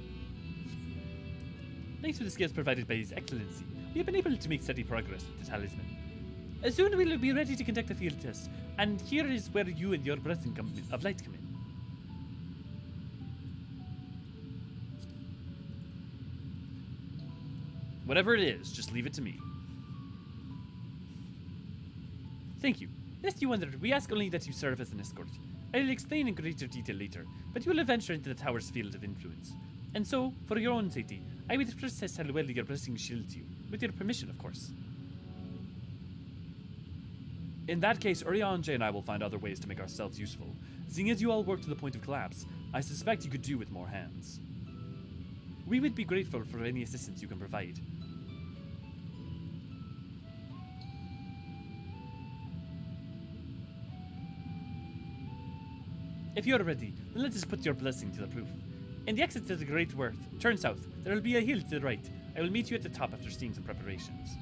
Thanks to the skills provided by His Excellency, we have been able to make steady progress with the talisman. Soon we will be ready to conduct a field test, and here is where you and your blessing of light come in. Whatever it is, just leave it to me. Thank you. Lest you wonder, we ask only that you serve as an escort. I will explain in greater detail later, but you will venture into the tower's field of influence. And so, for your own safety, I would first test how well your blessing shields you. With your permission, of course. In that case, Eorzean and I will find other ways to make ourselves useful. Seeing as you all work to the point of collapse, I suspect you could do with more hands. We would be grateful for any assistance you can provide. If you are ready, then let us put your blessing to the proof. In the exit to the Great Worth, turn south. There will be a hill to the right. I will meet you at the top after seeing some preparations.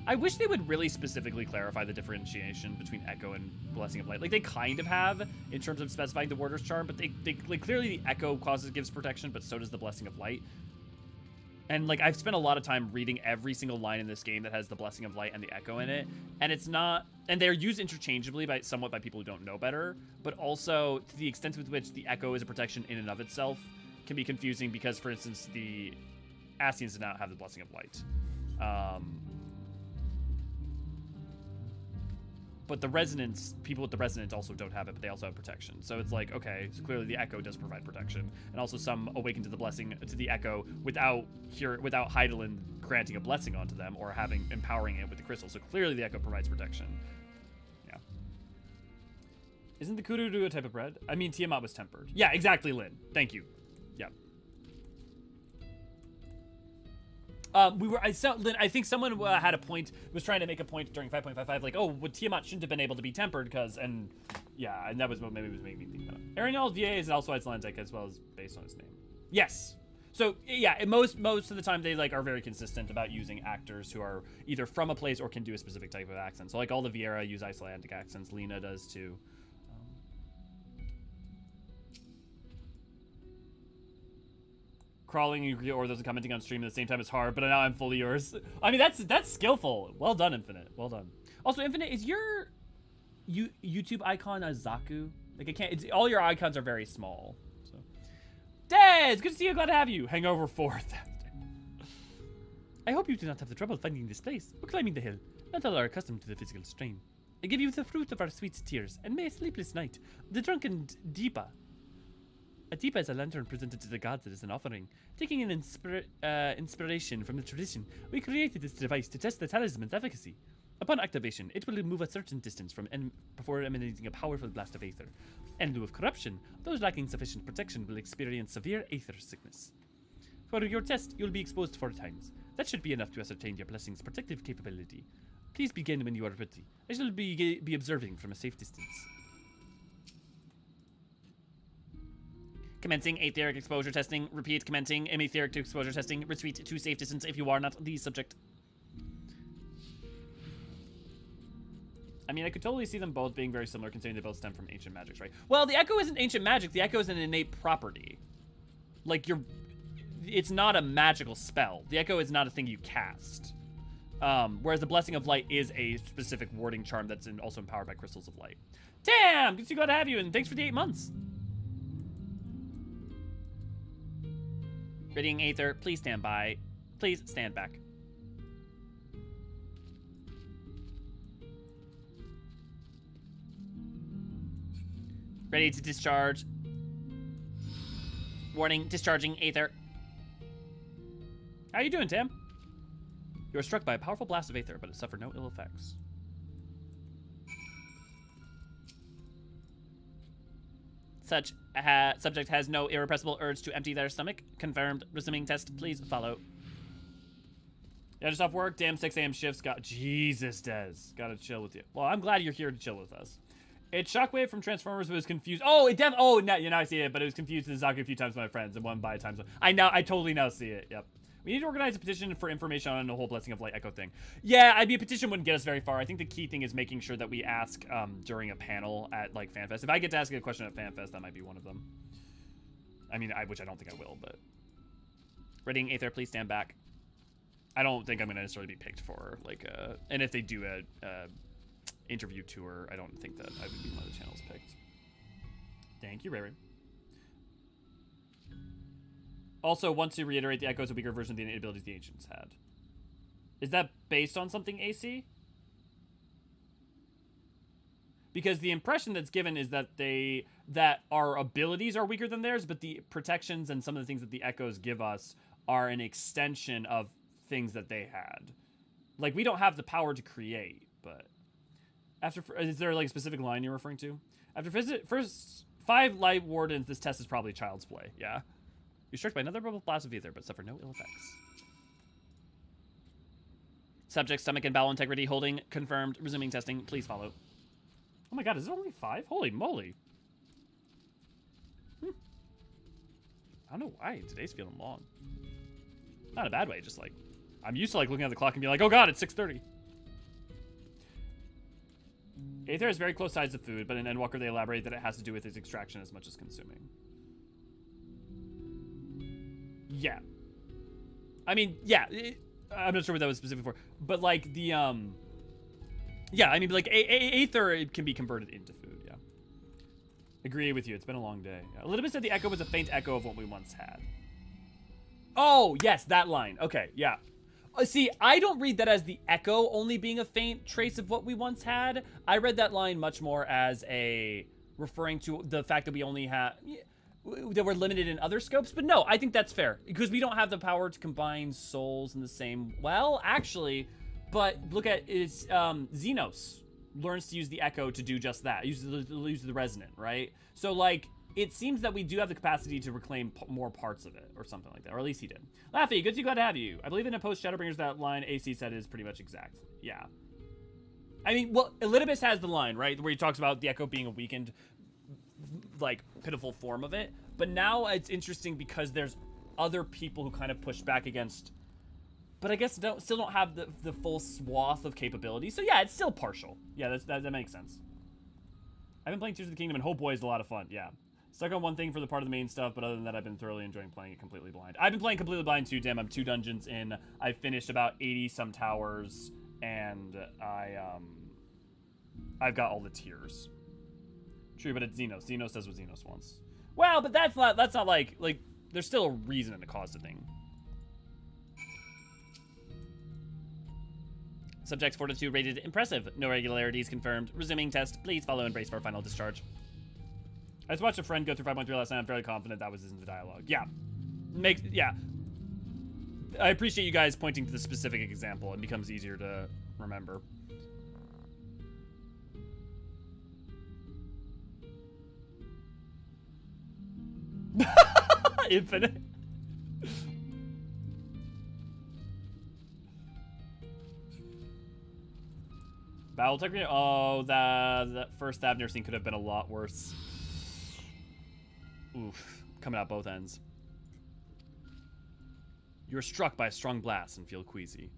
I wish they would really specifically clarify the differentiation between Echo and Blessing of Light. Like, they kind of have, in terms of specifying the Warder's Charm, but they like, clearly the Echo gives protection, but so does the Blessing of Light. And, like, I've spent a lot of time reading every single line in this game that has the Blessing of Light and the Echo in it, and it's not... And they're used interchangeably somewhat by people who don't know better, but also to the extent with which the Echo is a protection in and of itself can be confusing because, for instance, the Ascians did not have the Blessing of Light. But the Resonance, people with the Resonance also don't have it, but they also have protection. So it's like, okay, so clearly the Echo does provide protection. And also some awaken to the blessing, to the Echo without Hydaelyn granting a blessing onto them or empowering it with the crystal. So clearly the Echo provides protection. Yeah. Isn't the Kudu a type of bread? I mean, Tiamat was tempered. Yeah, exactly, Lynn. Thank you. Yeah. I think someone had a point, was trying to make a point during 5.55, like, oh, well, Tiamat shouldn't have been able to be tempered because, and yeah, and that was what maybe was making me think about it. Arianel's VA is also Icelandic as well as based on his name. Yes. So yeah, most of the time they like are very consistent about using actors who are either from a place or can do a specific type of accent. So like all the Vieira use Icelandic accents. Lena does too. Crawling or those commenting on stream at the same time is hard, but now I'm fully yours. I mean, that's skillful. Well done, Infinite. Well done. Also, Infinite, is your YouTube icon a Zaku? Like, I can't. All your icons are very small. So, Dez, good to see you. Glad to have you. Hangover 4th. I hope you do not have the trouble finding this place or climbing the hill. Not all are accustomed to the physical strain. I give you the fruit of our sweet tears, and may a sleepless night. The drunken Deepa. A Deepa is a lantern presented to the gods as an offering. Taking an inspiration from the tradition, we created this device to test the talisman's efficacy. Upon activation, it will move a certain distance before emanating a powerful blast of aether. In lieu of corruption, those lacking sufficient protection will experience severe aether sickness. For your test, you'll be exposed 4 times. That should be enough to ascertain your blessing's protective capability. Please begin when you are ready. I shall be observing from a safe distance. Commencing etheric exposure testing. Repeat, commencing etheric exposure testing. Retreat to safe distance if you are not the subject. I mean, I could totally see them both being very similar considering they both stem from ancient magics, right? Well, the Echo isn't ancient magic. The Echo is an innate property. Like, it's not a magical spell. The Echo is not a thing you cast. Whereas the Blessing of Light is a specific warding charm that's also empowered by Crystals of Light. Damn! Good to glad to have you, and thanks for the 8 months. Radiant Aether, please stand by. Please stand back. Ready to discharge. Warning, discharging Aether. How you doing, Tam? You were struck by a powerful blast of Aether, but it suffered no ill effects. Subject has no irrepressible urge to empty their stomach. Confirmed. Resuming test. Please follow. Yeah, just off work. Damn 6 a.m. shifts. Jesus, Des. Gotta chill with you. Well, I'm glad you're here to chill with us. It's Shockwave from Transformers, but it was confused. Oh, now I see it, but it was confused in Zaku a few times with my friends, and one by times. I totally now see it. Yep. We need to organize a petition for information on the whole Blessing of Light Echo thing. Yeah, a petition wouldn't get us very far. I think the key thing is making sure that we ask during a panel at, like, FanFest. If I get to ask a question at FanFest, that might be one of them. I mean, which I don't think I will, but... Reading Aether, please stand back. I don't think I'm going to necessarily be picked for, like, and if they do a interview tour, I don't think that I would be one of the channels picked. Thank you, Ray. Also, want to reiterate, the Echo is a weaker version of the innate abilities the Ancients had. Is that based on something AC? Because the impression that's given is that that our abilities are weaker than theirs, but the protections and some of the things that the Echoes give us are an extension of things that they had. Like, we don't have the power to create, but... is there, like, a specific line you're referring to? After first 5 Light Wardens, this test is probably child's play, yeah. You're struck by another rebel blast of Aether, but suffer no ill effects. Subject, stomach, and bowel integrity holding. Confirmed. Resuming testing. Please follow. Oh my god, is it only 5? Holy moly. I don't know why today's feeling long. Not in a bad way, just like... I'm used to, like, looking at the clock and being like, oh god, it's 6:30. Aether is very close size to food, but in Endwalker they elaborate that it has to do with its extraction as much as consuming. Yeah. I mean, yeah. I'm not sure what that was specific for. But, like, the, yeah, I mean, like, Aether, it can be converted into food, yeah. Agree with you. It's been a long day. Yeah. Elizabeth said the Echo was a faint echo of what we once had. Oh, yes, that line. Okay, yeah. See, I don't read that as the Echo only being a faint trace of what we once had. I read that line much more as a referring to the fact that we only have... that we're limited in other scopes, but no, I think that's fair because we don't have the power to combine souls in the same. Well, actually, but look at it's Xenos learns to use the Echo to do just that. Use the resonant, right? So like it seems that we do have the capacity to reclaim more parts of it or something like that, or at least he did. Laffy, good to glad to have you. I believe in a post Shadowbringers that line AC said is pretty much exact. Yeah. I mean, well, Elidibus has the line right where he talks about the Echo being a weakened, like, pitiful form of it. But now it's interesting because there's other people who kind of push back against, but I guess still don't have the full swath of capability. So yeah, it's still partial. Yeah, that makes sense. I've been playing Tears of the Kingdom, and oh boy, is a lot of fun. Yeah. Stuck on one thing for the part of the main stuff, but other than that, I've been thoroughly enjoying playing it completely blind. I've been playing completely blind too, damn. I'm 2 dungeons in. I've finished about 80-some towers, and I've got all the tiers. True, but it's Xenos. Xenos does what Xenos wants. Well, but that's not like there's still a reason and a cause to thing. Subject's fortitude rated impressive. No irregularities confirmed. Resuming test. Please follow and brace for a final discharge. I just watched a friend go through 5.3 last night. I'm fairly confident that was in the dialogue. Yeah. Yeah. I appreciate you guys pointing to the specific example. It becomes easier to remember. Infinite. Battle technique. Oh, that first Thavnairian scene could have been a lot worse. Oof, coming out both ends. You are struck by a strong blast and feel queasy.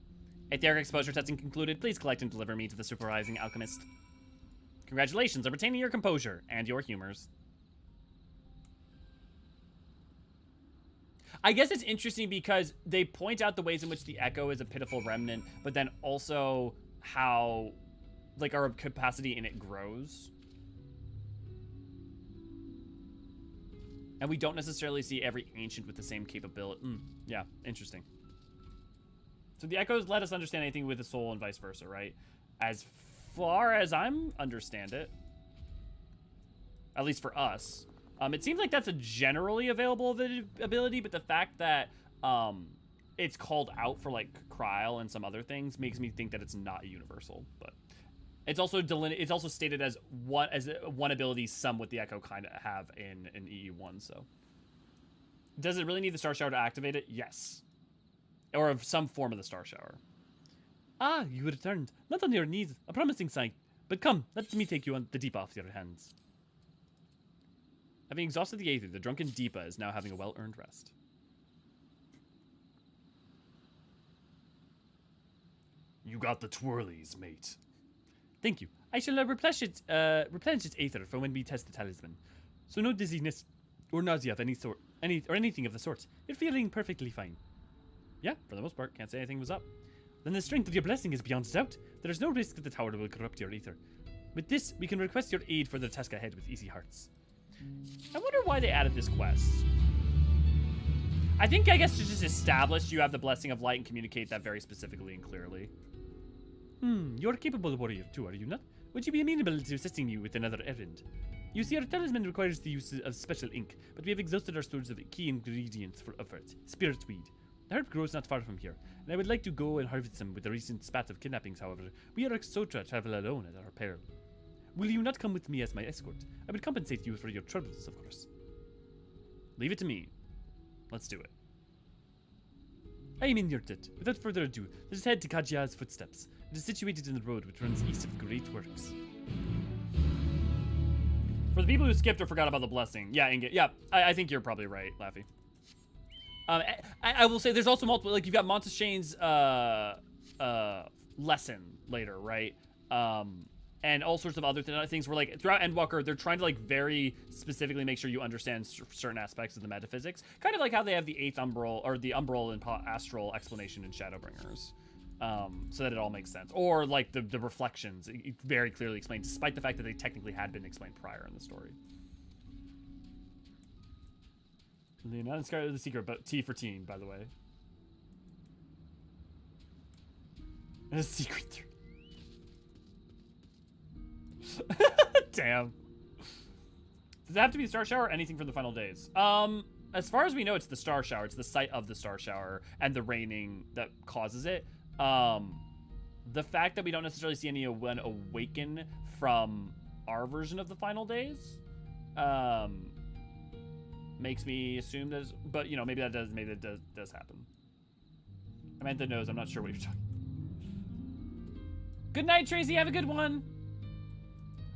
Etheric exposure testing concluded. Please collect and deliver me to the supervising alchemist. Congratulations on retaining your composure and your humors. I guess it's interesting because they point out the ways in which the Echo is a pitiful remnant, but then also how, like, our capacity in it grows. And we don't necessarily see every ancient with the same capability. Yeah, interesting. So the Echoes let us understand anything with the soul and vice versa, right? As far as I'm understand it. At least for us. It seems like that's a generally available ability, but the fact that it's called out for, like, Kryl and some other things makes me think that it's not universal. But it's also stated as one ability some with the Echo kind of have in EU1. So does it really need the Star Shower to activate it? Yes, or of some form of the Star Shower. Ah, you returned, not on your knees, a promising sign. But come, let me take you on the deep off your hands. Having exhausted the Aether, the drunken Deepa is now having a well-earned rest. You got the twirlies, mate. Thank you. I shall replenish its Aether for when we test the talisman. So no dizziness or nausea of any sort, anything of the sort. You're feeling perfectly fine. Yeah, for the most part. Can't say anything was up. Then the strength of your blessing is beyond doubt. There is no risk that the tower will corrupt your Aether. With this, we can request your aid for the task ahead with easy hearts. I wonder why they added this quest. I guess to just establish you have the blessing of light and communicate that very specifically and clearly. You're a capable warrior too, are you not? Would you be amenable to assisting you with another errand? You see, our talisman requires the use of special ink, but we have exhausted our stores of key ingredients for it. Spirit weed. The herb grows not far from here, and I would like to go and harvest some with the recent spat of kidnappings, however. We are Sotra travel alone at our peril. Will you not come with me as my escort? I would compensate you for your troubles, of course. Leave it to me. Let's do it. I am in your debt. Without further ado, let us head to Kajia's footsteps. It is situated in the road which runs east of the Great Works. For the people who skipped or forgot about the blessing, I think you're probably right, Laffy. I will say there's also multiple, like, you've got Montes Shane's lesson later, right? And all sorts of other things where, like, throughout Endwalker, they're trying to, like, very specifically make sure you understand certain aspects of the metaphysics. Kind of like how they have the 8th Umbral, or the Umbral and Astral explanation in Shadowbringers. So that it all makes sense. Or, like, the reflections, it very clearly explained, despite the fact that they technically had been explained prior in the story. The United Sky the secret, but T for teen, by the way. A secret. Damn. Does it have to be the Star Shower or anything from the final days? As far as we know, it's the Star Shower. It's the site of the Star Shower and the raining that causes it. The fact that we don't necessarily see anyone awaken from our version of the final days, makes me assume there's, but, you know, maybe that does happen. I meant the nose. I'm not sure what you're talking. Good night, Tracy. Have a good one.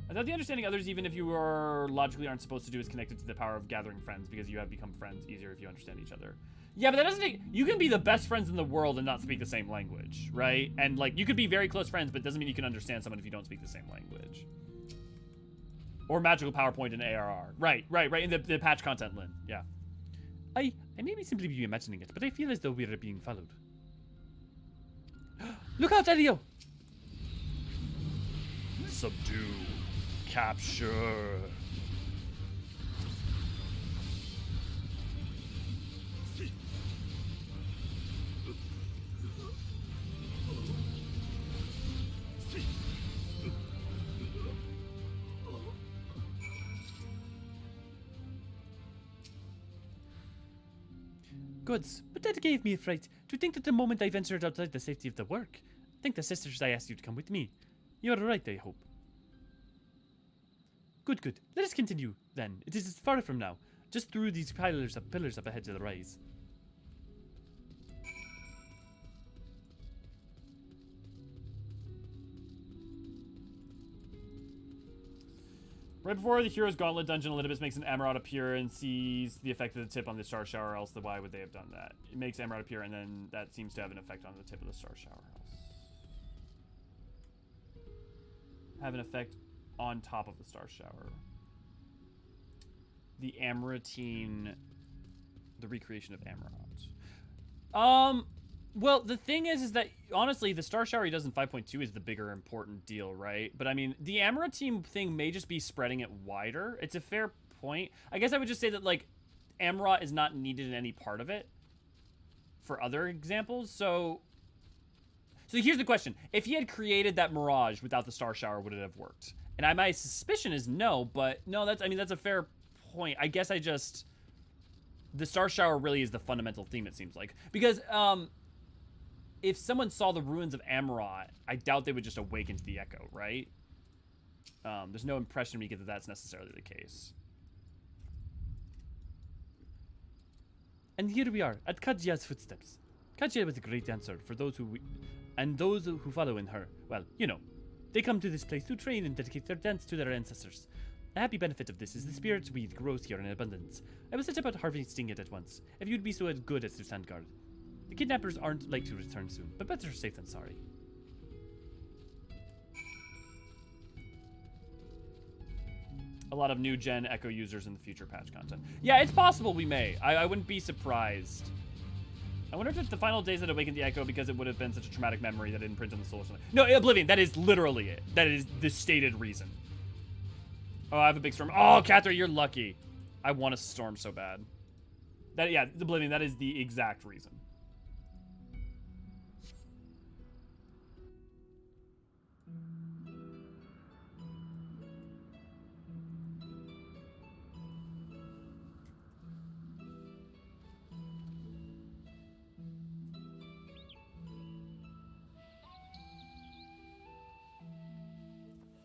I thought the understanding others, even if you are logically aren't supposed to do, is connected to the power of gathering friends, because you have become friends easier if you understand each other. Yeah, but that doesn't take, you can be the best friends in the world and not speak the same language, right? And, like, you could be very close friends, but it doesn't mean you can understand someone if you don't speak the same language. Or magical PowerPoint and ARR. Right, in the patch content, Lynn. Yeah. I may be simply be imagining it, but I feel as though we are being followed. Look out, Elio! Subdue. Capture. Goods, but that gave me a fright. To think that the moment I ventured outside the safety of the work. Thank the sisters I asked you to come with me. You're right, I hope. Good. Let us continue, then. It is far from now. Just through these pillars up ahead to the rise. Right before the Hero's Gauntlet dungeon, Elidibus makes an Emerald appear and sees the effect of the tip on the Star Shower, else why would they have done that? It makes Emerald appear, and then that seems to have an effect on the tip of the Star Shower. Have an effect on top of the Star Shower. The Amratine the recreation of Amarant. Well, the thing is that honestly, the Star Shower he does in 5.2 is the bigger important deal, right? But I mean, the Amarant team thing may just be spreading it wider. It's a fair point. I guess I would just say that like Amarant is not needed in any part of it for other examples. So here's the question. If he had created that Mirage without the Star Shower, would it have worked? And my suspicion is no, but no, that's a fair point. I guess the Star Shower really is the fundamental theme, it seems like. Because if someone saw the ruins of Amarant, I doubt they would just awaken to the Echo, right? There's no impression we get that that's necessarily the case. And here we are, at Kajia's footsteps. Kajia was a great dancer for those who follow in her. Well, you know, they come to this place to train and dedicate their dance to their ancestors. A happy benefit of this is the spirit's weed grows here in abundance. I will set about harvesting it at once, if you'd be so good as to stand guard. The kidnappers aren't like to return soon, but better safe than sorry. A lot of new gen Echo users in the future patch content. Yeah, it's possible we may. I wouldn't be surprised. I wonder if it's the final days that awakened the Echo because it would have been such a traumatic memory that it imprinted on the soul or something. No, Oblivion, that is literally it. That is the stated reason. Oh, I have a big storm. Oh, Catherine, you're lucky. I want a storm so bad. Yeah, Oblivion, that is the exact reason.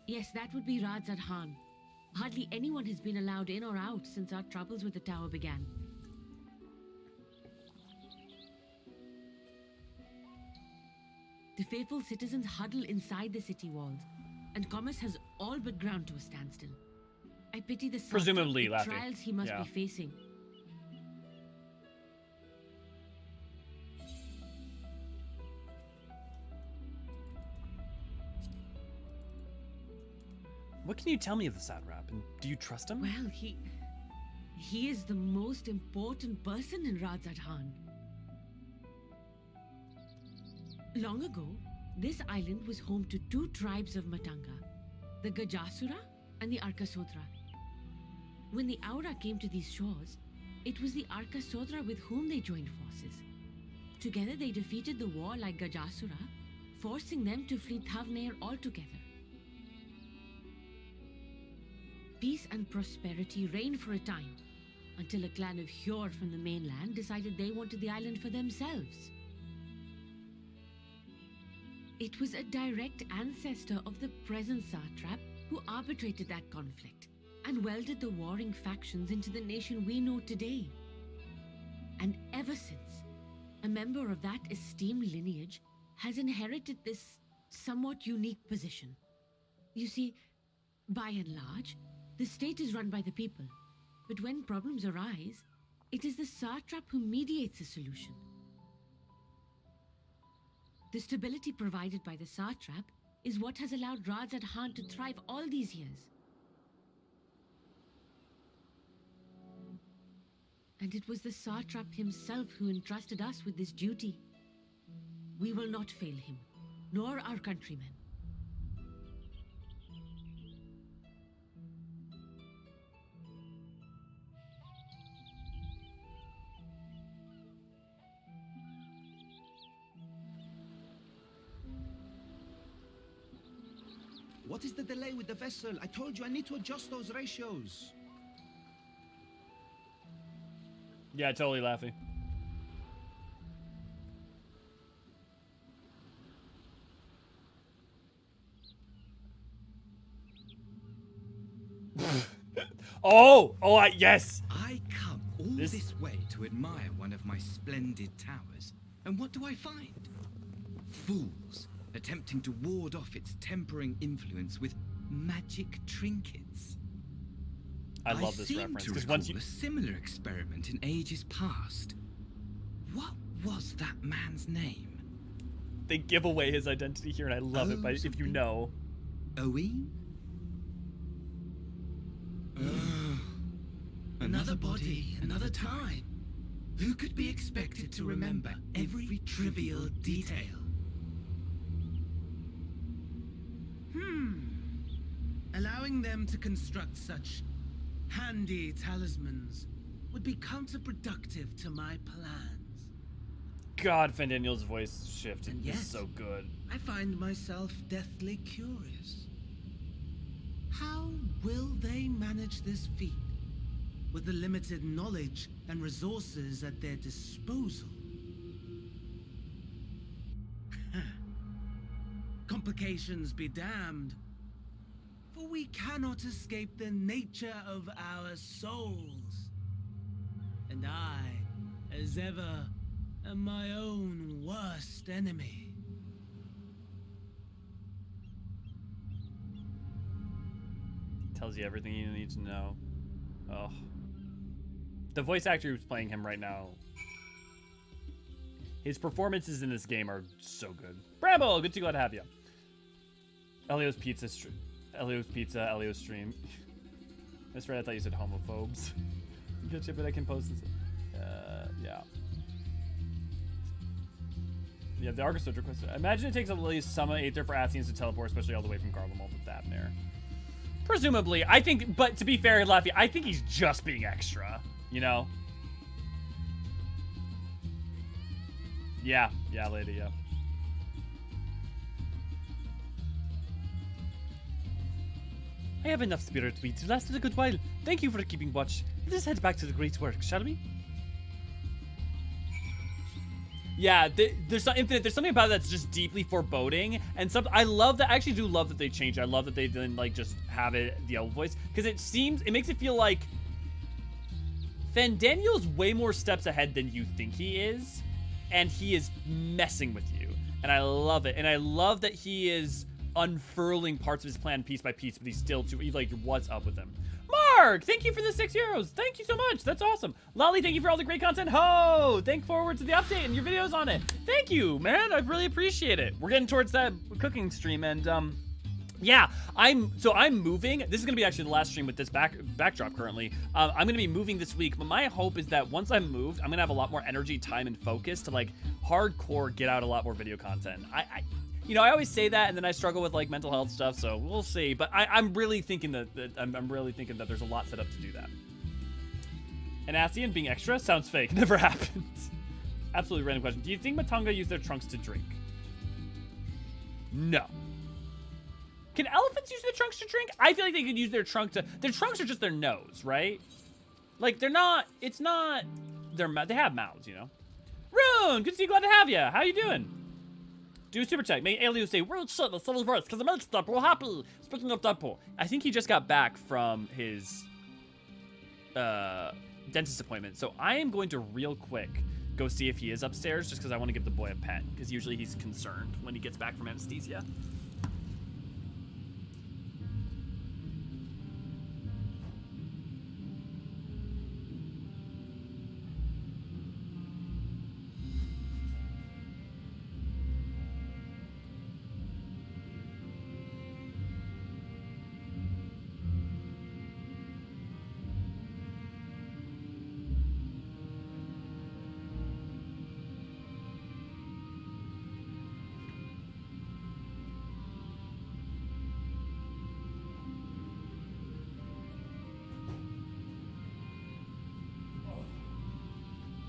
Yes, that would be Radzad Han. Hardly anyone has been allowed in or out since our troubles with the tower began. The faithful citizens huddle inside the city walls, and commerce has all but ground to a standstill. I pity the presumably the trials he must be facing. What can you tell me of the satrap, and do you trust him? Well, he is the most important person in Radzad Han. Long ago, this island was home to two tribes of Matanga, the Gajasura and the Arkasodra. When the Aura came to these shores, it was the Arkasodra with whom they joined forces. Together they defeated the warlike Gajasura, forcing them to flee Thavnair altogether. Peace and prosperity reigned for a time, until a clan of Hjord from the mainland decided they wanted the island for themselves. It was a direct ancestor of the present satrap who arbitrated that conflict and welded the warring factions into the nation we know today. And ever since, a member of that esteemed lineage has inherited this somewhat unique position. You see, by and large, the state is run by the people, but when problems arise, it is the satrap who mediates a solution. The stability provided by the satrap is what has allowed Radzad Han to thrive all these years. And it was the satrap himself who entrusted us with this duty. We will not fail him, nor our countrymen. What is the delay with the vessel? I told you I need to adjust those ratios. Yeah, totally laughing. Yes! I come all this way to admire one of my splendid towers, and what do I find? Fools attempting to ward off its tempering influence with magic trinkets. I love this reference because once a similar experiment in ages past. What was that man's name? They give away his identity here, and I love it. But if you know, Owen. Another body, another time. Who could be expected to remember every trivial detail? Allowing them to construct such handy talismans would be counterproductive to my plans. God, Fandaniel's voice shift And is yet, so good. I find myself deathly curious. How will they manage this feat with the limited knowledge and resources at their disposal? Complications be damned, for we cannot escape the nature of our souls. And I, as ever, am my own worst enemy. Tells you everything you need to know. Oh. The voice actor who's playing him right now, his performances in this game are so good. Bramble, good to glad to have you. Elio's Pizza, Elio's stream. That's right, I thought you said homophobes. Good shit, but I can post this. Yeah. Yeah, the Argus requested. Imagine it takes at least some Aether for Athians to teleport, especially all the way from Garlemald to Thavnair. Presumably, I think, but to be fair, Laffy, I think he's just being extra, you know? Yeah, lady, yeah. I have enough spirit to beat to last a good while. Thank you for keeping watch. Let us head back to the great work, shall we? Yeah, there's Infinite. There's something about it that's just deeply foreboding, and I love that. I actually do love that they changed it. I love that they didn't like just have it the elf voice, because it makes it feel like Fandaniel's way more steps ahead than you think he is, and he is messing with you, and I love it. And I love that he is unfurling parts of his plan piece by piece, but he's like, what's up with him? Mark, thank you for the 6 euros. Thank you so much. That's awesome. Lolly, thank you for all the great content. Ho! Thank forward to the update and your videos on it. Thank you, man. I really appreciate it. We're getting towards that cooking stream, and yeah, I'm moving. This is gonna be actually the last stream with this backdrop currently. I'm gonna be moving this week, but my hope is that once I'm moved, I'm gonna have a lot more energy, time, and focus to like hardcore get out a lot more video content. I always say that, and then I struggle with like mental health stuff, so we'll see. But I'm really thinking that I'm really thinking that there's a lot set up to do that. And Athian being extra sounds fake. Never happened. Absolutely random question. Do you think Matonga use their trunks to drink? No. Can elephants use their trunks to drink? I feel like they could use their trunk to. Their trunks are just their nose, right? Like they're not. It's not. They have mouths, you know. Rune, good to see you. Glad to have you. How you doing? Do a super check. Make Elio say, "World shit, the soul's worth, because I'm Deadpool happy." Speaking of Deadpool, I think he just got back from his dentist appointment. So I am going to real quick go see if he is upstairs, just because I want to give the boy a pet, because usually he's concerned when he gets back from anesthesia.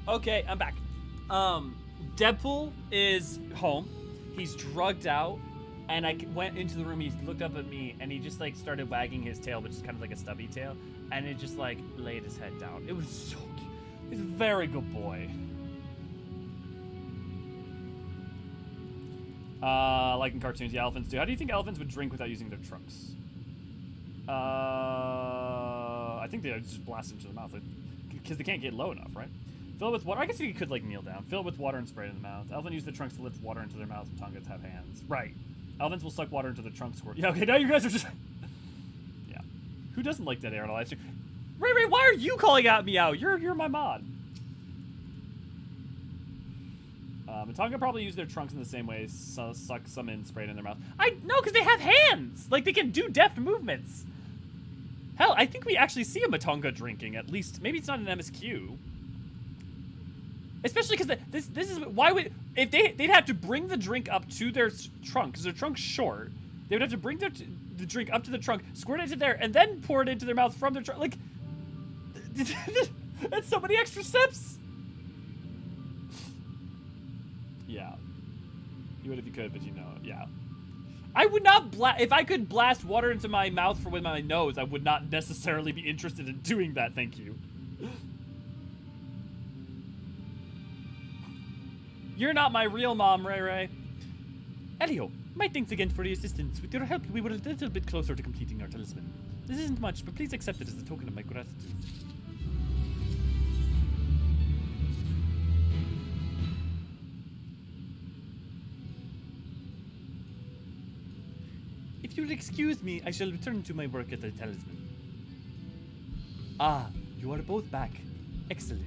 Okay, I'm back. Deadpool is home. He's drugged out, and I went into the room. He looked up at me, and he just like started wagging his tail, which is kind of like a stubby tail, and it just like laid his head down. It was so cute. He's a very good boy. Like in cartoons, the elephants do. How do you think elephants would drink without using their trunks? I think they just blast into the mouth, because they can't get low enough, right? Fill it with water. I guess you could like kneel down. Fill it with water and spray it in the mouth. Elephants use the trunks to lift water into their mouths, and Tongans have hands. Right. Elephants will suck water into the trunk squirt. Yeah, okay, now you guys are just... Yeah. Who doesn't like that air on a live stream? Ray, why are you calling me out? You're my mod. Matonga probably use their trunks in the same way. So suck some in, spray it in their mouth. No, because they have hands! Like, they can do deft movements. Hell, I think we actually see a Matonga drinking, at least. Maybe it's not an MSQ. Especially because this is why would if they'd have to bring the drink up to their trunk because their trunk's short. They would have to bring the drink up to the trunk, squirt it into there, and then pour it into their mouth from their trunk. Like, that's so many extra steps. Yeah, you would if you could, but you know, yeah. I would not if I could blast water into my mouth with my nose. I would not necessarily be interested in doing that. Thank you. You're not my real mom, Ray Ray. Elio, my thanks again for your assistance. With your help, we were a little bit closer to completing our talisman. This isn't much, but please accept it as a token of my gratitude. If you'll excuse me, I shall return to my work at the talisman. Ah, you are both back. Excellent.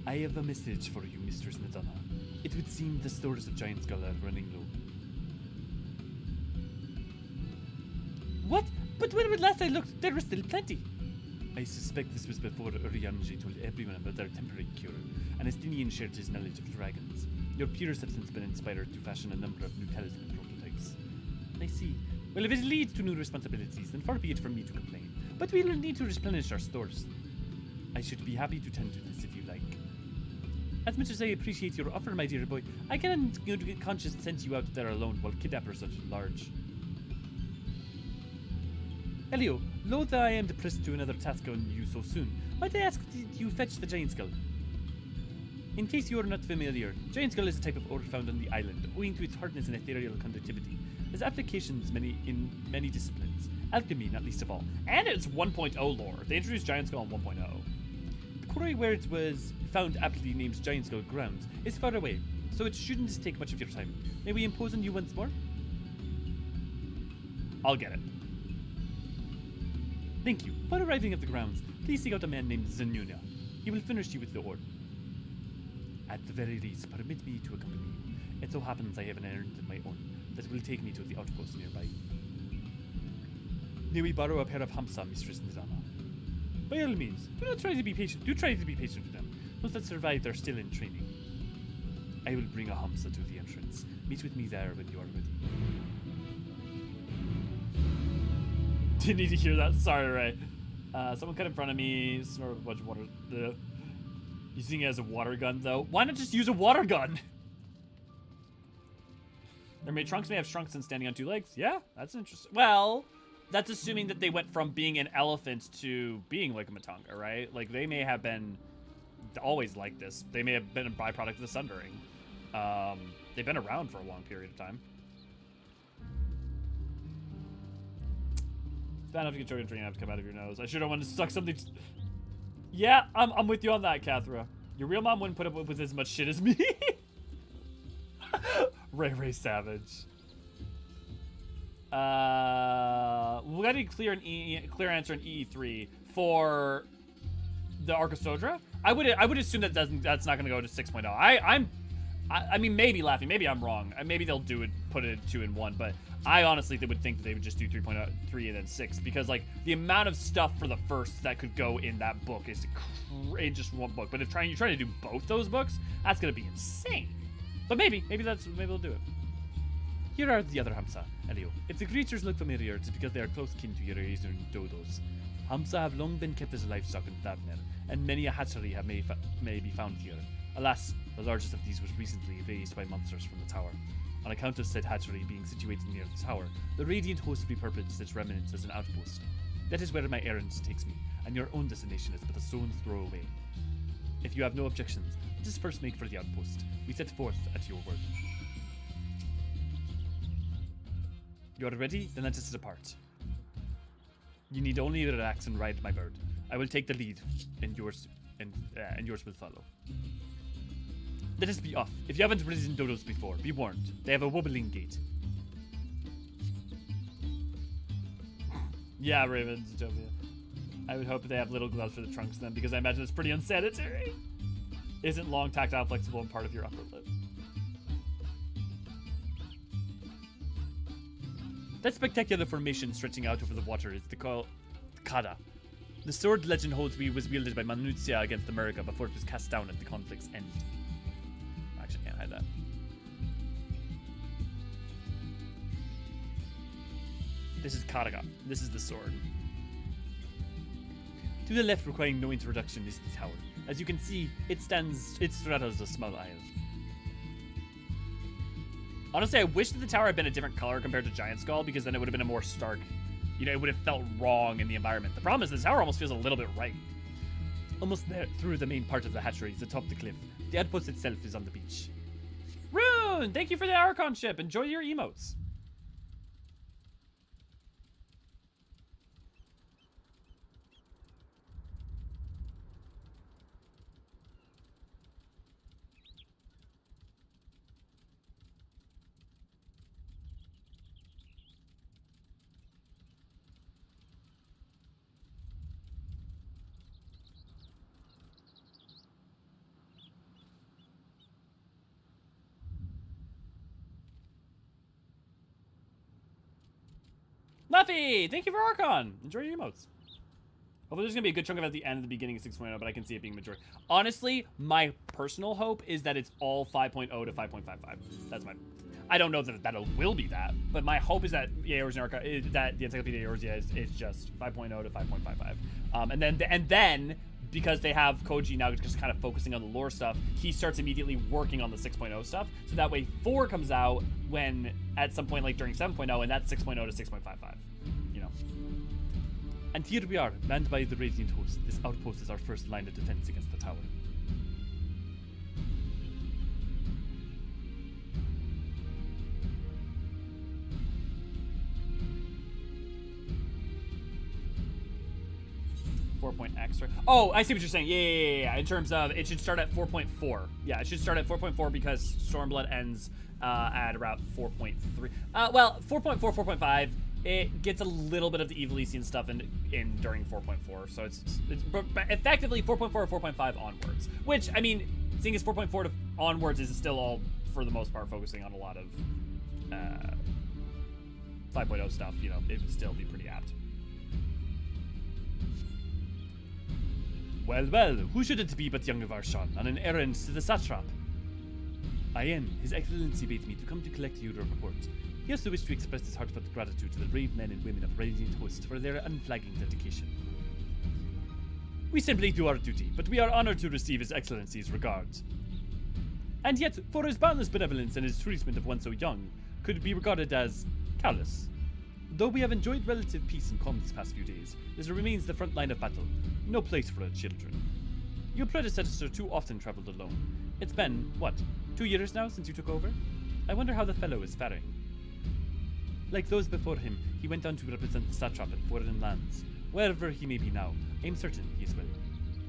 I have a message for you, Mistress Madonna. It would seem the stores of Giant Skull are running low. What? But when last I looked, there was still plenty. I suspect this was before Eorzean told everyone about their temporary cure, and Estinian shared his knowledge of dragons. Your peers have since been inspired to fashion a number of new talisman prototypes. I see. Well, if it leads to new responsibilities, then far be it from me to complain. But we will need to replenish our stores. I should be happy to tend to this if you like. As much as I appreciate your offer, my dear boy, I cannot get conscious send you out there alone while kidnappers such large. Elio, loath that I am depressed to another task on you so soon, might I ask did you fetch the Giant Skull? In case you are not familiar, Giant Skull is a type of ore found on the island, owing to its hardness and ethereal conductivity. It has applications in many disciplines, alchemy not least of all, and it's 1.0 lore. They introduced Giant Skull on 1.0. The quarry where it was found aptly named Giant Skull Grounds is far away, so it shouldn't take much of your time. May we impose on you once more? I'll get it. Thank you. Upon arriving at the grounds, please seek out a man named Zanuna. He will furnish you with the ore. At the very least, permit me to accompany you. It so happens I have an errand of my own that will take me to the outpost nearby. May we borrow a pair of Hamsa, Mistress Nidana? By all means, do not try to be patient. Do try to be patient with them. Those that survived are still in training. I will bring a Hamsa to the entrance. Meet with me there when you are ready. Didn't need to hear that. Sorry, Ray. Someone cut in front of me. Snort a bunch of water. Using it as a water gun, though. Why not just use a water gun? Their trunks may have shrunk since standing on two legs. Yeah, that's interesting. Well, that's assuming that they went from being an elephant to being like a Matunga, right? Like, they may have been always like this. They may have been a byproduct of the Sundering. They've been around for a long period of time. It's bad enough to get choked and drink have to come out of your nose. I should have wanted to suck something. Yeah, I'm with you on that, Kathra. Your real mom wouldn't put up with as much shit as me. Ray Savage. We got a clear answer in EE3 for the Archosodra. I would assume that that's not going to go to 6.0. I mean, maybe laughing. Maybe I'm wrong. Maybe they'll put it 2 and 1, but I honestly would think that they would just do 3.3 and then 6 because like the amount of stuff for the first that could go in that book is just one book. But if you're trying to do both those books, that's gonna be insane. But maybe they'll do it. Here are the other Hamsa, Elio. If the creatures look familiar, it's because they are close kin to Eorzean dodos. Hamsa have long been kept as livestock in Thavnair, and many a hatchery may be found here. Alas, the largest of these was recently raised by monsters from the tower. On account of said hatchery being situated near the tower, the Radiant Host repurposed its remnants as an outpost. That is where my errand takes me, and your own destination is but a stone's throw away. If you have no objections, let us first make for the outpost. We set forth at your word. You are ready? Then let us depart. You need only relax and ride my bird. I will take the lead, and yours will follow. Let us be off. If you haven't ridden dodos before, be warned. They have a wobbling gait. Yeah, Ravens, Jovia. I would hope they have little gloves for the trunks then, because I imagine it's pretty unsanitary. Isn't long, tactile, flexible, and part of your upper lip. That spectacular formation stretching out over the water is the Kada. The sword legend holds was wielded by Manuzia against America before it was cast down at the conflict's end. I actually can't hide that. This is Karaga. This is the sword. To the left, requiring no introduction, is the tower. As you can see, it straddles a small isle. Honestly, I wish that the tower had been a different color compared to Giant Skull, because then it would have been a more stark, you know, it would have felt wrong in the environment. The problem is the tower almost feels a little bit right. Almost there, through the main part of the hatcheries atop the cliff. The outpost itself is on the beach. Rune, thank you for the Archon ship. Enjoy your emotes. Luffy, thank you for Archon. Enjoy your emotes. Hopefully there's going to be a good chunk of it at the end of the beginning of 6.0, but I can see it being majority. Honestly, my personal hope is that it's all 5.0 to 5.55. That's my... I don't know that that will be that, but my hope is that that the Encyclopedia Eorzea is just 5.0 to 5.55. And then because they have Koji now just kind of focusing on the lore stuff, he starts immediately working on the 6.0 stuff. So that way 4 comes out when at some point like during 7.0, and that's 6.0 to 6.55. You know. And here we are, manned by the Radiant Host. This outpost is our first line of defense against the tower. Extra. Oh, I see what you're saying. Yeah. In terms of, it should start at 4.4. Yeah, it should start at 4.4 because Stormblood ends at about 4.3. Well, 4.4, 4.5. It gets a little bit of the Evilisian stuff in during 4.4, so it's effectively 4.4 or 4.5 onwards. Which, I mean, seeing as 4.4 to onwards is still all, for the most part, focusing on a lot of 5.0 stuff. You know, it would still be pretty apt. Well, who should it be but young Eorzean on an errand to the satrap? I am. His Excellency bade me to come to collect your report. He also wished to express his heartfelt gratitude to the brave men and women of Radiant Host for their unflagging dedication. We simply do our duty, but we are honored to receive His Excellency's regards. And yet, for his boundless benevolence and his treatment of one so young, could be regarded as callous. Though we have enjoyed relative peace and calm these past few days, this remains the front line of battle. No place for our children. Your predecessor too often traveled alone. It's been, what, 2 years now since you took over? I wonder how the fellow is faring. Like those before him, he went on to represent the satrap in foreign lands. Wherever he may be now, I am certain he is well.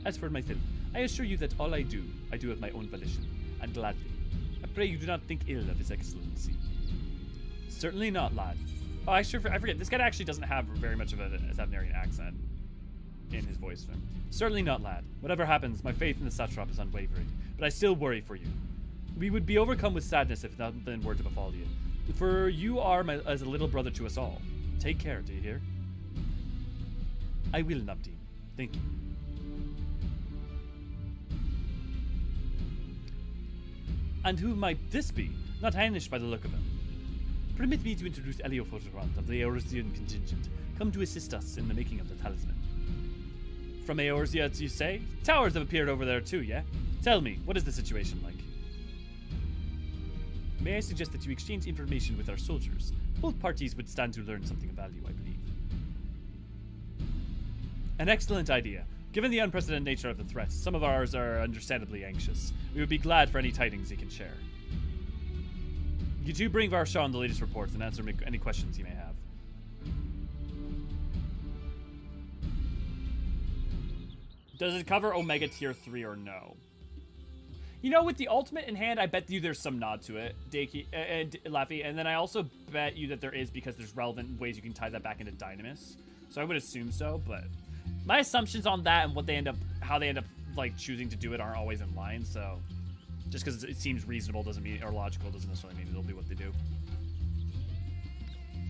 As for myself, I assure you that all I do of my own volition, and gladly. I pray you do not think ill of His Excellency. Certainly not, lad. Oh, I forget. This guy actually doesn't have very much of a Thavnairian accent in his voice. Certainly not, lad. Whatever happens, my faith in the satrap is unwavering, but I still worry for you. We would be overcome with sadness if nothing were to befall you. For you are as a little brother to us all. Take care, do you hear? I will, Nabdeen. Thank you. And who might this be? Not Hainish by the look of him. Permit me to introduce Elioforterant of the Eorzean contingent, come to assist us in the making of the talisman. From Eorzea, you say? Towers have appeared over there too, yeah? Tell me, what is the situation like? May I suggest that you exchange information with our soldiers? Both parties would stand to learn something of value, I believe. An excellent idea. Given the unprecedented nature of the threats, some of ours are understandably anxious. We would be glad for any tidings you can share. You do bring Eorzean the latest reports and answer any questions he may have. Does it cover Omega Tier 3 or no? You know, with the ultimate in hand, I bet you there's some nod to it, Laffy, and then I also bet you that there is because there's relevant ways you can tie that back into Dynamis. So I would assume so, but my assumptions on that and how they end up like choosing to do it aren't always in line, so just because it seems reasonable doesn't mean, or logical doesn't necessarily mean it'll be what they do.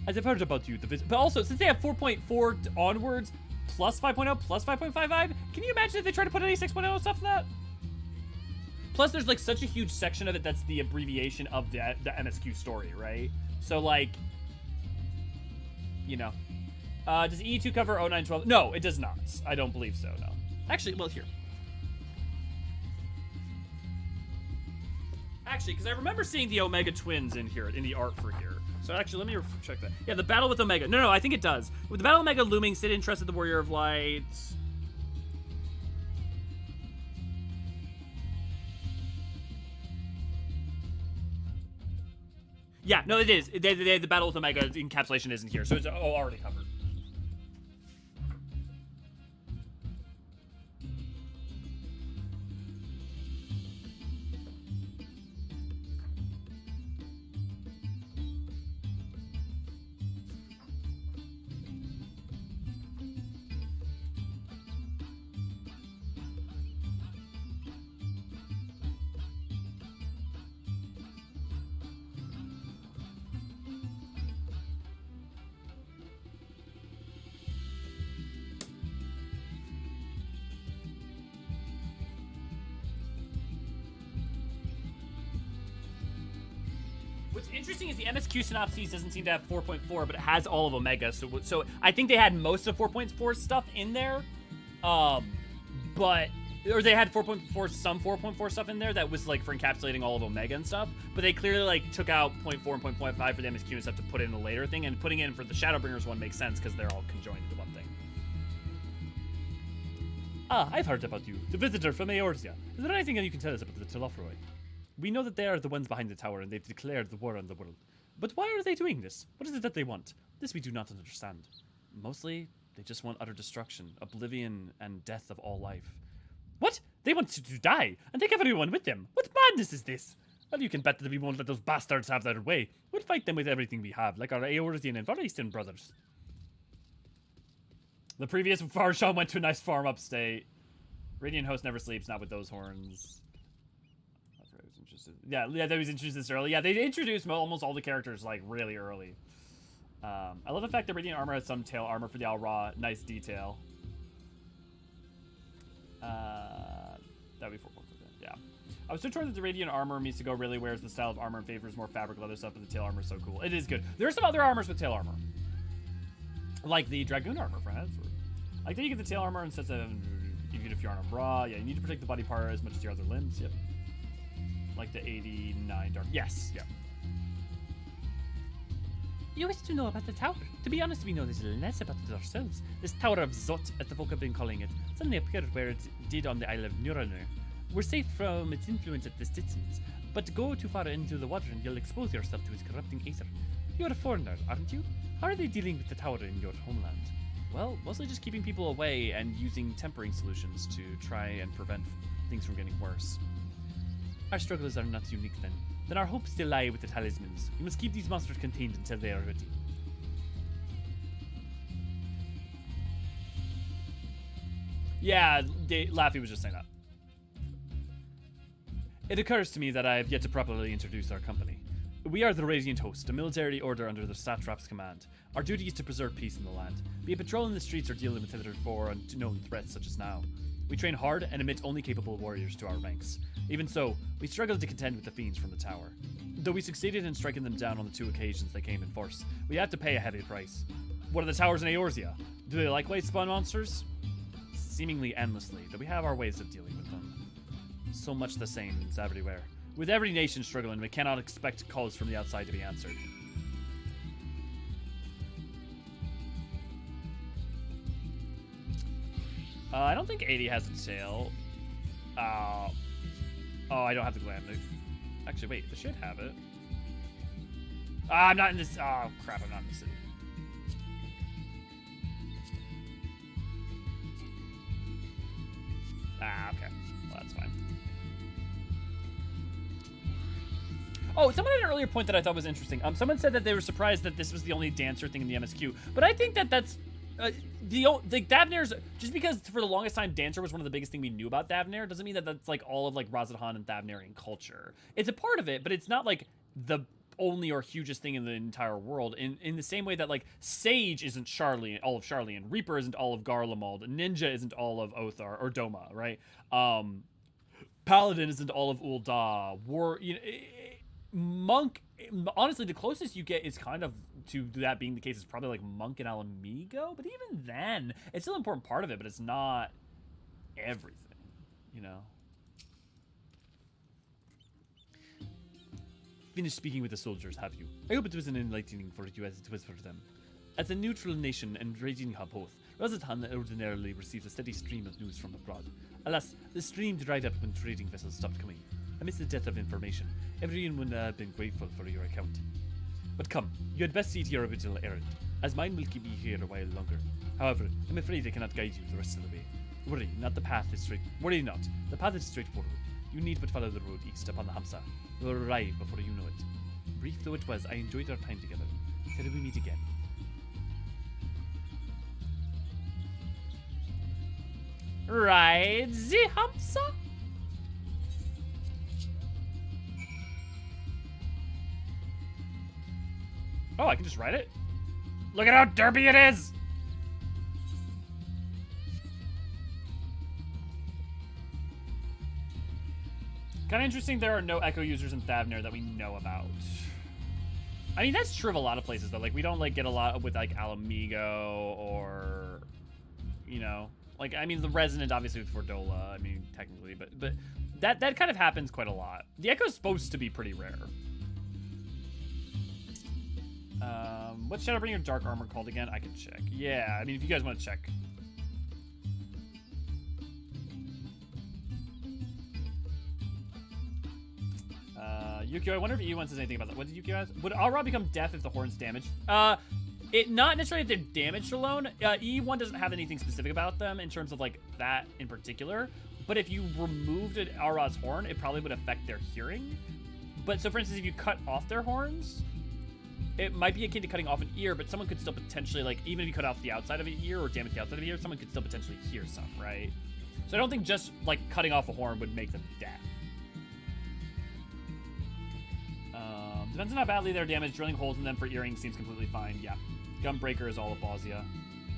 As I've heard about you, but also, since they have 4.4 onwards, plus 5.0 plus 5.55. Can you imagine if they try to put any 6.0 stuff in that? Plus, there's like such a huge section of it that's the abbreviation of the MSQ story, right? So like, you know, does E2 cover 0912? No, it does not. I don't believe so. No. Actually, well, here. Actually, because I remember seeing the Omega twins in here in the art for here. So actually, let me check that. Yeah, the battle with Omega. No, I think it does. With the battle with Omega looming, Sid entrusted the Warrior of Light. Yeah, no, it is. The battle with Omega encapsulation isn't here, so it's already covered. What's interesting is the MSQ synopsis doesn't seem to have 4.4, but it has all of Omega. So I think they had most of 4.4 stuff in there, or they had 4.4, some 4.4 stuff in there that was like for encapsulating all of Omega and stuff. But they clearly like took out 0.4 and 0.5 for the MSQ and stuff to put in the later thing, and putting in for the Shadowbringers one makes sense because they're all conjoined into one thing. Ah, I've heard about you, the visitor from Eorzean. Is there anything that you can tell us about the Telophroi? We know that they are the ones behind the tower and they've declared the war on the world. But why are they doing this? What is it that they want? This we do not understand. Mostly, they just want utter destruction, oblivion, and death of all life. What? They want to die and take everyone with them? What madness is this? Well, you can bet that we won't let those bastards have their way. We'll fight them with everything we have, like our Eorzean and Far Eastern brothers. The previous Farshawn went to a nice farm upstate. Radiant Host never sleeps, not with those horns. Yeah, that was introduced this early. Yeah, they introduced almost all the characters like really early. I love the fact that Radiant Armor has some tail armor for the Al Ra. Nice detail. That'd be 4.4. Yeah. I was so torn that the Radiant Armor means to go really whereas the style of armor in favor is more fabric leather stuff, but the tail armor is so cool. It is good. There are some other armors with tail armor. Like the Dragoon armor for Hansford. Like that you get the tail armor instead of even if you're on a bra. Yeah, you need to protect the body part as much as your other limbs. Yep. Like the 89 dark. Yes, yeah. You wish to know about the tower? To be honest, we know little less about it ourselves. This Tower of Zot, as the folk have been calling it, suddenly appeared where it did on the Isle of Nuranur. We're safe from its influence at this distance, but go too far into the water and you'll expose yourself to its corrupting aether. You're a foreigner, aren't you? How are they dealing with the tower in your homeland? Well, mostly just keeping people away and using tempering solutions to try and prevent things from getting worse. Our struggles are not unique then. Then our hopes still lie with the talismans. We must keep these monsters contained until they are ready. Yeah, Laffy was just saying that. It occurs to me that I have yet to properly introduce our company. We are the Radiant Host, a military order under the Satrap's command. Our duty is to preserve peace in the land, be it patrolling the streets or dealing with heretofore unknown threats such as now. We train hard and admit only capable warriors to our ranks. Even so, we struggled to contend with the fiends from the tower. Though we succeeded in striking them down on the 2 occasions they came in force, we had to pay a heavy price. What are the towers in Eorzea? Do they likewise spawn monsters? Seemingly endlessly, though we have our ways of dealing with them. So much the same as everywhere. With every nation struggling, we cannot expect calls from the outside to be answered. I don't think 80 has a tail. Oh, I don't have the glam move. Actually, wait, it should have it. I'm not in this. Oh, crap, I'm not in the city. Okay. Well, that's fine. Oh, someone had an earlier point that I thought was interesting. Someone said that they were surprised that this was the only dancer thing in the MSQ, but I think that that's the Thavnair's, just because for the longest time Dancer was one of the biggest thing we knew about Thavnair doesn't mean that that's like all of like Razadhan and Thavnairian culture. It's a part of it, but it's not like the only or hugest thing in the entire world. In the same way that, like, Sage isn't Sharlayan, all of Sharlayan. Reaper isn't all of Garlemald. Ninja isn't all of Othar or Doma, right? Paladin isn't all of Ul'dah. Monk, honestly, the closest you get is kind of to that being the case is probably like Monk and Alamigo, but even then, it's still an important part of it, but it's not everything, you know? Finished speaking with the soldiers, have you? I hope it was an enlightening for you as it was for them. As a neutral nation and raging hub both, Eorzean ordinarily receives a steady stream of news from abroad. Alas, the stream dried up when trading vessels stopped coming. Amidst the dearth of information, everyone would have been grateful for your account. But come, you had best see to your original errand, as mine will keep me here a while longer. However, I'm afraid I cannot guide you the rest of the way. Worry not, the path is straightforward. You need but follow the road east upon the Hamsa. We'll arrive before you know it. Brief though it was, I enjoyed our time together. Till we meet again. Right, the Hamsa? Oh, I can just write it? Look at how derpy it is! Kind of interesting there are no Echo users in Thavnair that we know about. I mean, that's true of a lot of places, though. Like, we don't, like, get a lot with, like, Alamigo or, you know. Like, I mean, the Resonant, obviously, with Fordola, I mean, technically. But that kind of happens quite a lot. The Echo's supposed to be pretty rare. What's Shadowbringer Dark Armor called again? I can check. Yeah, I mean, if you guys want to check. Yukio, I wonder if E1 says anything about that. What did Yukio ask? Would Alra become deaf if the horn's damaged? It not necessarily if they're damaged alone. E1 doesn't have anything specific about them in terms of, like, that in particular. But if you removed Alra's horn, it probably would affect their hearing. But, so for instance, if you cut off their horns, it might be akin to cutting off an ear, but someone could still potentially, like, even if you cut off the outside of an ear or damage the outside of an ear, someone could still potentially hear some, right? So I don't think just, like, cutting off a horn would make them deaf. Depends on how badly they're damaged. Drilling holes in them for earrings seems completely fine. Yeah. Gunbreaker is all of Bosnia.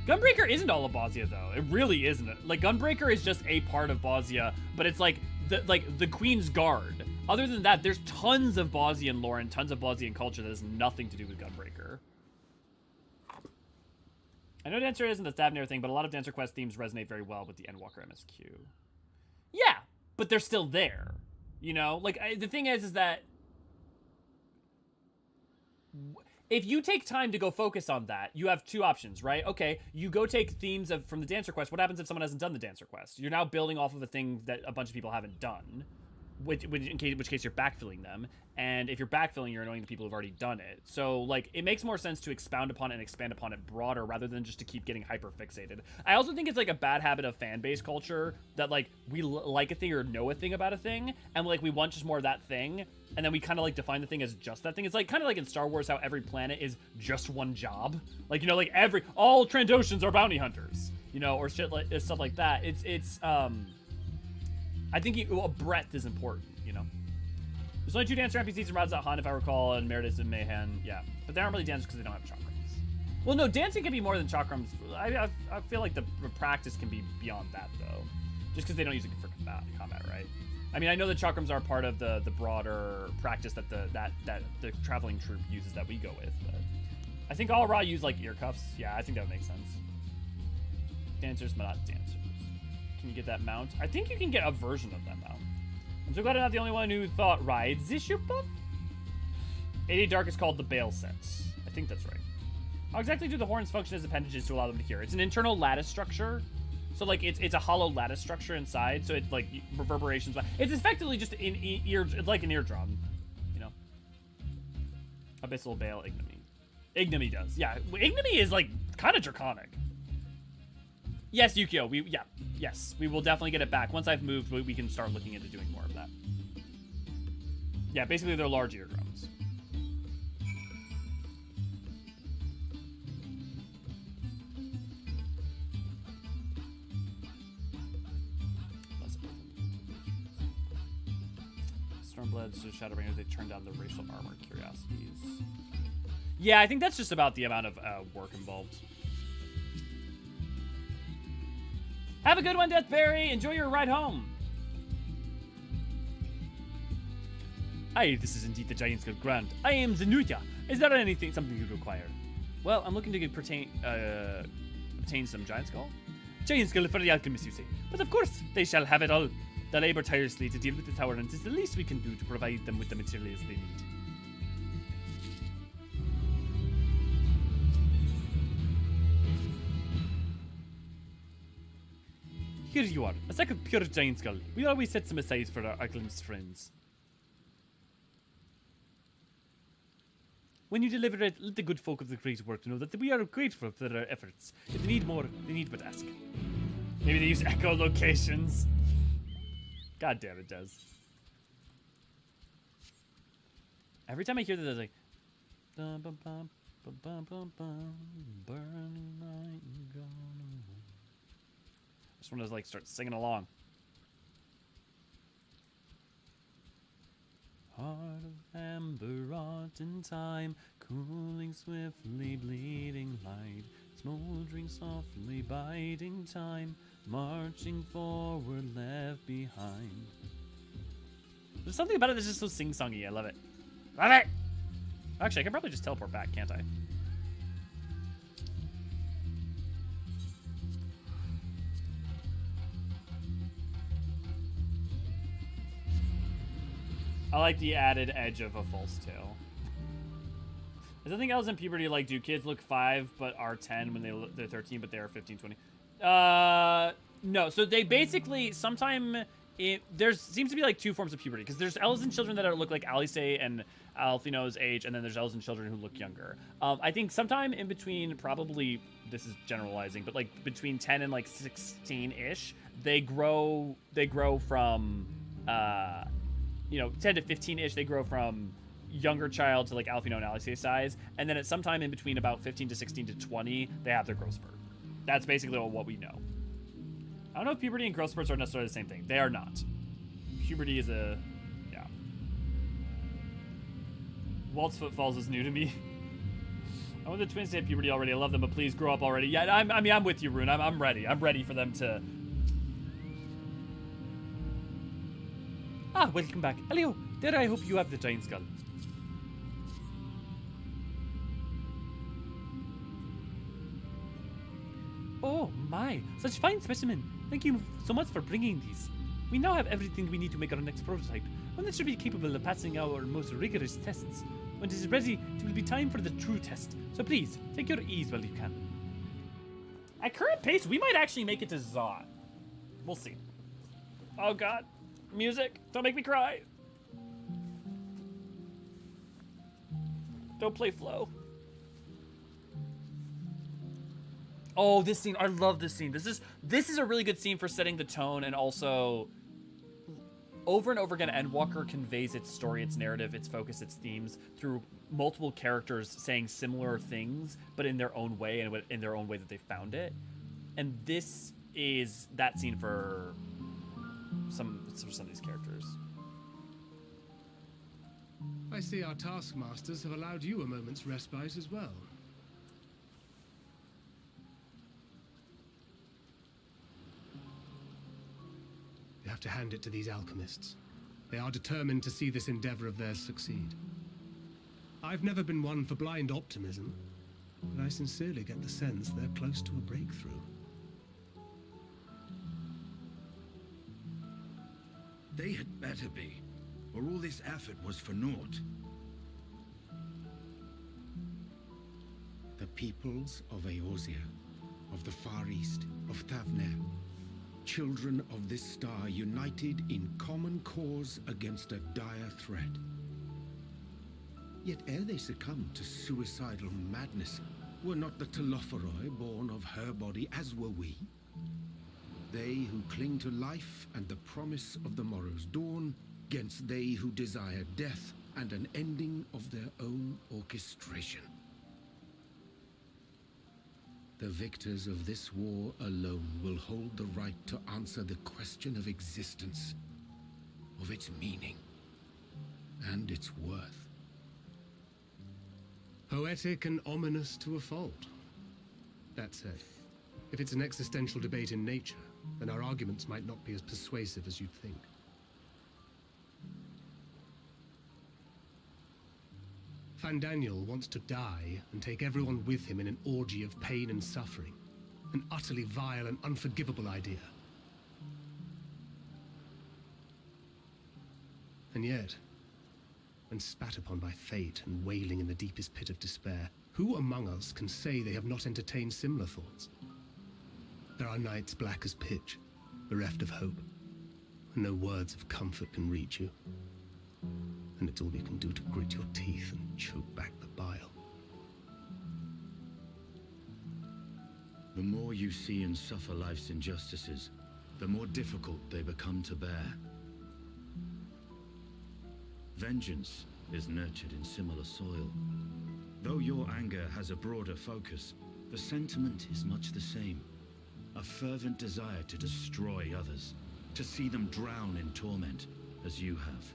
Gunbreaker isn't all of Bosnia, though. It really isn't. Like, Gunbreaker is just a part of Bosnia, but it's like the Queen's Guard. Other than that, there's tons of Bosnian lore and tons of Bosnian culture that has nothing to do with Gunbreaker. I know Dancer isn't the Thavnair thing, but a lot of Dancer Quest themes resonate very well with the Endwalker MSQ. Yeah, but they're still there. You know? Like, the thing is that if you take time to go focus on that, you have two options, right? Okay, you go take themes from the Dancer Quest. What happens if someone hasn't done the Dancer Quest? You're now building off of a thing that a bunch of people haven't done, which case you're backfilling them. And if you're backfilling, you're annoying the people who've already done it. So, like, it makes more sense to expound upon it and expand upon it broader rather than just to keep getting hyper-fixated. I also think it's, like, a bad habit of fan-base culture that, like, we like a thing or know a thing about a thing, and, like, we want just more of that thing, and then we kind of, like, define the thing as just that thing. It's, like, kind of like in Star Wars how every planet is just one job. Like, you know, like, all Trandoshans are bounty hunters, you know, or shit like, stuff like that. I think breadth is important, you know? There's only 2 Dancer NPCs in Radz.Han, if I recall, and Meredith and Mayhem, yeah. But they aren't really dancers because they don't have chakrams. Well, no, dancing can be more than chakrams. I feel like the practice can be beyond that, though. Just because they don't use it for combat, right? I mean, I know the chakrams are part of the broader practice that the traveling troop uses that we go with, but I think all Ra use, like, ear cuffs. Yeah, I think that would make sense. Dancers, but not dancers. Can you get that mount? I think you can get a version of that mount. I'm so glad I'm not the only one who thought rides this ship buff. 80 Dark is called the Bale Sense. I think that's right. How exactly do the horns function as appendages to allow them to hear? It's an internal lattice structure. So, like, it's a hollow lattice structure inside, so it, like, reverberations. It's effectively just it's like an eardrum, you know? Abyssal Bale Ignominy. Ignominy does, yeah. Ignominy is, like, kind of draconic. Yes, Yukio, yes, we will definitely get it back. Once I've moved, we can start looking into doing more of that. Yeah, basically they're large eardrums. Stormbloods to Shadowbringers, they turn down the racial armor curiosities. Yeah, I think that's just about the amount of work involved. Have a good one, Deathberry. Enjoy your ride home. Aye, this is indeed the Giant Skull Grand. I am Zenuya. Is there something you require? Well, I'm looking to obtain some Giant Skull. Giant Skull for the alchemists, you say. But of course, they shall have it all. They labor tirelessly to deal with the tower, and it's the least we can do to provide them with the materials they need. Here you are, a sack of pure Giant Skull. We always set some aside for our alchemist friends. When you deliver it, let the good folk of the great work know that we are grateful for their efforts. If they need more, they need but ask. Maybe they use echolocations. God damn it, does. Every time I hear that, there's like, bum, bum, bum, bum, bum, bum, bum, burning light and gone away. I just want to like start singing along. Heart of amber wrought in time, cooling swiftly, bleeding light, smoldering softly, biding time, marching forward, left behind. There's something about it that's just so sing-songy. I love it. Love it! Actually, I can probably just teleport back, can't I? I like the added edge of a false tail. Is anything else in puberty like, do kids look 5 but are 10 when they're 13 but they are 15, 20? No. So they basically, there seems to be like 2 forms of puberty, because there's Elzen children that look like Alice and Alfino's age, and then there's Elzen children who look younger. I think sometime in between, probably, this is generalizing, but like between 10 and like 16-ish, they grow from, 10 to 15-ish, they grow from younger child to like Alfino and Alice size, and then at some time in between about 15 to 16 to 20, they have their growth spurt. That's basically what we know. I don't know if puberty and growth spurts are necessarily the same thing. They are not. Puberty is yeah. Walt's footfalls is new to me. I want the twins to hit puberty already. I love them, but please grow up already. Yeah, I'm with you, Rune. I'm ready. I'm ready for them to... Ah, welcome back. Elio, there I hope you have the Giant Skull. Oh my, such fine specimen. Thank you so much for bringing these. We now have everything we need to make our next prototype, one that should be capable of passing our most rigorous tests. When it is ready, it will be time for the true test. So please, take your ease while you can. At current pace, we might actually make it to Zot. We'll see. Oh god. Music, don't make me cry. Don't play Flow. Oh, this scene, I love this scene. This is a really good scene for setting the tone, and also over and over again, Endwalker conveys its story, its narrative, its focus, its themes through multiple characters saying similar things, but in their own way and in their own way that they found it. And this is that scene for some of these characters. I see our taskmasters have allowed you a moment's respite as well. You have to hand it to these alchemists. They are determined to see this endeavor of theirs succeed. I've never been one for blind optimism, but I sincerely get the sense they're close to a breakthrough. They had better be, or all this effort was for naught. The peoples of Eorzean, of the Far East, of Thavnairian, children of this star united in common cause against a dire threat. Yet ere they succumbed to suicidal madness, were not the Telophoroi born of her body as were we? They who cling to life and the promise of the morrow's dawn, against they who desire death and an ending of their own orchestration. The victors of this war alone will hold the right to answer the question of existence, of its meaning. and its worth. Poetic and ominous to a fault. That said, if it's an existential debate in nature, then our arguments might not be as persuasive as you'd think. Fandaniel wants to die and take everyone with him in an orgy of pain and suffering. An utterly vile and unforgivable idea. And yet, when spat upon by fate and wailing in the deepest pit of despair, who among us can say they have not entertained similar thoughts? There are nights black as pitch, bereft of hope, and no words of comfort can reach you. And it's all you can do to grit your teeth and choke back the bile. The more you see and suffer life's injustices, the more difficult they become to bear. Vengeance is nurtured in similar soil. Though your anger has a broader focus, the sentiment is much the same. A fervent desire to destroy others, to see them drown in torment, as you have.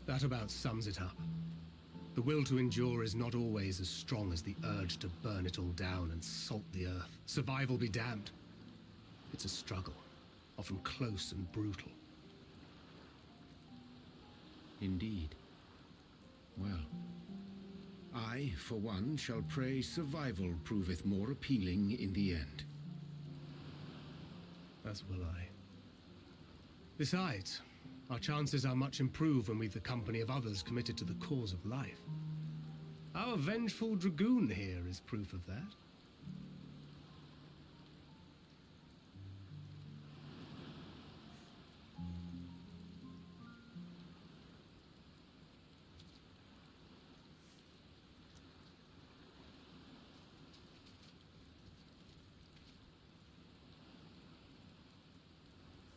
That about sums it up. The will to endure is not always as strong as the urge to burn it all down and salt the earth. Survival be damned. It's a struggle, often close and brutal. Indeed. Well, I, for one, shall pray survival proveth more appealing in the end. As will I. Besides, our chances are much improved when we've the company of others committed to the cause of life. Our vengeful dragoon here is proof of that.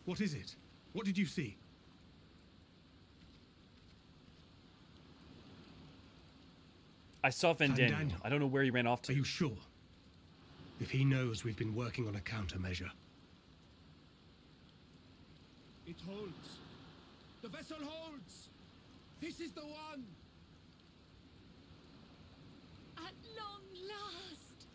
What is it? What did you see? I saw Fandaniel. I don't know where he ran off to. Are you sure? If he knows we've been working on a countermeasure. It holds. The vessel holds. This is the one. At long last.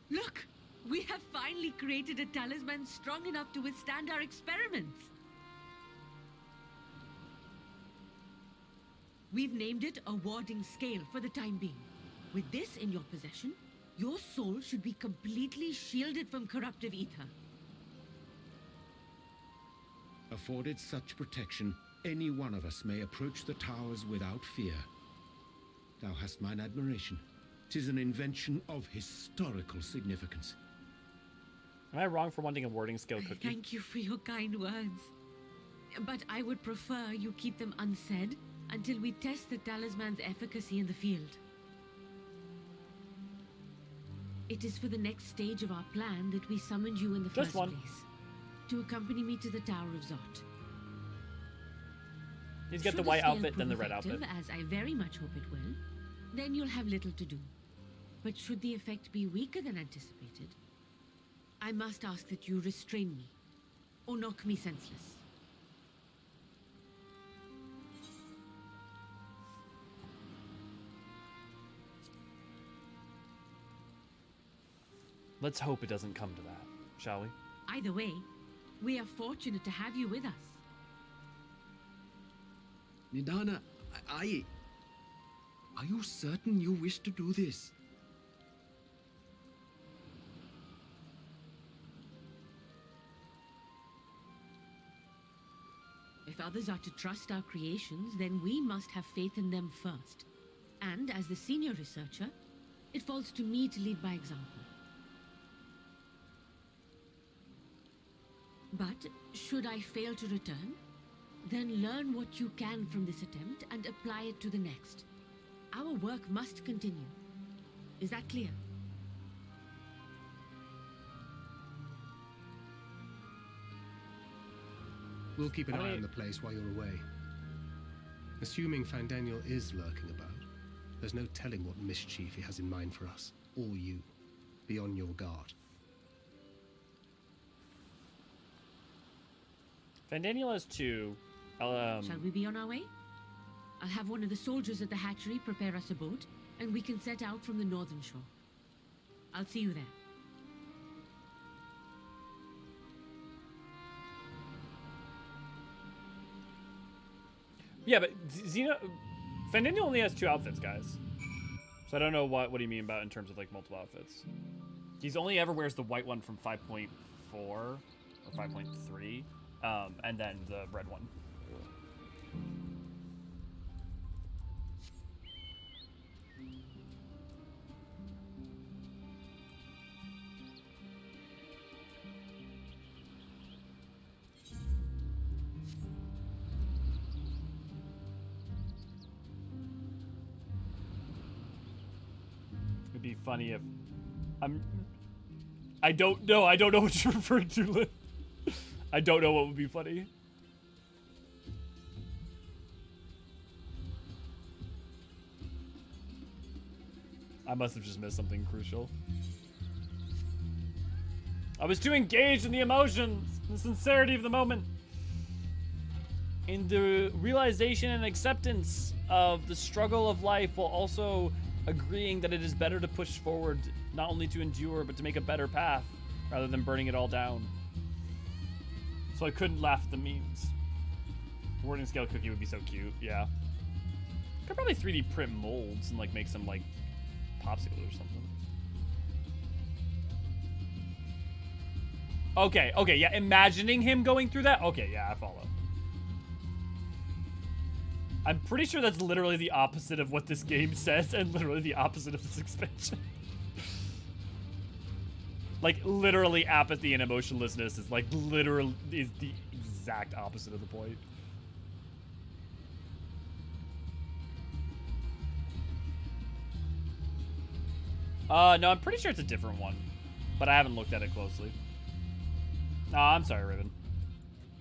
Look! We have finally created a talisman strong enough to withstand our experiments. We've named it a warding scale for the time being. With this in your possession, your soul should be completely shielded from corruptive ether. Afforded such protection, any one of us may approach the towers without fear. Thou hast mine admiration. 'Tis an invention of historical significance. Am I wrong for wanting a warding scale cookie? Thank you for your kind words. But I would prefer you keep them unsaid until we test the talisman's efficacy in the field. It is for the next stage of our plan that we summoned you in the first place. To accompany me to the Tower of Zot. He's got the white outfit, then the red outfit. As I very much hope it will, then you'll have little to do. But should the effect be weaker than anticipated, I must ask that you restrain me, or knock me senseless. Let's hope it doesn't come to that, shall we? Either way, we are fortunate to have you with us. Nidana, are you certain you wish to do this? If others are to trust our creations, then we must have faith in them first. And as the senior researcher, it falls to me to lead by example. But should I fail to return, then learn what you can from this attempt and apply it to the next. Our work must continue. Is that clear? We'll keep an eye on the place while you're away. Assuming Fandaniel is lurking about, there's no telling what mischief he has in mind for us, or you. Be on your guard. Fandaniel has 2. Shall we be on our way? I'll have one of the soldiers at the hatchery prepare us a boat, and we can set out from the northern shore. I'll see you there. Yeah, but Fandaniel only has 2 outfits, guys. So I don't know what do you mean about in terms of like multiple outfits. He's only ever wears the white one from 5.4 or 5.3, and then the red one. It'd be funny if I don't know what you're referring to, Lynn. I don't know what would be funny. I must have just missed something crucial. I was too engaged in the emotions, the sincerity of the moment, in the realization and acceptance of the struggle of life, while also agreeing that it is better to push forward, not only to endure, but to make a better path, rather than burning it all down. So I couldn't laugh at the memes. Wording scale cookie would be so cute, yeah. Could probably 3D print molds and like make some like popsicle or something. Okay, yeah, imagining him going through that? Okay, yeah, I follow. I'm pretty sure that's literally the opposite of what this game says and literally the opposite of this expansion. Like, literally apathy and emotionlessness is like literally is the exact opposite of the point. No, I'm pretty sure it's a different one, but I haven't looked at it closely. Oh, I'm sorry, Raven.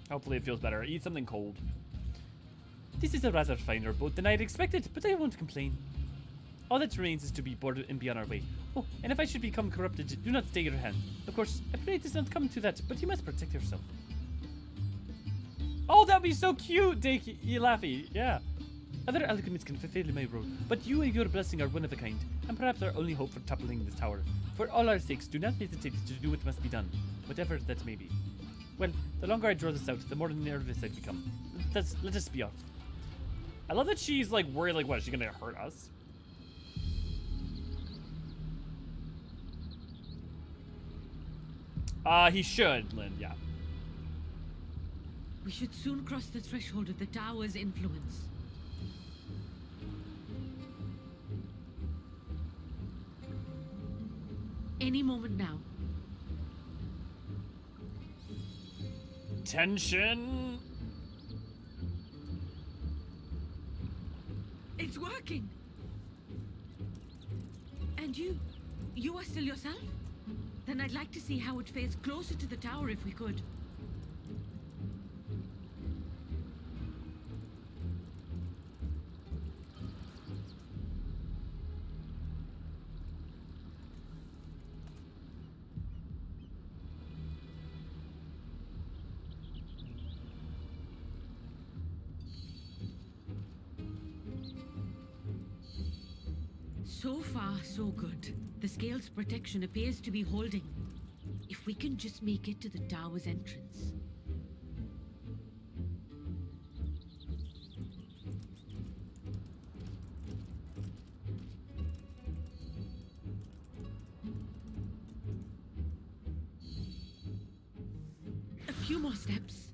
Hopefully it feels better. Eat something cold. This is a rather finer boat than I had expected, but I won't complain. All that remains is to be boarded and be on our way. Oh, and if I should become corrupted, do not stay your hand. Of course, I pray it does not come to that, but you must protect yourself. Oh, that'd be so cute, Dakey, Laffy. Yeah. Other alchemists can fulfill my role, but you and your blessing are one of a kind, and perhaps our only hope for toppling this tower. For all our sakes, do not hesitate to do what must be done, whatever that may be. Well, the longer I draw this out, the more nervous I become. Let us be off. I love that she's like worried, like, what, is she gonna hurt us? He should, Lynn, yeah. We should soon cross the threshold of the tower's influence. Any moment now. Tension. It's working. And you are still yourself? Then I'd like to see how it fares closer to the tower if we could. So far, so good. The scale's protection appears to be holding. If we can just make it to the tower's entrance. A few more steps.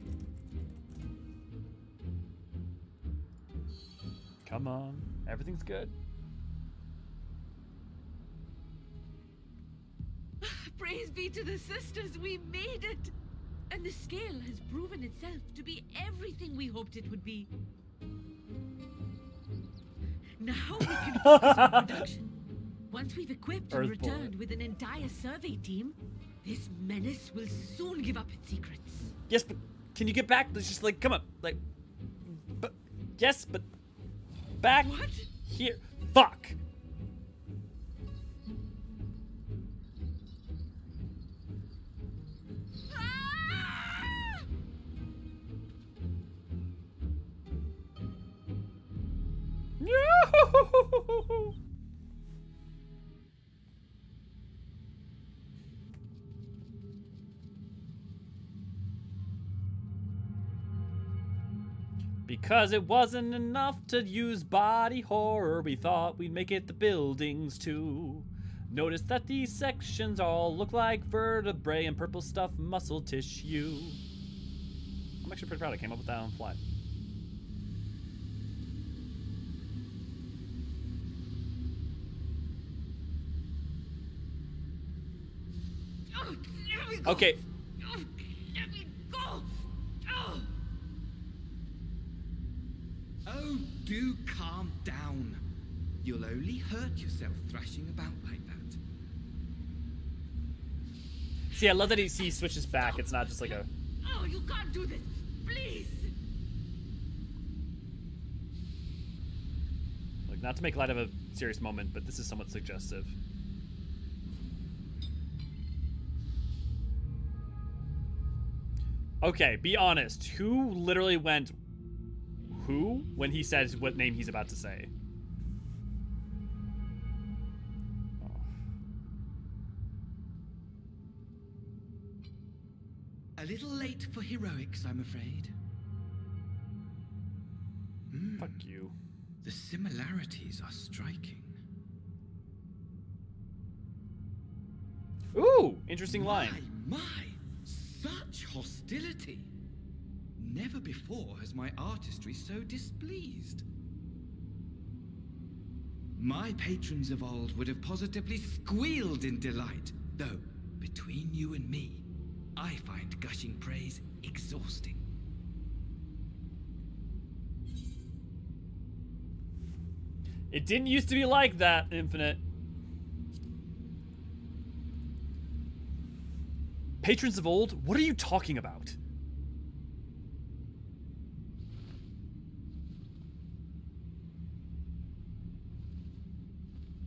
Come on, everything's good. Praise be to the sisters, we made it! And the scale has proven itself to be everything we hoped it would be. Now we can focus on production. Once we've equipped and returned with an entire survey team, this menace will soon give up its secrets. Yes, but can you get back? Let's just like, come on, like, but yes, but back here. Fuck. No! Because it wasn't enough to use body horror, we thought we'd make it the buildings too. Notice that these sections all look like vertebrae and purple stuff muscle tissue. I'm actually pretty proud I came up with that on the fly. Okay. Let me go! Oh, do calm down. You'll only hurt yourself thrashing about like that. See, I love that he switches back. It's not just like a... Oh, you can't do this! Please! Like, not to make light of a serious moment, but this is somewhat suggestive. Okay, be honest. Who literally went who when he says what name he's about to say? Oh. A little late for heroics, I'm afraid. Fuck you. The similarities are striking. Ooh, interesting line. My, such hostility. Never before has my artistry so displeased. My patrons of old would have positively squealed in delight, though, between you and me, I find gushing praise exhausting. It didn't used to be like that, Infinite. Patrons of old? What are you talking about?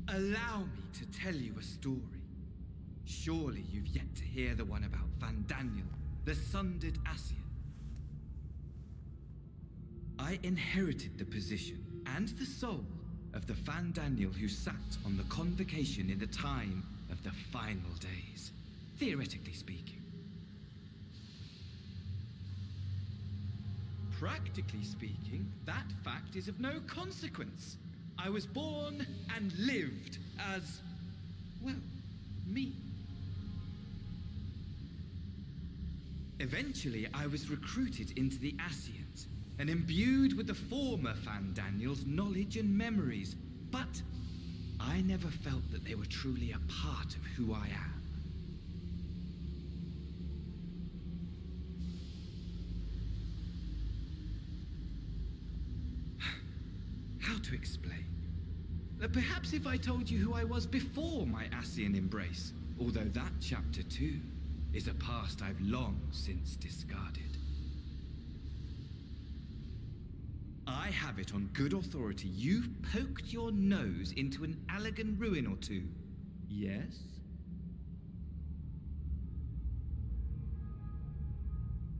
Allow me to tell you a story. Surely you've yet to hear the one about Vandaniel, the sundered Asian. I inherited the position and the soul of the Vandaniel who sat on the convocation in the time of the final days, theoretically speaking. Practically speaking, that fact is of no consequence. I was born and lived as, well, me. Eventually, I was recruited into the Asians and imbued with the former Vandaniel's knowledge and memories, but I never felt that they were truly a part of who I am. How to explain? Perhaps if I told you who I was before my Asian embrace, although that chapter too is a past I've long since discarded. I have it on good authority you've poked your nose into an Allegan ruin or two. Yes?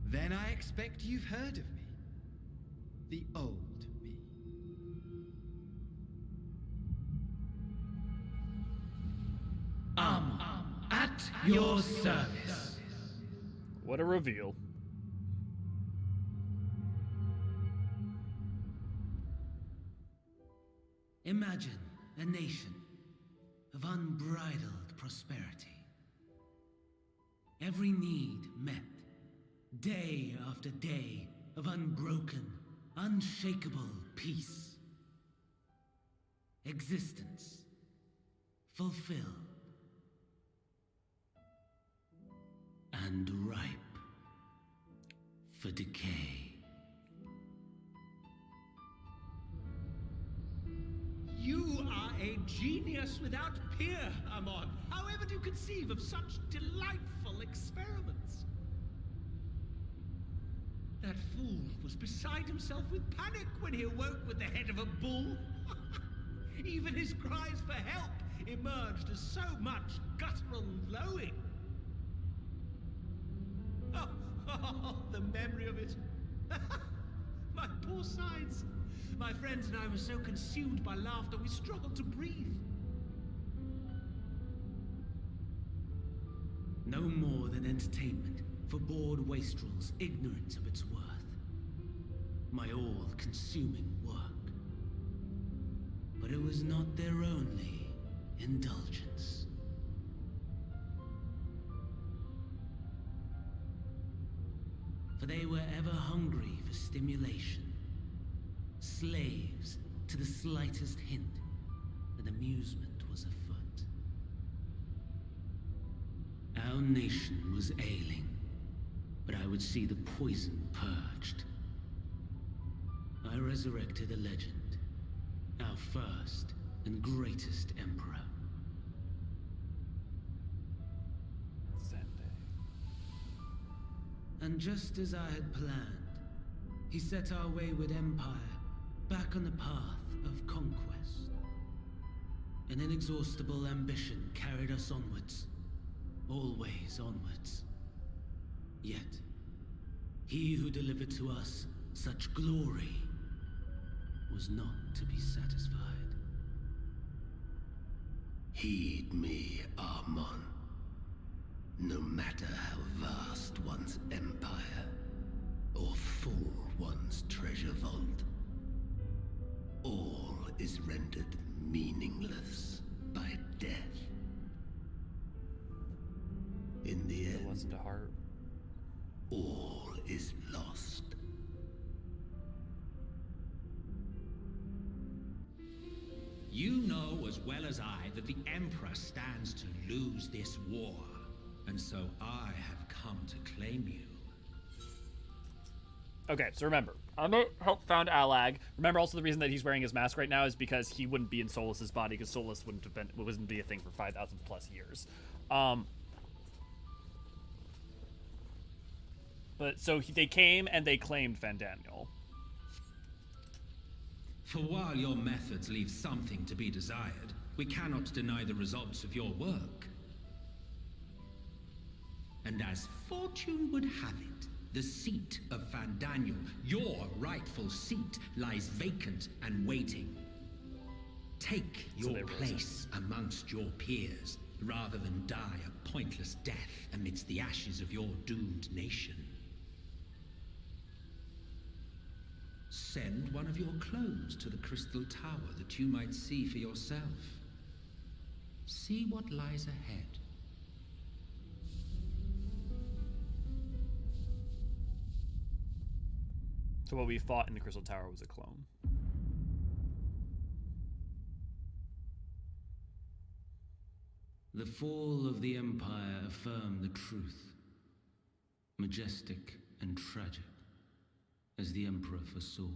Then I expect you've heard of me. The old me. At your service. What a reveal. Imagine a nation of unbridled prosperity. Every need met, day after day of unbroken, unshakable peace. Existence fulfilled and ripe for decay. You are a genius without peer, Amon. However do you conceive of such delightful experiments? That fool was beside himself with panic when he awoke with the head of a bull. Even his cries for help emerged as so much guttural lowing. Oh, the memory of it. My poor sides. My friends and I were so consumed by laughter we struggled to breathe. No more than entertainment for bored wastrels ignorant of its worth. My all-consuming work. But it was not their only indulgence. For they were ever hungry for stimulation, slaves to the slightest hint that amusement was afoot. Our nation was ailing, but I would see the poison purged. I resurrected a legend, our first and greatest emperor. And just as I had planned, he set our wayward empire back on the path of conquest. An inexhaustible ambition carried us onwards, always onwards. Yet, he who delivered to us such glory was not to be satisfied. Heed me, Armon. No matter how vast one's empire, or full one's treasure vault, all is rendered meaningless by death. In the end, wasn't a heart. All is lost. You know as well as I that the Emperor stands to lose this war. And so I have come to claim you. Okay, so remember, Amo helped found Alag. Remember also the reason that he's wearing his mask right now is because he wouldn't be in Solas's body, because Solas wouldn't be a thing for 5,000 plus years. But so they came and they claimed Fandaniel. For while your methods leave something to be desired, we cannot deny the results of your work. And as fortune would have it, the seat of Fandaniel, your rightful seat, lies vacant and waiting. Take your place amongst your peers, rather than die a pointless death amidst the ashes of your doomed nation. Send one of your clones to the Crystal Tower that you might see for yourself. See what lies ahead. So what we fought in the Crystal Tower was a clone. The fall of the Empire affirmed the truth. Majestic and tragic, as the Emperor foresaw.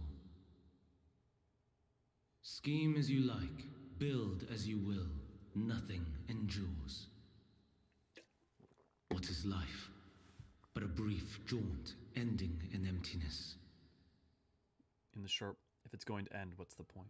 Scheme as you like, build as you will, nothing endures. What is life but a brief jaunt ending in emptiness? In the short, if it's going to end, what's the point?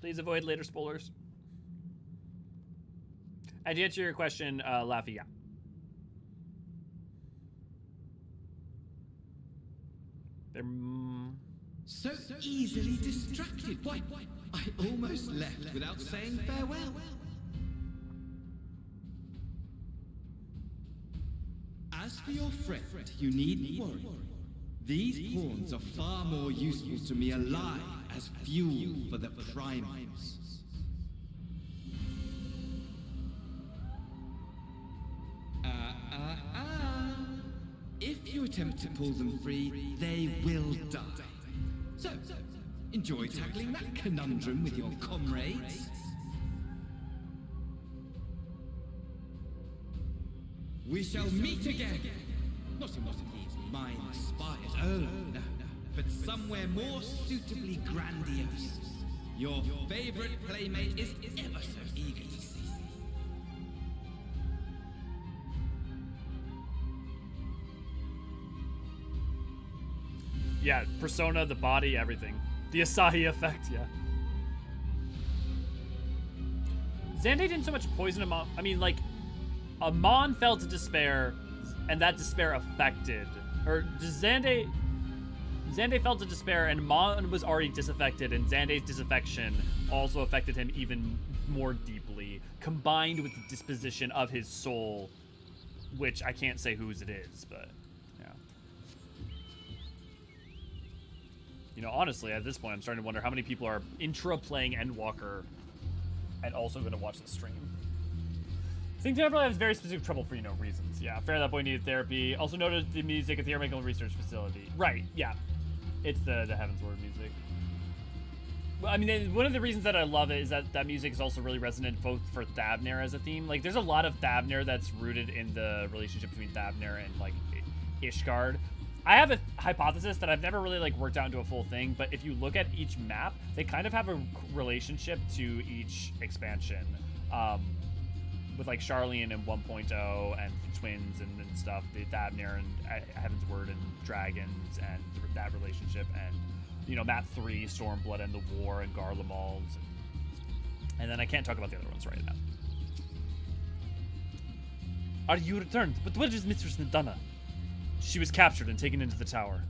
Please avoid later spoilers. And to answer your question, Laffy, yeah. They're... So easily distracted. Why, I almost left without saying farewell. As for your friend, you needn't worry. These pawns are far more useful to me alive as fuel for the primals. If you attempt to pull them free, they will die. So, enjoy tackling that conundrum with your comrades. We shall meet again. Not in one of these mind spires. Oh, no. but somewhere more suitably grandiose. Your favorite playmate is ever so eager to see thee. Yeah, persona, the body, everything. The Asahi effect, yeah. Xande didn't so much poison Amon. I mean, like, Amon fell to despair, and that despair affected. Or Xande fell to despair, and Amon was already disaffected, and Xande's disaffection also affected him even more deeply, combined with the disposition of his soul, which I can't say whose it is, but yeah. You know, honestly, at this point, I'm starting to wonder how many people are intra-playing Endwalker and also going to watch the stream. I think Temple has very specific trouble for, you know, reasons. Yeah, fair, that boy needed therapy. Also noted the music at the Airmaker Research Facility. Right, yeah. It's the Heavensward music. Well, I mean, one of the reasons that I love it is that that music is also really resonant both for Thavnair as a theme. Like, there's a lot of Thavnair that's rooted in the relationship between Thavnair and, like, Ishgard. I have a hypothesis that I've never really, like, worked out into a full thing, but if you look at each map, they kind of have a relationship to each expansion. With, like, Charlene and 1.0 and Twins and stuff, the Thavnair and Heavensward and Dragons and that relationship, and, you know, map 3, Stormblood and the War and Garlemald. And then I can't talk about the other ones right now. Are you returned? But where is Mistress Nadana? She was captured and taken into the tower.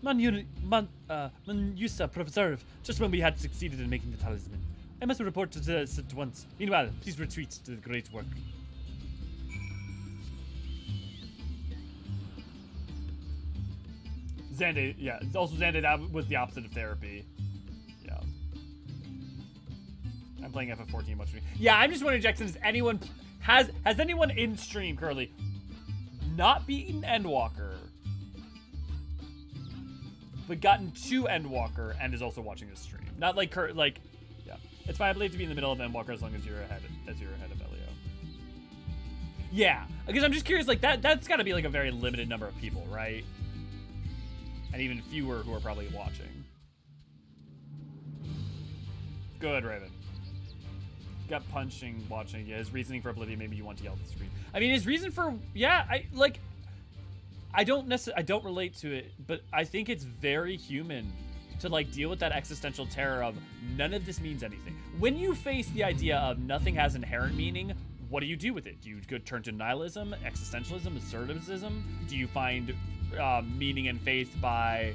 Manusa preserve, just when we had succeeded in making the talisman. I must report to this at once. Meanwhile, please retreat to the great work. Xande, yeah. Also, Xande, that was the opposite of therapy. Yeah. I'm playing FF14 much. Yeah, I'm just wondering, Jackson, has anyone in stream currently not beaten Endwalker, but gotten to Endwalker and is also watching this stream? Not like yeah. It's fine, I believe, to be in the middle of Endwalker as long as you're ahead of Elio. Yeah, because I'm just curious, like, that's got to be like a very limited number of people, right? And even fewer who are probably watching. Good, Raven. Got punching, watching. Yeah, his reasoning for Oblivion, maybe you want to yell at the screen. I mean, his reason for, yeah, I don't relate to it, but I think it's very human to, like, deal with that existential terror of none of this means anything. When you face the idea of nothing has inherent meaning, what do you do with it? Do you go turn to nihilism, existentialism, assertivism? Do you find meaning and faith by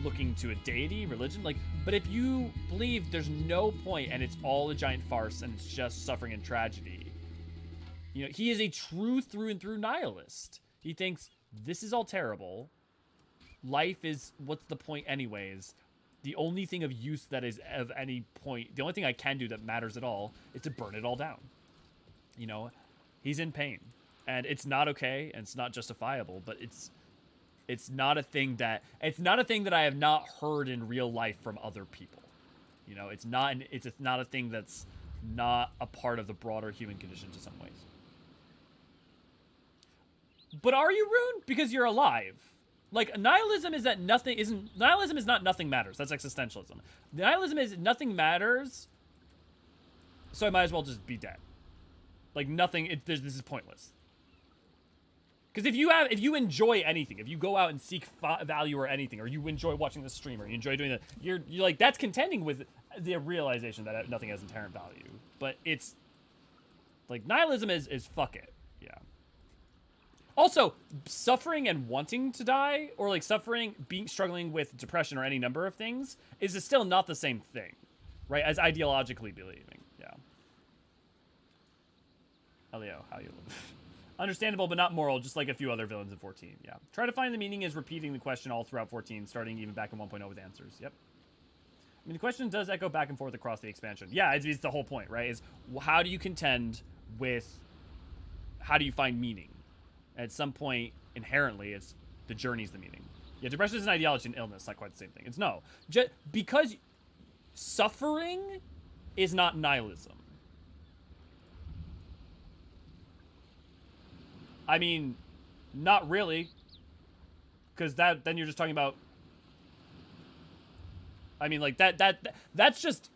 looking to a deity, religion? Like, but if you believe there's no point and it's all a giant farce and it's just suffering and tragedy, you know, he is a true through and through nihilist. He thinks this is all terrible. Life is, what's the point anyways? The only thing of use that is of any point, the only thing I can do that matters at all is to burn it all down. You know, he's in pain, and it's not okay, and it's not justifiable, but it's not a thing that I have not heard in real life from other people. You know, it's not a thing that's not a part of the broader human condition to some ways. But are you ruined because you're alive? Like, nihilism is that nihilism is not nothing matters. That's existentialism. Nihilism is nothing matters, so I might as well just be dead. Like, nothing, this is pointless. Because if you enjoy anything, if you go out and seek value or anything, or you enjoy watching the stream, or you enjoy doing that, you're like, that's contending with the realization that nothing has inherent value. But it's, like, nihilism is fuck it. Yeah. Also, suffering and wanting to die, or like struggling with depression or any number of things, is still not the same thing, right? As ideologically believing, yeah. Elio, how you live. Understandable, but not moral, just like a few other villains in 14, yeah. Try to find the meaning is repeating the question all throughout 14, starting even back in 1.0 with answers, yep. I mean, the question does echo back and forth across the expansion. Yeah, it's the whole point, right? Is how do you contend with, how do you find meaning? At some point, inherently, it's the journey's the meaning. Yeah, depression is an ideology and illness, not quite the same thing. It's no. Because suffering is not nihilism. I mean, not really. Because then you're just talking about I mean, like, that's just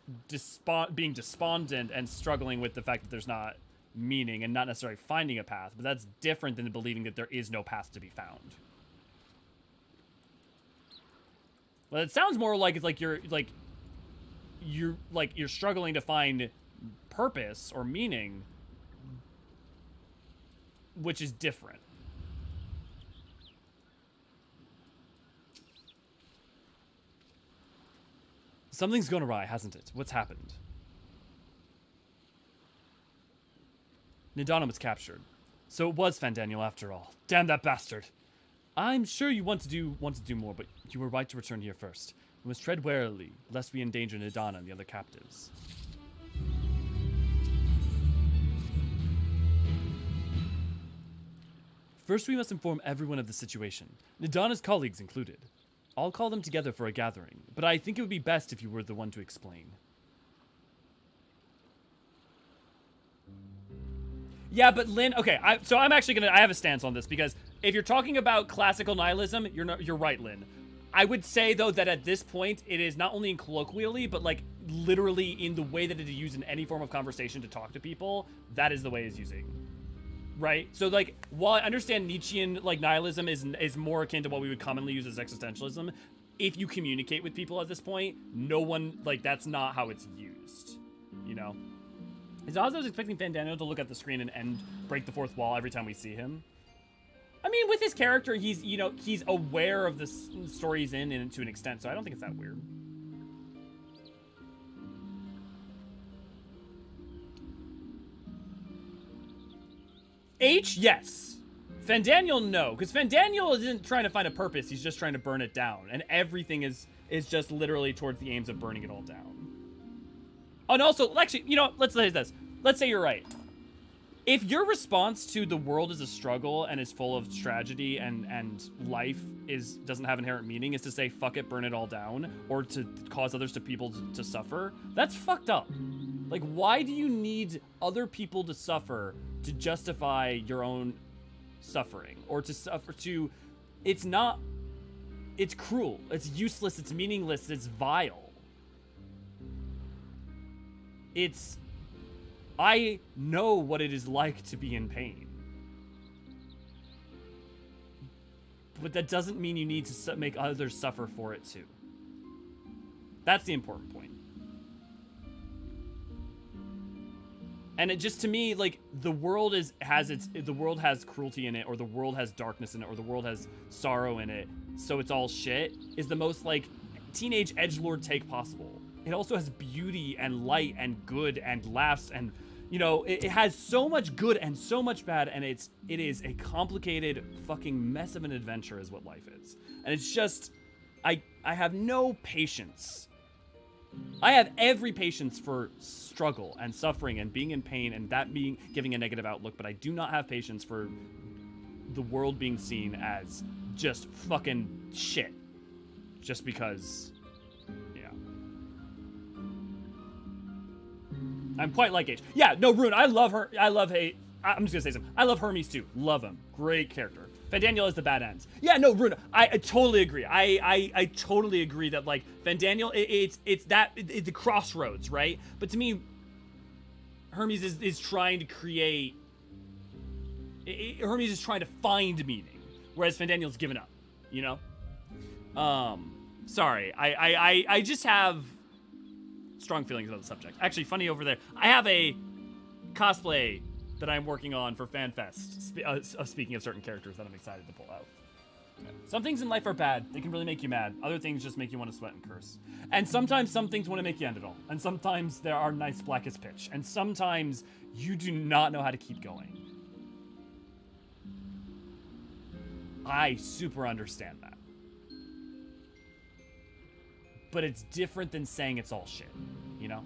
being despondent and struggling with the fact that there's not meaning and not necessarily finding a path, but that's different than believing that there is no path to be found. Well, it sounds more like it's like you're struggling to find purpose or meaning, which is different. Something's gone awry, hasn't it? What's happened? Nidana was captured. So it was Fandaniel after all. Damn that bastard. I'm sure you want to do more, but you were right to return here first. We must tread warily, lest we endanger Nidana and the other captives. First, we must inform everyone of the situation, Nidana's colleagues included. I'll call them together for a gathering, but I think it would be best if you were the one to explain. Yeah, but Lynn, okay, so I'm actually I have a stance on this, because if you're talking about classical nihilism, you're right, Lynn. I would say, though, that at this point, it is not only in colloquially, but, like, literally in the way that it is used in any form of conversation to talk to people, that is the way it's using. Right? So, like, while I understand Nietzschean, like, nihilism is more akin to what we would commonly use as existentialism, if you communicate with people at this point, no one, like, that's not how it's used. You know? It's also expecting Fandaniel to look at the screen and break the fourth wall every time we see him. I mean, with his character, he's, you know, he's aware of the story he's in to an extent, so I don't think it's that weird. H, yes. Fandaniel, no. Because Fandaniel isn't trying to find a purpose. He's just trying to burn it down. And everything is just literally towards the aims of burning it all down. Oh, and also, actually, you know, let's say this. Let's say you're right. If your response to the world is a struggle and is full of tragedy and life doesn't have inherent meaning is to say, fuck it, burn it all down, or to cause others to suffer, that's fucked up. Like, why do you need other people to suffer to justify your own suffering? Or to suffer to... It's not... It's cruel. It's useless. It's meaningless. It's vile. It's... I know what it is like to be in pain. But that doesn't mean you need to make others suffer for it too. That's the important point. And it just, to me, like, the world has cruelty in it, or the world has darkness in it, or the world has sorrow in it, so it's all shit, is the most, like, teenage edgelord take possible. It also has beauty and light and good and laughs and, you know, it has so much good and so much bad, and it is a complicated fucking mess of an adventure is what life is. And it's just, I have no patience. I have every patience for struggle and suffering and being in pain and that being giving a negative outlook, but I do not have patience for the world being seen as just fucking shit. Just because, yeah. I'm quite like H. Yeah, no, Rune, I love her. I'm just gonna say something. I love Hermes too. Love him. Great character. Fandaniel is the bad ends. Yeah, no, Rune, I totally agree. I totally agree that, like, Fandaniel, it's the crossroads, right? But to me, Hermes is trying to create... Hermes is trying to find meaning, whereas Fandaniel's given up, you know? Sorry, I just have strong feelings about the subject. Actually, funny over there, I have a cosplay that I'm working on for FanFest, speaking of certain characters that I'm excited to pull out. Yeah. Some things in life are bad. They can really make you mad. Other things just make you want to sweat and curse. And sometimes some things want to make you end it all. And sometimes there are nights black as pitch. And sometimes you do not know how to keep going. I super understand that. But it's different than saying it's all shit, you know?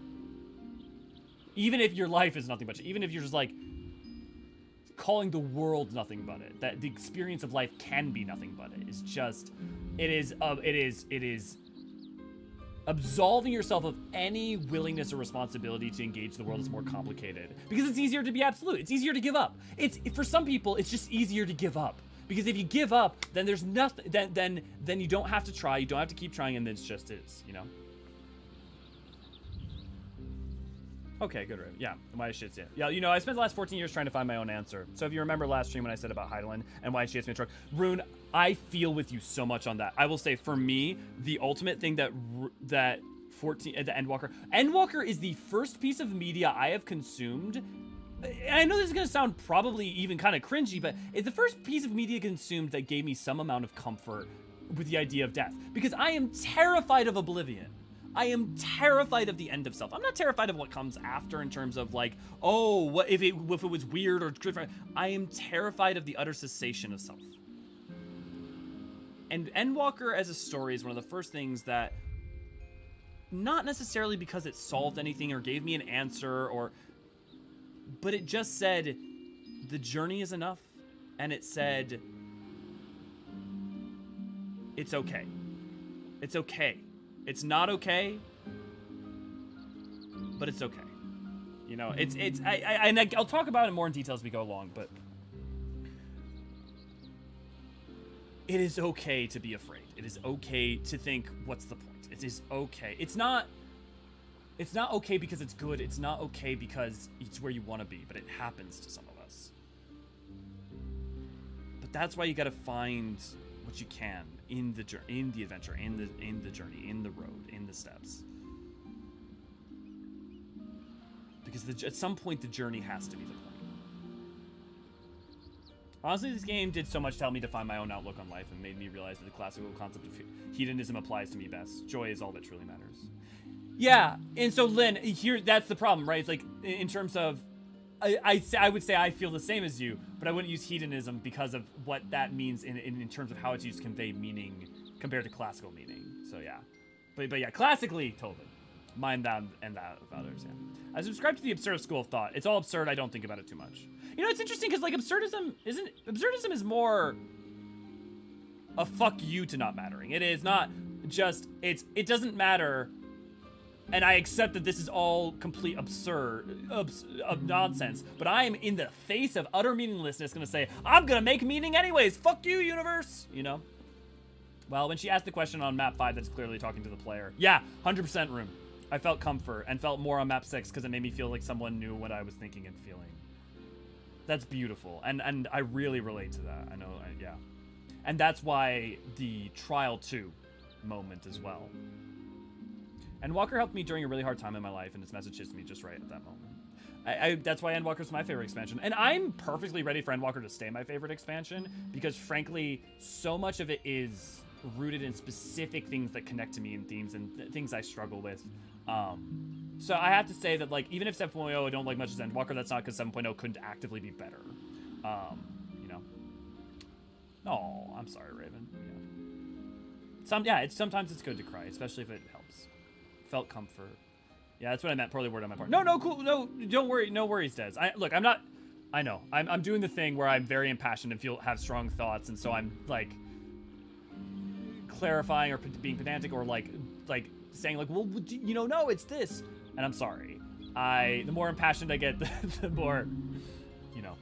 Even if your life is nothing but shit. Even if you're just like calling the world nothing but it. That the experience of life can be nothing but it. It's just, it is absolving yourself of any willingness or responsibility to engage the world that's more complicated. Because it's easier to be absolute. It's easier to give up. For some people, it's just easier to give up. Because if you give up, then there's nothing, then you don't have to try, you don't have to keep trying, and then it just is, you know? Okay, good, Raven. Yeah, why shit's yeah. Yeah, you know, I spent the last 14 years trying to find my own answer. So if you remember last stream when I said about Hydaelyn and why she hits me in truck, Rune, I feel with you so much on that. I will say, for me, the ultimate thing that 14, the Endwalker is the first piece of media I have consumed. And I know this is going to sound probably even kind of cringy, but it's the first piece of media consumed that gave me some amount of comfort with the idea of death. Because I am terrified of Oblivion. I am terrified of the end of self. I'm not terrified of what comes after in terms of like, oh, what if it was weird or different. I am terrified of the utter cessation of self. And Endwalker as a story is one of the first things that, not necessarily because it solved anything or gave me an answer but it just said, the journey is enough. And it said, it's okay. It's okay. It's not okay, but it's okay. You know, I'll talk about it more in detail as we go along, but it is okay to be afraid. It is okay to think, what's the point? It is okay. It's not okay because it's good. It's not okay because it's where you want to be, but it happens to some of us. But that's why you got to find what you can in the adventure, in the journey, in the road, in the steps. Because at some point, the journey has to be the point. Honestly, this game did so much to help me define my own outlook on life and made me realize that the classical concept of hedonism applies to me best. Joy is all that truly matters. Yeah, and so Lynn, here, that's the problem, right? It's like, in terms of, I would say I feel the same as you, but I wouldn't use hedonism because of what that means in terms of how it's used to convey meaning compared to classical meaning. So yeah, but yeah, classically, totally. Mine, that, and that of others, yeah. I subscribe to the absurdist school of thought. It's all absurd, I don't think about it too much. You know, it's interesting because like absurdism is more a fuck you to not mattering. It is not just, it doesn't matter. And I accept that this is all complete absurd nonsense, but I am in the face of utter meaninglessness gonna say, I'm gonna make meaning anyways, fuck you, universe, you know? Well, when she asked the question on map 5, that's clearly talking to the player. Yeah, 100% room. I felt comfort and felt more on map 6 because it made me feel like someone knew what I was thinking and feeling. That's beautiful, and I really relate to that, I know, yeah. And that's why the Trial 2 moment as well. And Walker helped me during a really hard time in my life, and his message hits me just right at that moment. That's why Endwalker's my favorite expansion. And I'm perfectly ready for Endwalker to stay my favorite expansion, because frankly, so much of it is rooted in specific things that connect to me and themes and things I struggle with. So I have to say that, like, even if 7.0 I don't like much as Endwalker, that's not because 7.0 couldn't actively be better. You know. Oh, I'm sorry, Raven. Yeah. Sometimes it's good to cry, especially if it helps. Felt comfort. Yeah, that's what I meant. Poorly worded on my part. No, cool. No, don't worry. No worries, Des. Look, I'm not. I know. I'm doing the thing where I'm very impassioned and have strong thoughts, and so I'm like clarifying or being pedantic or like saying like, well, you know, no, it's this, and I'm sorry. The more impassioned I get, the more, you know,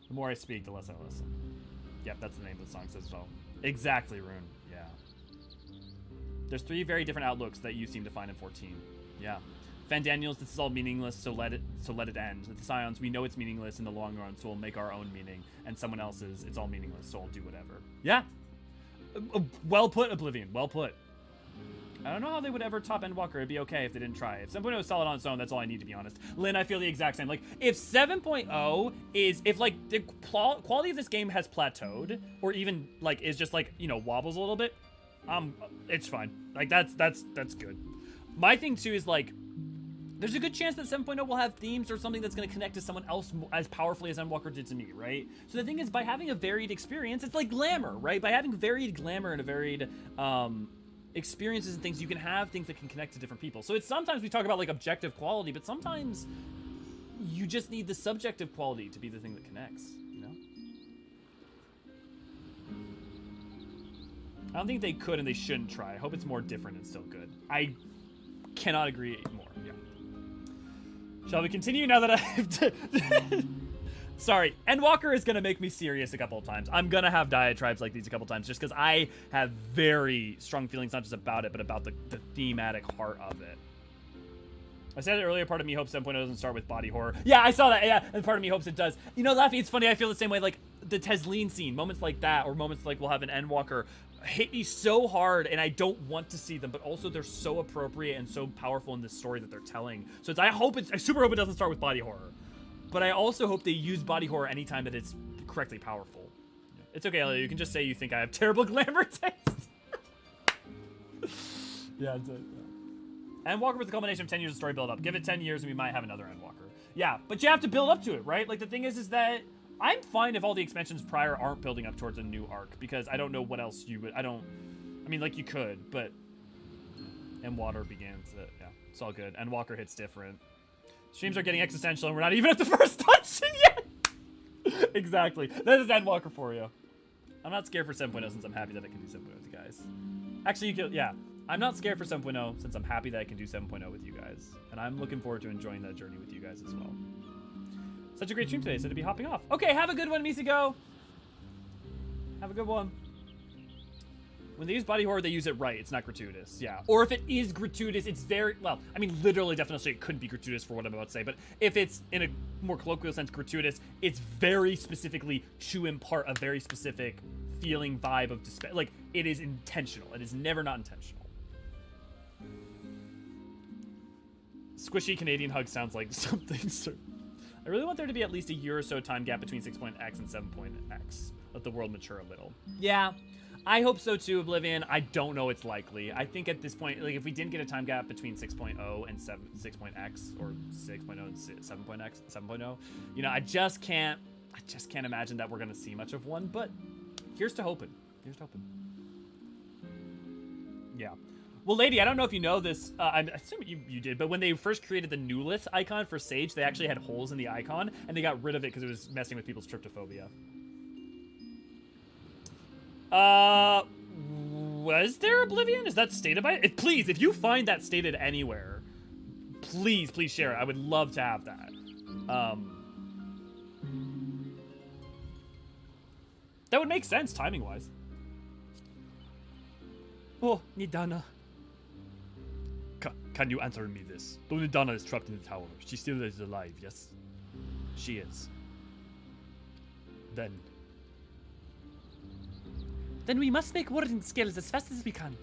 the more I speak, the less I listen. Yep, that's the name of the song. Says so. Exactly, Rune. Yeah. There's 3 very different outlooks that you seem to find in 14. Yeah. Fandaniels, this is all meaningless, so let it end. The Scions, we know it's meaningless in the long run, so we'll make our own meaning. And someone else's, it's all meaningless, so I'll do whatever. Yeah. Well put, Oblivion. Well put. I don't know how they would ever top Endwalker. It'd be okay if they didn't try. If 7.0 is solid on its own, that's all I need, to be honest. Lynn, I feel the exact same. Like, if 7.0 if like the quality of this game has plateaued, or even like is just like, you know, wobbles a little bit, it's fine. Like, that's good. My thing too is like, there's a good chance that 7.0 will have themes or something that's going to connect to someone else as powerfully as Endwalker did to me, right? So the thing is, by having a varied experience, it's like glamour, right? By having varied glamour and a varied experiences and things, you can have things that can connect to different people. So it's sometimes we talk about like objective quality, but sometimes you just need the subjective quality to be the thing that connects, you know? I don't think they could and they shouldn't try. I hope it's more different and still good. I cannot agree more. Yeah. Shall we continue now that I've... Sorry, Endwalker is going to make me serious a couple of times. I'm going to have diatribes like these a couple of times just because I have very strong feelings, not just about it, but about the thematic heart of it. I said it earlier, part of me hopes 7.0 doesn't start with body horror. Yeah, I saw that, yeah, and part of me hopes it does. You know, Laffy, it's funny, I feel the same way, like, the Tesleen scene, moments like that, or moments like we'll have an Endwalker, hit me so hard, and I don't want to see them, but also they're so appropriate and so powerful in this story that they're telling. So it's, I super hope it doesn't start with body horror. But I also hope they use body horror anytime that it's correctly powerful. It's okay, Elliot, you can just say you think I have terrible glamour taste. Yeah, it's Endwalker was a culmination of 10 years of story build-up. Give it 10 years and we might have another Endwalker. Yeah, but you have to build up to it, right? Like, the thing is that I'm fine if all the expansions prior aren't building up towards a new arc, because I don't know what else you would, I mean, like, you could, but Endwater begins, yeah, it's all good. Endwalker hits different. Streams are getting existential and we're not even at the first dungeon yet! Exactly. That is Endwalker for you. I'm not scared for 7.0 since I'm happy that I can do 7.0 with you guys. Actually, you can, yeah. I'm not scared for 7.0 since I'm happy that I can do 7.0 with you guys. And I'm looking forward to enjoying that journey with you guys as well. Such a great stream today, so to be hopping off. Okay, have a good one, Misigo. Have a good one. When they use body horror, they use it right. It's not gratuitous, yeah. Or if it is gratuitous, it's very, well, I mean, literally, definitely, it couldn't be gratuitous for what I'm about to say, but if it's, in a more colloquial sense, gratuitous, it's very specifically to impart a very specific feeling, vibe of despair. Like, it is intentional. It is never not intentional. Squishy Canadian hug sounds like something certain. I really want there to be at least a year or so time gap between 6.x and 7.x. Let the world mature a little. Yeah, I hope so too, Oblivion. I don't know it's likely. I think at this point, like, if we didn't get a time gap between 6.0 and 6.x, or 6.0 and 7.x, 7.0, you know, I just can't imagine that we're gonna see much of one, but here's to hoping. Here's to hoping. Yeah. Well, Lady, I don't know if you know this. I'm assuming you did, but when they first created the Newlith icon for Sage, they actually had holes in the icon, and they got rid of it because it was messing with people's tryptophobia. Was there Oblivion? Is that stated by it? Please, if you find that stated anywhere, please share it. I would love to have that. That would make sense timing-wise. Oh, Nidana. Can you answer me this? Though Nidana is trapped in the tower, she still is alive, yes? She is. Then we must make warding scales as fast as we can.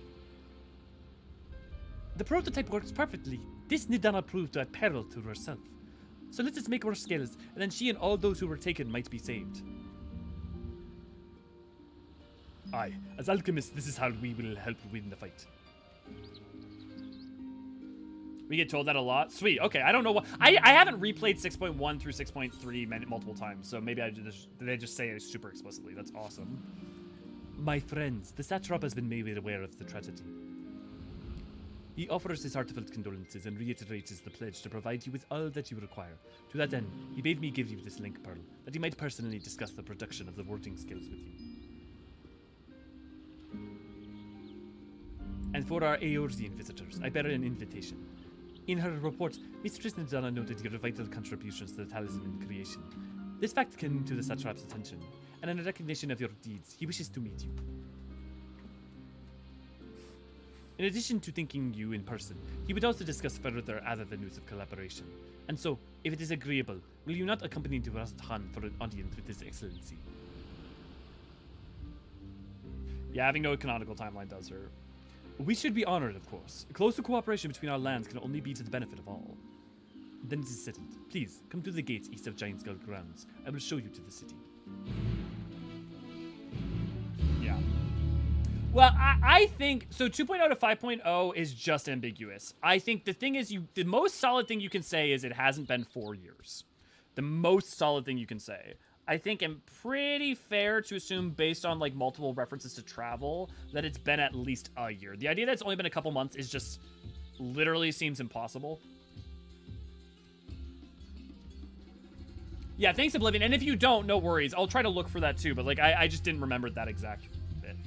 The prototype works perfectly. This Nidana proved at peril to herself. So let us make more scales, and then she and all those who were taken might be saved. Aye, as alchemists, this is how we will help win the fight. We get told that a lot. Sweet. Okay, I don't know what. I haven't replayed 6.1 through 6.3 multiple times, so maybe they just say it super explicitly. That's awesome. My friends, the satrap has been made aware of the tragedy. He offers his heartfelt condolences and reiterates the pledge to provide you with all that you require. To that end, he bade me give you this link, Pearl, that he might personally discuss the production of the warding skills with you. And for our Eorzean visitors, I bear an invitation. In her report, Mistress Nidana noted your vital contributions to the talisman creation. This fact came to the satrap's attention, and in recognition of your deeds, he wishes to meet you. In addition to thanking you in person, he would also discuss further avenues of collaboration. And so, if it is agreeable, will you not accompany to Rasthan for an audience with His Excellency? Yeah, having no canonical timeline does her. We should be honored, of course. Closer cooperation between our lands can only be to the benefit of all. Then it is settled. Please, come to the gates east of Giant Skull grounds. I will show you to the city. Yeah. Well, I think, so 2.0 to 5.0 is just ambiguous. I think the thing is, the most solid thing you can say is it hasn't been 4 years. The most solid thing you can say. I think I'm pretty fair to assume, based on like multiple references to travel, that it's been at least a year. The idea that it's only been a couple months is just literally seems impossible. Yeah, thanks, Oblivion. And if you don't, no worries. I'll try to look for that too, but like I just didn't remember that exact bit.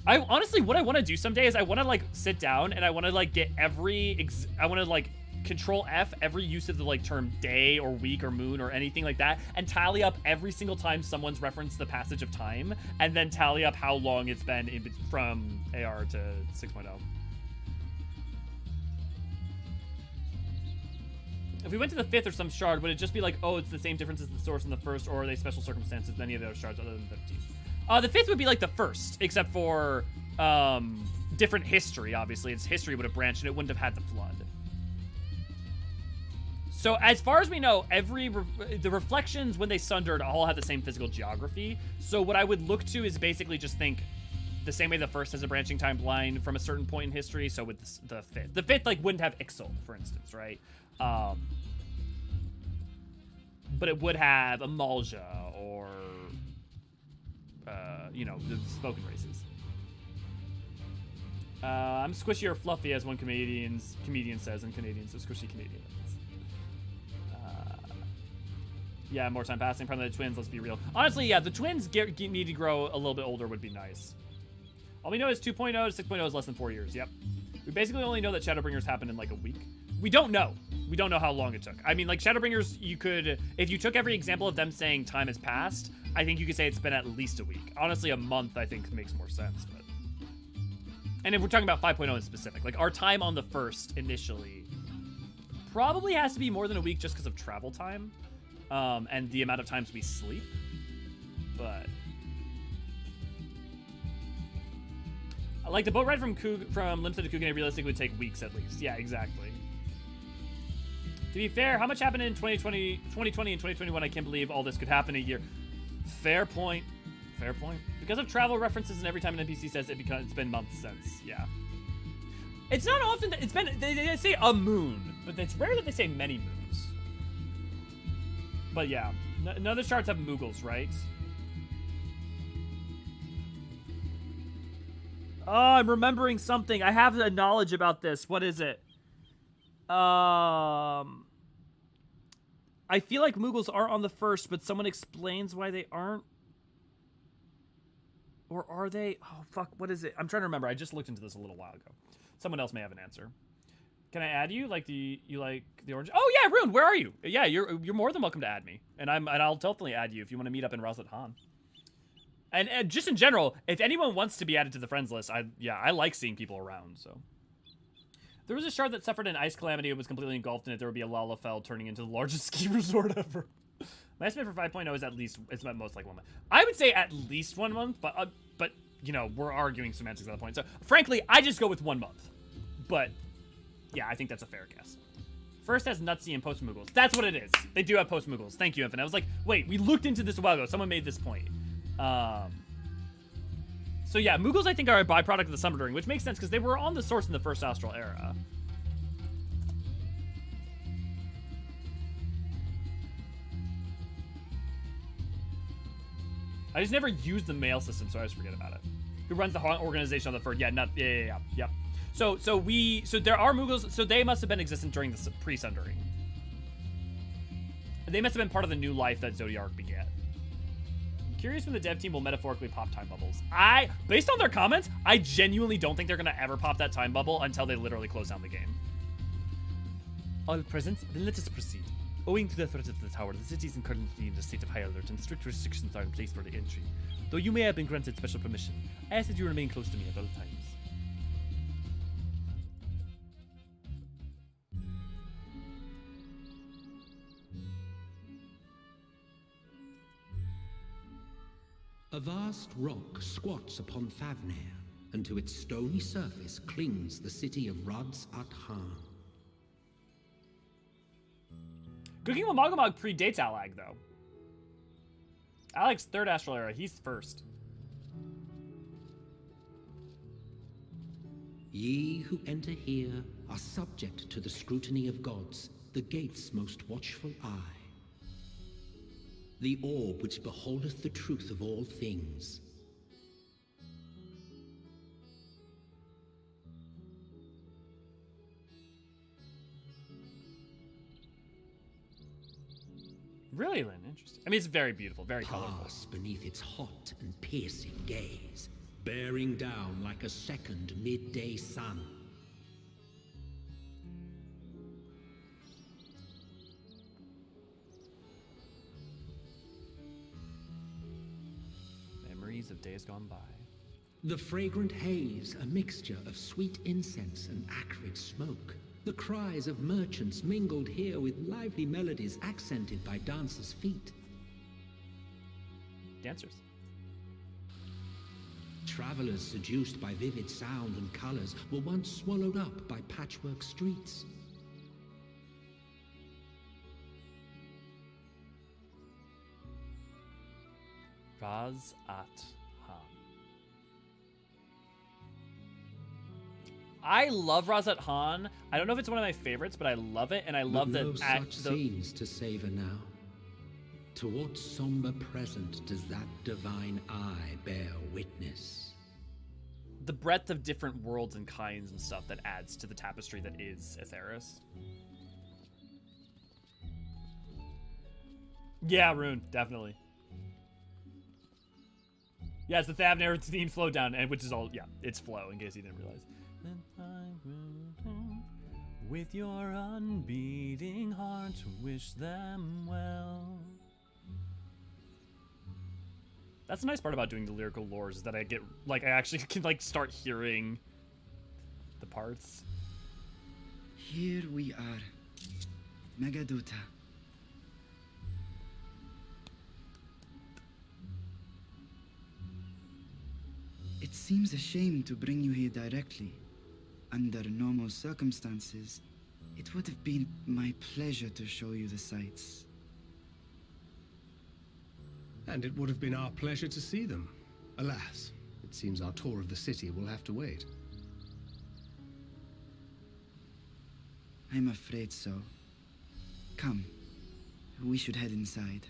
I honestly, what I want to do someday is I want to like sit down and I want to like get I want to like Control F every use of the like term day or week or moon or anything like that, and tally up every single time someone's referenced the passage of time, and then tally up how long it's been from AR to 6.0. If we went to the 5th or some shard, would it just be like, oh, it's the same difference as the source in the 1st, or are they special circumstances than any of the other shards other than the 13th? The 5th would be like the 1st, except for different history, obviously. Its history would have branched, and it wouldn't have had the flood. So as far as we know, the reflections when they sundered all have the same physical geography. So what I would look to is basically just think the same way the 1st has a branching timeline from a certain point in history. So with the 5th, the 5th like wouldn't have Ixal, for instance, right? But it would have Amalja or you know, the spoken races. I'm squishy or fluffy, as one comedian says, and Canadians are squishy Canadians. Yeah, more time passing. Probably the twins, let's be real. Honestly, yeah, the twins need to grow a little bit older would be nice. All we know is 2.0 to 6.0 is less than 4 years. Yep. We basically only know that Shadowbringers happened in like a week. We don't know. We don't know how long it took. I mean, like Shadowbringers, you could, if you took every example of them saying time has passed, I think you could say it's been at least a week. Honestly, a month I think makes more sense. But and if we're talking about 5.0 in specific, like our time on the 1st initially probably has to be more than a week just because of travel time. And the amount of times we sleep, but like the boat ride from Limsa to Kugane realistically would take weeks at least. Yeah, exactly. To be fair, how much happened in 2020 and 2021? I can't believe all this could happen in a year. Fair point. Fair point. Because of travel references and every time an NPC says it, because it's been months since. Yeah. It's not often that it's been. They say a moon, but it's rare that they say many moons. But yeah, none of the shards have Mughals, right? Oh, I'm remembering something. I have the knowledge about this. What is it? I feel like Mughals are on the 1st, but someone explains why they aren't. Or are they? Oh, fuck. What is it? I'm trying to remember. I just looked into this a little while ago. Someone else may have an answer. Can I add you? Like the orange? Oh yeah, Rune, where are you? Yeah, you're more than welcome to add me, and I'll definitely add you if you want to meet up in Roslet Han. And just in general, if anyone wants to be added to the friends list, I like seeing people around. So there was a shard that suffered an ice calamity and was completely engulfed in it. There would be a Lalafell turning into the largest ski resort ever. My estimate for 5.0 is it's at most like 1 month. I would say at least 1 month, but you know we're arguing semantics at that point. So frankly, I just go with 1 month, but. Yeah, I think that's a fair guess. 1st has Nutsy and post Mughals. That's what it is. They do have post Mughals. Thank you, Infinite. I was like, wait, we looked into this a while ago. Someone made this point. So yeah, Mughals I think are a byproduct of the Summerdering, which makes sense because they were on the source in the 1st Astral Era. I just never used the mail system, so I just forget about it. Who runs the organization on the 1st? Yeah, yep. So there are Mughals, so they must have been existent during the pre-Sundering. They must have been part of the new life that Zodiark began. I'm curious when the dev team will metaphorically pop time bubbles. Based on their comments, I genuinely don't think they're gonna ever pop that time bubble until they literally close down the game. All present, then let us proceed. Owing to the threat of the tower, the city is currently in a state of high alert and strict restrictions are in place for the entry. Though you may have been granted special permission, I ask that you remain close to me at all times. A vast rock squats upon Thavnair, and to its stony surface clings the city of Rhodes-at-Han. Cooking with Mogomog predates Alag, though. Alag's 3rd Astral Era. He's 1st. Ye who enter here are subject to the scrutiny of gods, the gate's most watchful eye. The orb which beholdeth the truth of all things. Really, Lynn? Interesting. I mean, it's very beautiful, very colorful. Pass beneath its hot and piercing gaze, bearing down like a second midday sun. Memories of days gone by. The fragrant haze, a mixture of sweet incense and acrid smoke. The cries of merchants mingled here with lively melodies accented by dancers' feet. Dancers. Travelers seduced by vivid sound and colors were once swallowed up by patchwork streets. Raz at Han. I love Raz at Han. I don't know if it's one of my favorites, but I love it, and I love that. No such scenes to savor now. To what somber present does that divine eye bear witness? The breadth of different worlds and kinds and stuff that adds to the tapestry that is Aetheris. Yeah, Rune, definitely. Yeah, it's the Thavnairian theme slow down, and which is all, yeah, it's flow, in case you didn't realize. With your unbeating heart, wish them well. That's the nice part about doing the lyrical lores, is that I get, like, I actually can, like, start hearing the parts. Here we are, Megaduta. It seems a shame to bring you here directly. Under normal circumstances, it would have been my pleasure to show you the sights. And it would have been our pleasure to see them. Alas, it seems our tour of the city will have to wait. I'm afraid so. Come, we should head inside.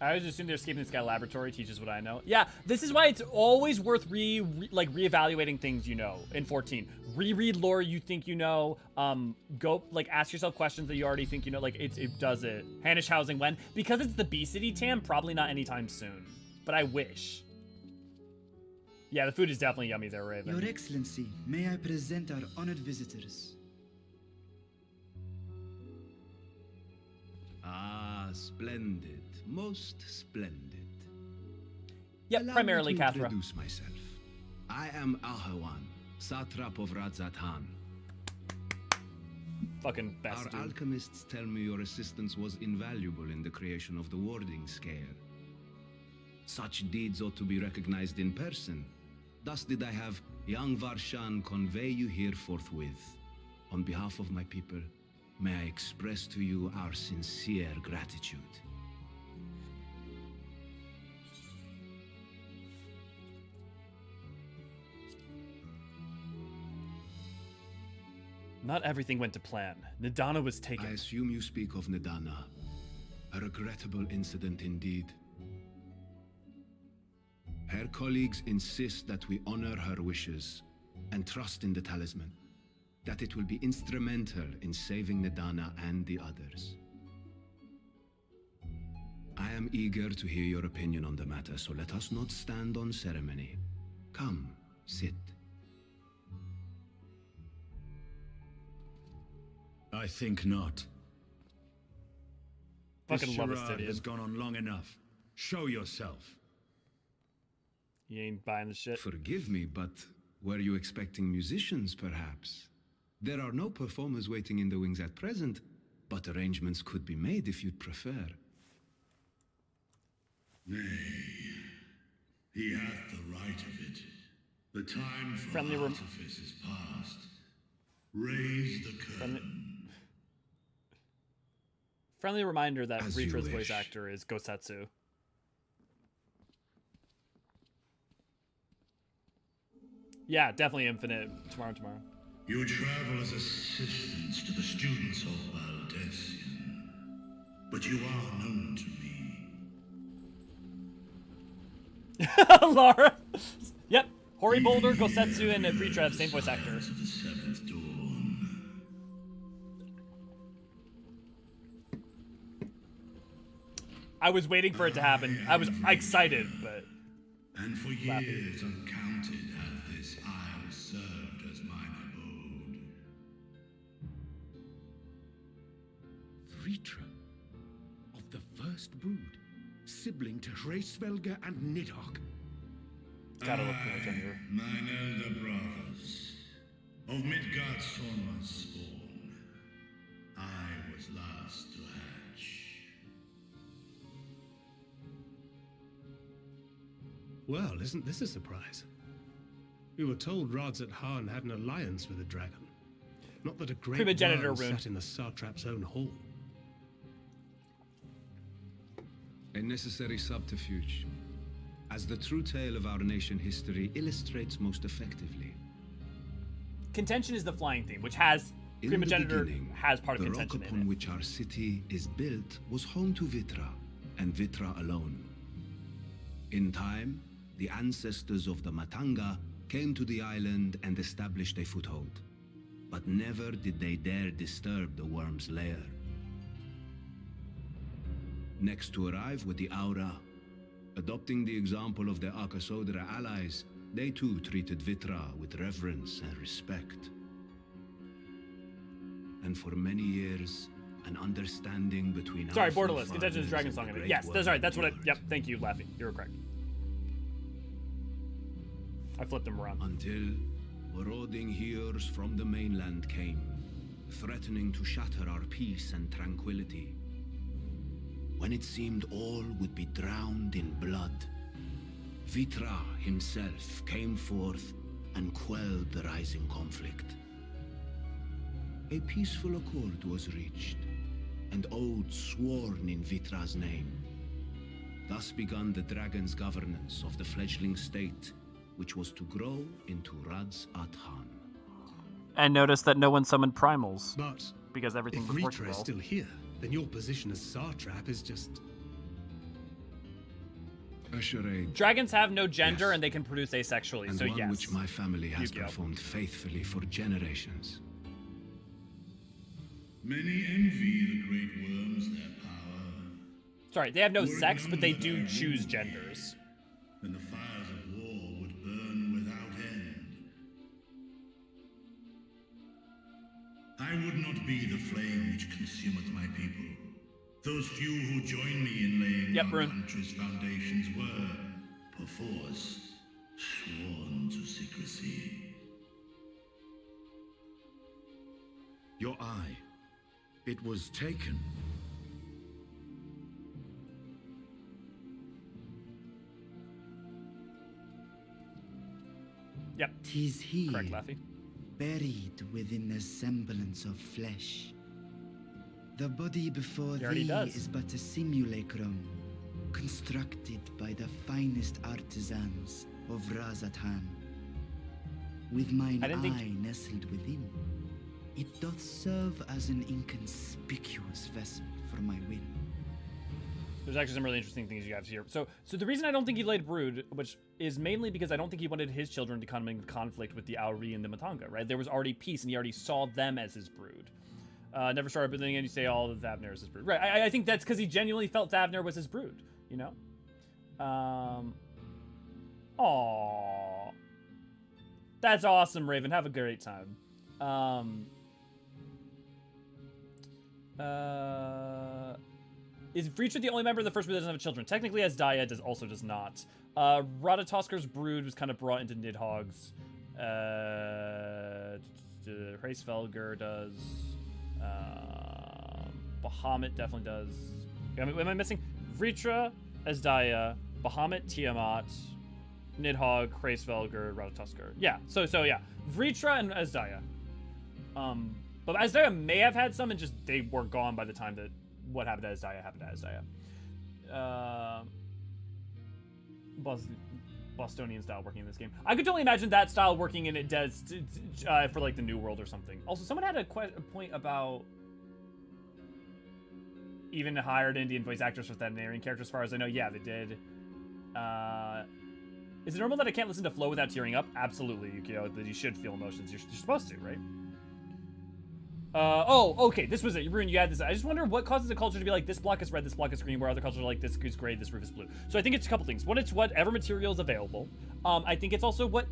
I always assume they're escaping the Sky Laboratory teaches what I know. Yeah, this is why it's always worth reevaluating things you know in 14. Reread lore you think you know. Go, like, ask yourself questions that you already think you know. Like, it does it. Hanish housing when? Because it's the B-City, Tam, probably not anytime soon. But I wish. Yeah, the food is definitely yummy there, Raven. Your Excellency, may I present our honored visitors? Ah, splendid. Most splendid. Yep, Allow primarily me to Kathra. Introduce myself. I am Ahawan, satrap of Radzat Han. Fucking best. Our dude. alchemists tell me your assistance was invaluable in the creation of the warding scale. Such deeds ought to be recognized in person. Thus did I have young Varshan convey you here forthwith. On behalf of my people, may I express to you our sincere gratitude. Not everything went to plan. Nadana was taken. I assume you speak of Nadana. A regrettable incident indeed. Her colleagues insist that we honor her wishes and trust in the talisman, that it will be instrumental in saving Nadana and the others. I am eager to hear your opinion on the matter, so let us not stand on ceremony. Come, sit. I think not. Fucking love this this charade idiot. has gone on long enough. Show yourself. You ain't buying the shit. Forgive me, but were you expecting musicians, perhaps? There are no performers waiting in the wings at present, but arrangements could be made if you'd prefer. Nay, he hath the right of it. The time for Friendly artifice is past. Raise the curtain. Friendly reminder that As you Retread's voice wish. actor is Gosetsu. Yeah, definitely Infinite tomorrow. You travel as assistants to the students of Valdesian, but you are known to me. Laura. Yep. Hori Boulder, Gosetsu, and Retread, same voice actor. Of the seventh dawn. I was waiting for it to happen. I was excited, but... And for years uncounted hath this isle served as mine abode. Vritra, of the first brood. sibling to Hraesvelgr and Nidhogg. Gotta look primogenitor. Mine elder brothers, of Midgard's Sorma's spawn, I was last to hatch. Well, isn't this a surprise? We were told Rods at Han had an alliance with a dragon. Not that a great Primogenitor worm rune. sat in the Satrap's own hall. A necessary subterfuge, as the true tale of our nation history illustrates most effectively. Contention is the flying theme, which has In the primogenitor beginning, has part of the rock contention in upon it. which our city is built was home to Vitra, and Vitra alone. In time, the ancestors of the Matanga came to the island and established a foothold. But never did they dare disturb the worm's lair. Next to arrive with the Aura, adopting the example of their Akasodra allies, they too treated Vitra with reverence and respect. And for many years, an understanding between Sorry, our borderless. forefathers Contention is Dragon and Song the in it. Great Yes, that's Worm right. That's what I. endured. Yep, thank you, Laffy. You were correct. I flipped them around. Until marauding heroes from the mainland came, threatening to shatter our peace and tranquility. When it seemed all would be drowned in blood, Vitra himself came forth and quelled the rising conflict. A peaceful accord was reached, and oaths sworn in Vitra's name. Thus began the dragon's governance of the fledgling state, which was to grow into Rads at Han. And notice that no one summoned primals. But because everything if was working Vitra is well. still here, then your position as Satrap is just... A charade. Dragons have no gender and they can produce asexually, And so one yes. which my family has Yu-Gi-Oh. performed faithfully for generations. Many envy the great worms their power. Sorry, they have no Were it sex, known but they that do I choose ruled, genders. Then the fires of war would burn without end. I would not be the flame which consumeth my people. Those few who join me in laying our country's foundations were, perforce, sworn to secrecy. Your eye. It was taken. Yep. 'Tis he, Correct, Laffy. buried within the semblance of flesh. The body before He already thee does. is but a simulacrum, constructed by the finest artisans of Razatan. With mine I didn't think- eye nestled within, it doth serve as an inconspicuous vessel for my will. There's actually some really interesting things you guys here. So the reason I don't think he laid brood, which is mainly because I don't think he wanted his children to come in conflict with the Auri and the Matanga, right? There was already peace, and he already saw them as his brood. Never started, but then again, you say all of Thavnair is his brood. Right, I think that's because he genuinely felt Thavnair was his brood, you know? Aww. That's awesome, Raven. Have a great time. Is Vritra the only member of the first brood that doesn't have children? Technically, Asdaya does not. Radatoskar's brood was kind of brought into Nidhogg's. Hraesvelgr does. Bahamut definitely does. Am I missing? Vritra, Asdaya, Bahamut, Tiamat, Nidhogg, Hraesvelgr, Ratatoskar. Yeah, so yeah. Vritra and Asdaya. But Asdaya may have had some and just they were gone by the time that what happened to Asdaya happened to Asdaya. Bostonian style working in this game. I could totally imagine that style working in it does for like the New World or something. Also, someone had a point about even hired Indian voice actors for Thavnairian characters. As far as I know, yeah, they did. Is it normal that I can't listen to Flow without tearing up? Absolutely, Yukio. That you should feel emotions. You're supposed to, right? Okay, this was it. Rune, you had this. I just wonder what causes a culture to be like, this block is red, this block is green, where other cultures are like, this is gray, this roof is blue. So I think it's a couple things. One, it's whatever material is available. I think it's also what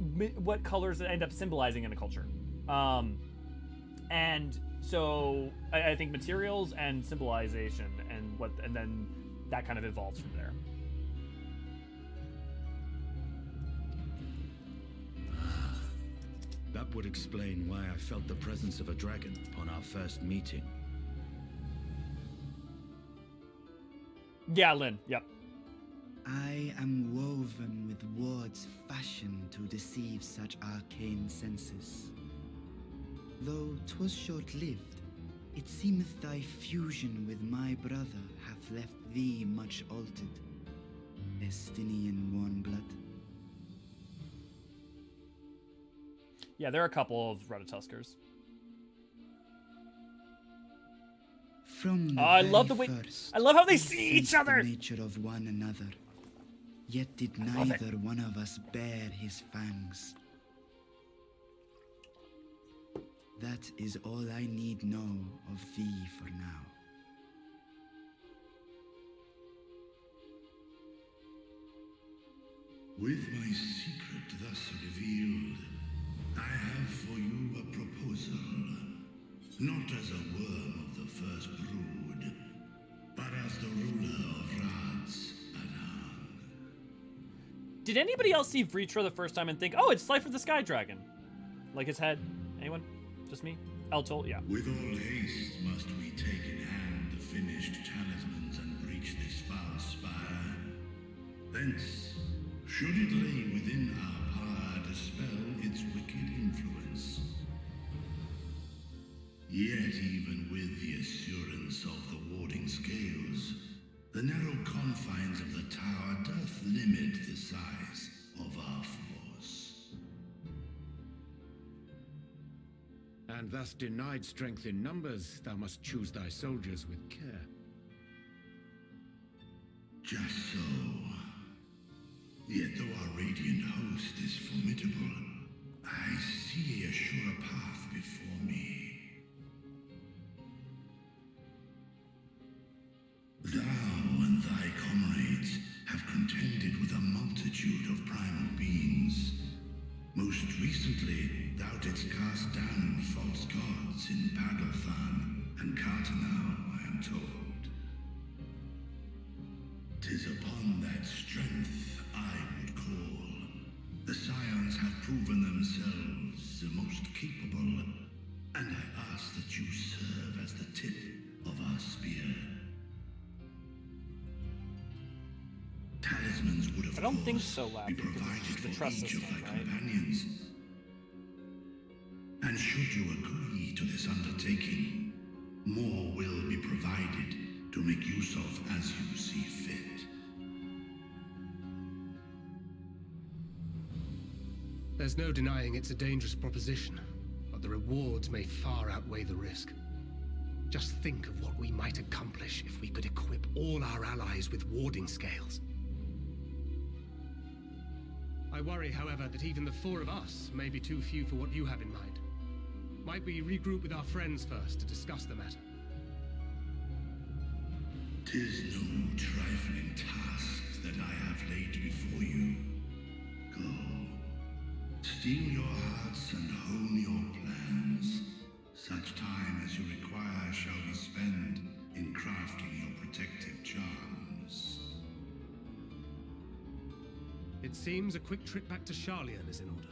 colors end up symbolizing in a culture. And so I think materials and symbolization and then that kind of evolves from there. That would explain why I felt the presence of a dragon upon our first meeting. Yeah, Lynn. Yep. I am woven with wards fashioned to deceive such arcane senses. Though 'twas short-lived, it seemeth thy fusion with my brother hath left thee much altered. Estinian warm blood. Yeah, there are a couple of Retatuskers. From the I love the way. I love how they see each other. The nature of one another. Yet did neither one of us bear his fangs. That is all I need know of thee for now. With my secret thus revealed, I have for you a proposal. Not as a worm of the first brood, but as the ruler of Rats and Han. Did anybody else see Vritra the first time and think, oh, it's Slifer the Sky Dragon? Like his head? Anyone? Just me? Eltol? Yeah. With all haste must we take in hand the finished talismans and breach this foul spire. Thence, should it lay within our power, dispel its wicked influence. Yet even with the assurance of the warding scales, the narrow confines of the tower doth limit the size of our force. And thus denied strength in numbers, thou must choose thy soldiers with care. Just so. Yet though our radiant host is formidable, I see a surer path before me. Thou and thy comrades have contended with a multitude of primal beings. Most recently, thou didst cast down false gods in Pagalthan and Cartanau, I am told. 'Tis upon that strength I would call. The Scions have proven themselves the most capable, and I ask that you serve as the tip of our spear. Talismans would, of I don't think course, so, Lab, be because provided it's the for trust each system, of thy right? companions. And should you agree to this undertaking, more will be provided to make use of as you see fit. There's no denying it's a dangerous proposition, but the rewards may far outweigh the risk. Just think of what we might accomplish if we could equip all our allies with warding scales. I worry, however, that even the four of us may be too few for what you have in mind. Might we regroup with our friends first to discuss the matter? 'Tis no trifling task that I have laid before you. Go. Steel your hearts and hone your plans. Such time as you require shall be spent in crafting your protective charms. It seems a quick trip back to Hydaelyn is in order.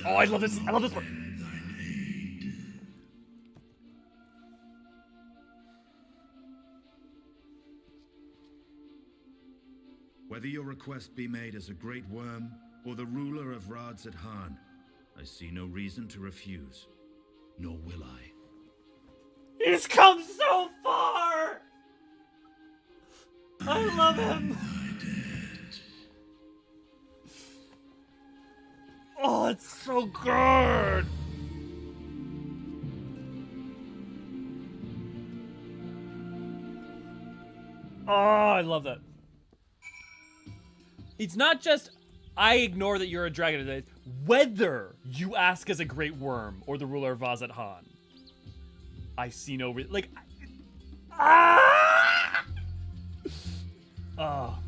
Oh, I love this! I love this one! Whether your request be made as a great worm or the ruler of Rads at Han, I see no reason to refuse, nor will I. He's come so far! I love him! Oh, it's so good! Oh, I love that. It's not just, I ignore that you're a dragon today. Whether you ask as a great worm or the ruler of Vaz at Han, I see no reason. Like, ah! Oh.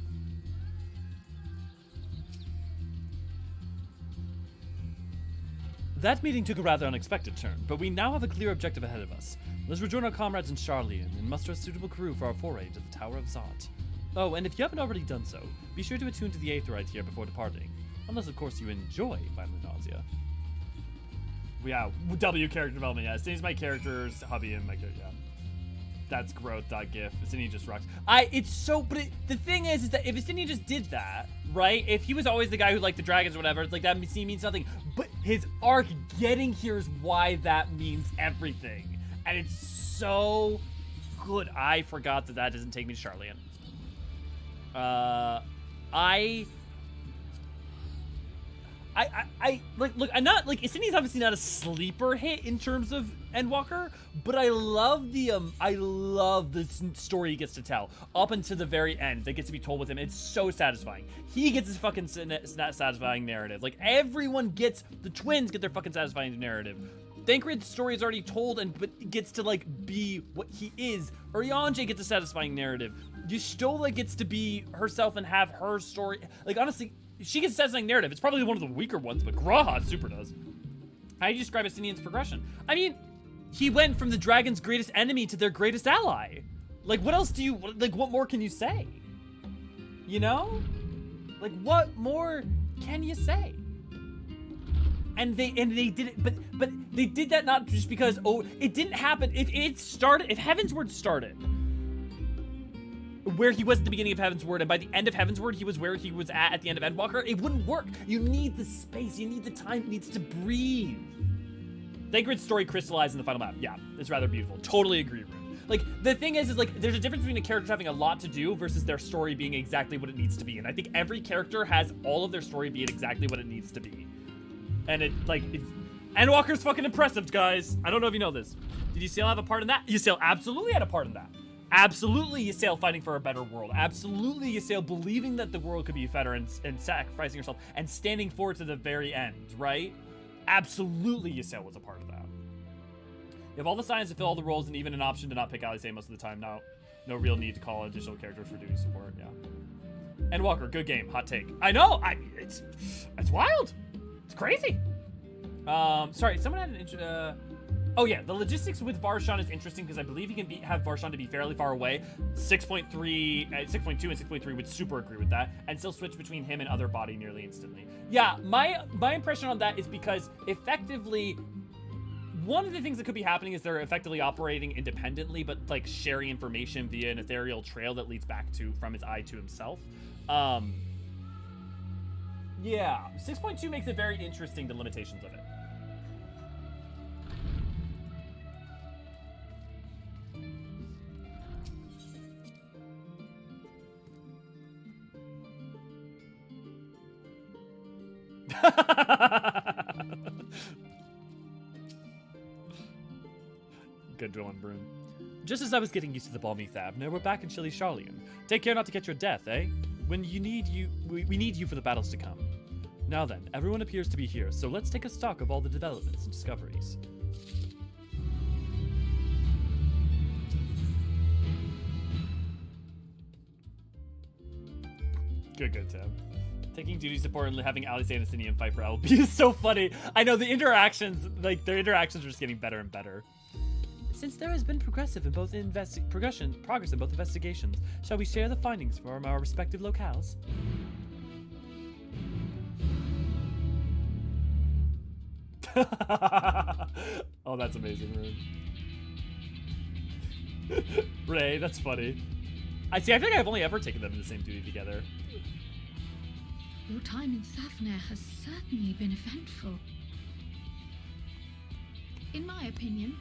That meeting took a rather unexpected turn, but we now have a clear objective ahead of us. Let's rejoin our comrades in Hydaelyn and muster a suitable crew for our foray into the Tower of Zot. Oh, and if you haven't already done so, be sure to attune to the Aetheryte here before departing. Unless, of course, you enjoy violent nausea. Yeah, W character development, yeah. Cindy's my character's hobby and my character, yeah. That's growth.gif. Cindy just rocks. The thing is that if Cindy just did that, right? If he was always the guy who liked the dragons or whatever, it's like that means nothing. But his arc getting here is why that means everything. And it's so good. I forgot that doesn't take me to Hydaelyn. Look, I'm not, like, Cindy's obviously not a sleeper hit in terms of Endwalker, but I love the story he gets to tell up until the very end that gets to be told with him. It's so satisfying. He gets his fucking satisfying narrative. Like, the twins get their fucking satisfying narrative. Thancred's story is already told but gets to, like, be what he is. Eorzean gets a satisfying narrative. Y'shtola gets to be herself and have her story. Like, honestly, she gets a satisfying narrative. It's probably one of the weaker ones, but Graha super does. How do you describe Estinian's progression? I mean, he went from the dragon's greatest enemy to their greatest ally. Like, what else what more can you say? You know? Like, what more can you say? And they did it, but they did that not just because, it didn't happen. If Heavensward started where he was at the beginning of Heavensward, and by the end of Heavensward, he was where he was at the end of Endwalker, it wouldn't work. You need the space, you need the time, it needs to breathe. Thancred's story crystallized in the final map. Yeah, it's rather beautiful. Totally agree, Rune. Like, the thing is like, there's a difference between a character having a lot to do versus their story being exactly what it needs to be. And I think every character has all of their story being exactly what it needs to be. And Endwalker's fucking impressive, guys. I don't know if you know this. Did Ysael have a part in that? Ysael absolutely had a part in that. Absolutely Ysael fighting for a better world. Absolutely Ysael believing that the world could be better and sacrificing herself and standing for it to the very end, right? Absolutely Ysael was a part of that. You have all the signs to fill all the roles and even an option to not pick Alisei most of the time. No real need to call additional characters for doing support, yeah. Endwalker, good game, hot take. I know, it's wild. It's crazy. Sorry, someone had an oh yeah, the logistics with Varshan is interesting because I believe he can have Varshan to be fairly far away. 6.3, 6.2 and 6.3 would super agree with that, and still switch between him and other body nearly instantly. Yeah, my impression on that is because effectively, one of the things that could be happening is they're effectively operating independently, but like sharing information via an ethereal trail that leads back from his eye to himself. Yeah, 6.2 makes it very interesting, the limitations of it. Good one, Brune. Just as I was getting used to the balmy Thavnair, we're back in chilly Hydaelyn. Take care not to catch your death, eh? We need you for the battles to come. Now then, everyone appears to be here, so let's take a stock of all the developments and discoveries. Good, Tim. Taking duty support and having Alisei and Estinian fight for LP is so funny. I know, their interactions are just getting better and better. Since there has been progress in both investigations, shall we share the findings from our respective locales? Oh, that's amazing, Rune. Ray, that's funny. I feel like I've only ever taken them in the same duty together. Your time in Thavnair has certainly been eventful. In my opinion,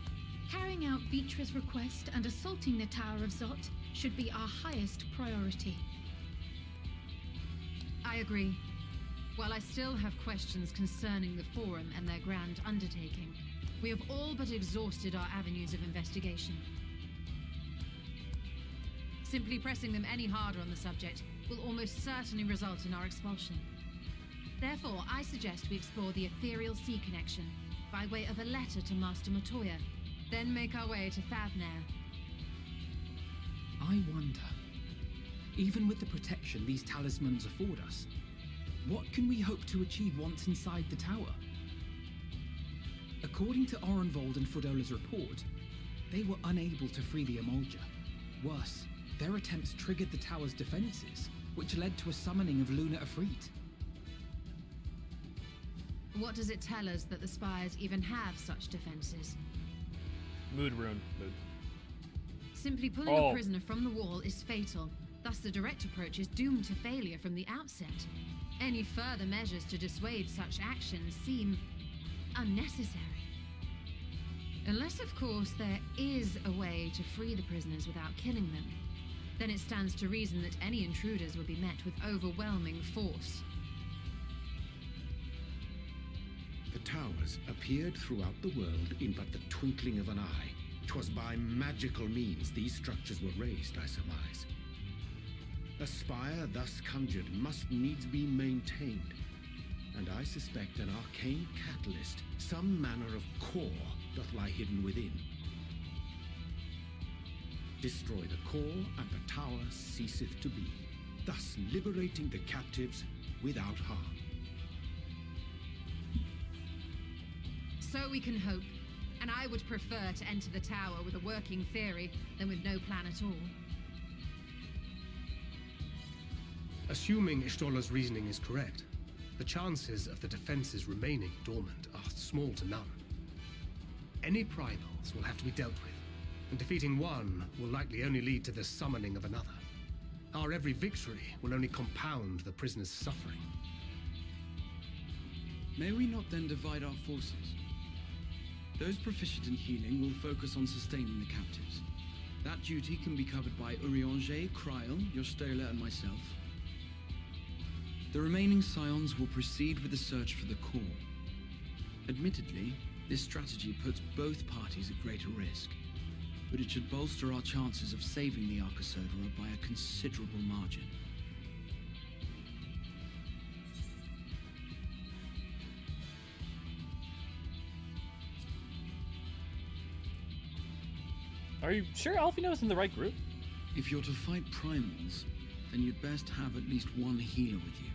carrying out Vitra's request and assaulting the Tower of Zot should be our highest priority. I agree. While I still have questions concerning the Forum and their grand undertaking, we have all but exhausted our avenues of investigation. Simply pressing them any harder on the subject will almost certainly result in our expulsion. Therefore, I suggest we explore the ethereal sea connection by way of a letter to Master Matoya, then make our way to Thavnair. I wonder, even with the protection these talismans afford us, what can we hope to achieve once inside the tower? According to Orenvold and Frodola's report, they were unable to free the Emolja. Worse, their attempts triggered the tower's defenses, which led to a summoning of Luna Afrit. What does it tell us that the Spires even have such defenses? Mood rune. Mood. Simply pulling a prisoner from the wall is fatal. Thus, the direct approach is doomed to failure from the outset. Any further measures to dissuade such actions seem unnecessary. Unless, of course, there is a way to free the prisoners without killing them. Then it stands to reason that any intruders would be met with overwhelming force. The towers appeared throughout the world in but the twinkling of an eye. 'Twas by magical means these structures were raised, I surmise. A spire thus conjured must needs be maintained, and I suspect an arcane catalyst, some manner of core, doth lie hidden within. Destroy the core, and the tower ceaseth to be, thus liberating the captives without harm. So we can hope, and I would prefer to enter the tower with a working theory than with no plan at all. Assuming Ishtola's reasoning is correct, the chances of the defenses remaining dormant are small to none. Any primals will have to be dealt with, and defeating one will likely only lead to the summoning of another. Our every victory will only compound the prisoner's suffering. May we not then divide our forces? Those proficient in healing will focus on sustaining the captives. That duty can be covered by Eorzean, Kryl, Yostela, and myself. The remaining scions will proceed with the search for the core. Admittedly, this strategy puts both parties at greater risk, but it should bolster our chances of saving the Archosodra by a considerable margin. Are you sure Alfino's in the right group? If you're to fight primals, then you'd best have at least one healer with you.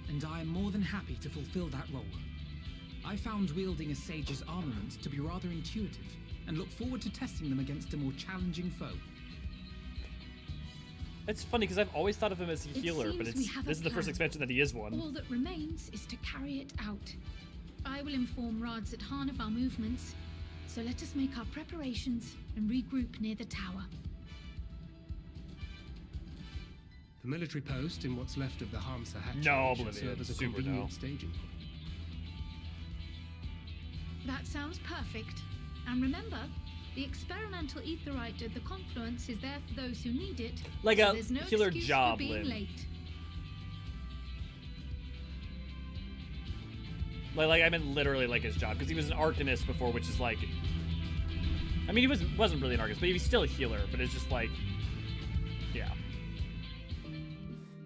And I am more than happy to fulfill that role. I found wielding a sage's armaments to be rather intuitive, and look forward to testing them against a more challenging foe. It's funny because I've always thought of him as a healer, but this is the first expansion that he is one. All that remains is to carry it out. I will inform Rads at Han of our movements, so let us make our preparations and regroup near the tower. The military post in what's left of the Hamsa hatchery No, should Oblivion. serve as a Super convenient no. staging point. That sounds perfect. And remember, the experimental aetherite at the confluence is there for those who need it. Like so a there's no healer excuse job, for being Lynn. late. Like I meant literally like his job, because he was an arcanist before, which is like, I mean, he wasn't really an arcanist, but he was still a healer. But it's just like, yeah,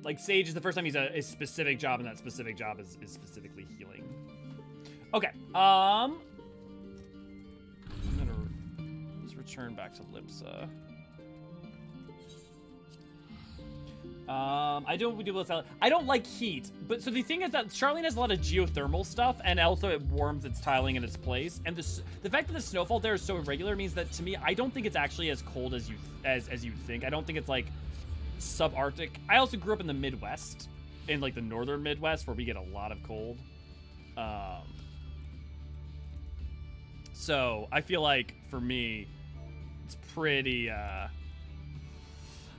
like Sage is the first time he's a specific job, and that specific job is specifically healing. Okay, let's return back to Limsa. I don't like heat, but so the thing is that Charlene has a lot of geothermal stuff, and also it warms its tiling in its place. And the fact that the snowfall there is so irregular means that to me, I don't think it's actually as cold as you'd think. I don't think it's like subarctic. I also grew up in the Midwest, in like the northern Midwest, where we get a lot of cold. So I feel like for me, it's pretty. I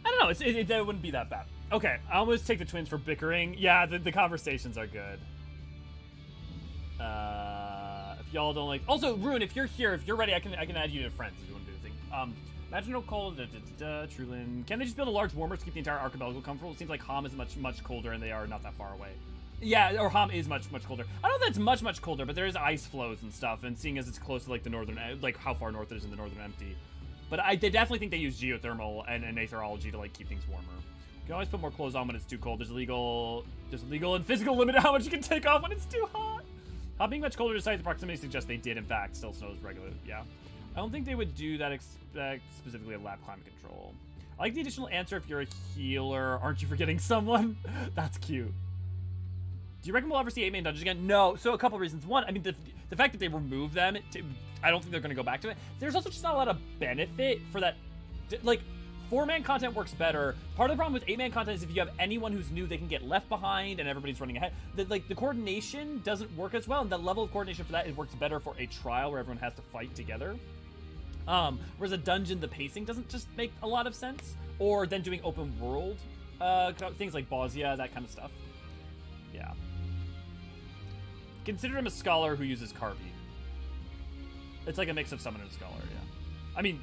don't know. It wouldn't be that bad. Okay, I almost take the twins for bickering. Yeah, the conversations are good. If y'all don't like, also Rune, if you're here, if you're ready, I can add you to friends if you want to do the thing. Imagine cold. Trulin. Can they just build a large warmer to keep the entire archipelago comfortable? It seems like Ham is much colder, and they are not that far away. Yeah, or Ham is much colder. I don't know if that's much colder, but there is ice flows and stuff, and seeing as it's close to like the northern, like how far north it is in the northern empty. But they definitely think they use geothermal and aetherology to like keep things warmer. You can always put more clothes on when it's too cold. There's a legal and physical limit to how much you can take off when it's too hot. Being much colder despite the proximity suggests they did in fact still snows regularly. Yeah, I don't think they would do that specifically of lab climate control. I like the additional answer if you're a healer. Aren't you forgetting someone? That's cute. Do you reckon we'll ever see 8-man dungeons again? No. So a couple reasons. One, I mean, the fact that they removed them, I don't think they're going to go back to it. There's also just not a lot of benefit for that. Like, 4-man content works better. Part of the problem with 8-man content is if you have anyone who's new, they can get left behind and everybody's running ahead. The coordination doesn't work as well, and the level of coordination for that, it works better for a trial where everyone has to fight together. Whereas a dungeon, the pacing doesn't just make a lot of sense. Or then doing open world things like Bosnia, that kind of stuff. Yeah. Consider him a scholar who uses Carby. It's like a mix of summoner and scholar, yeah. I mean,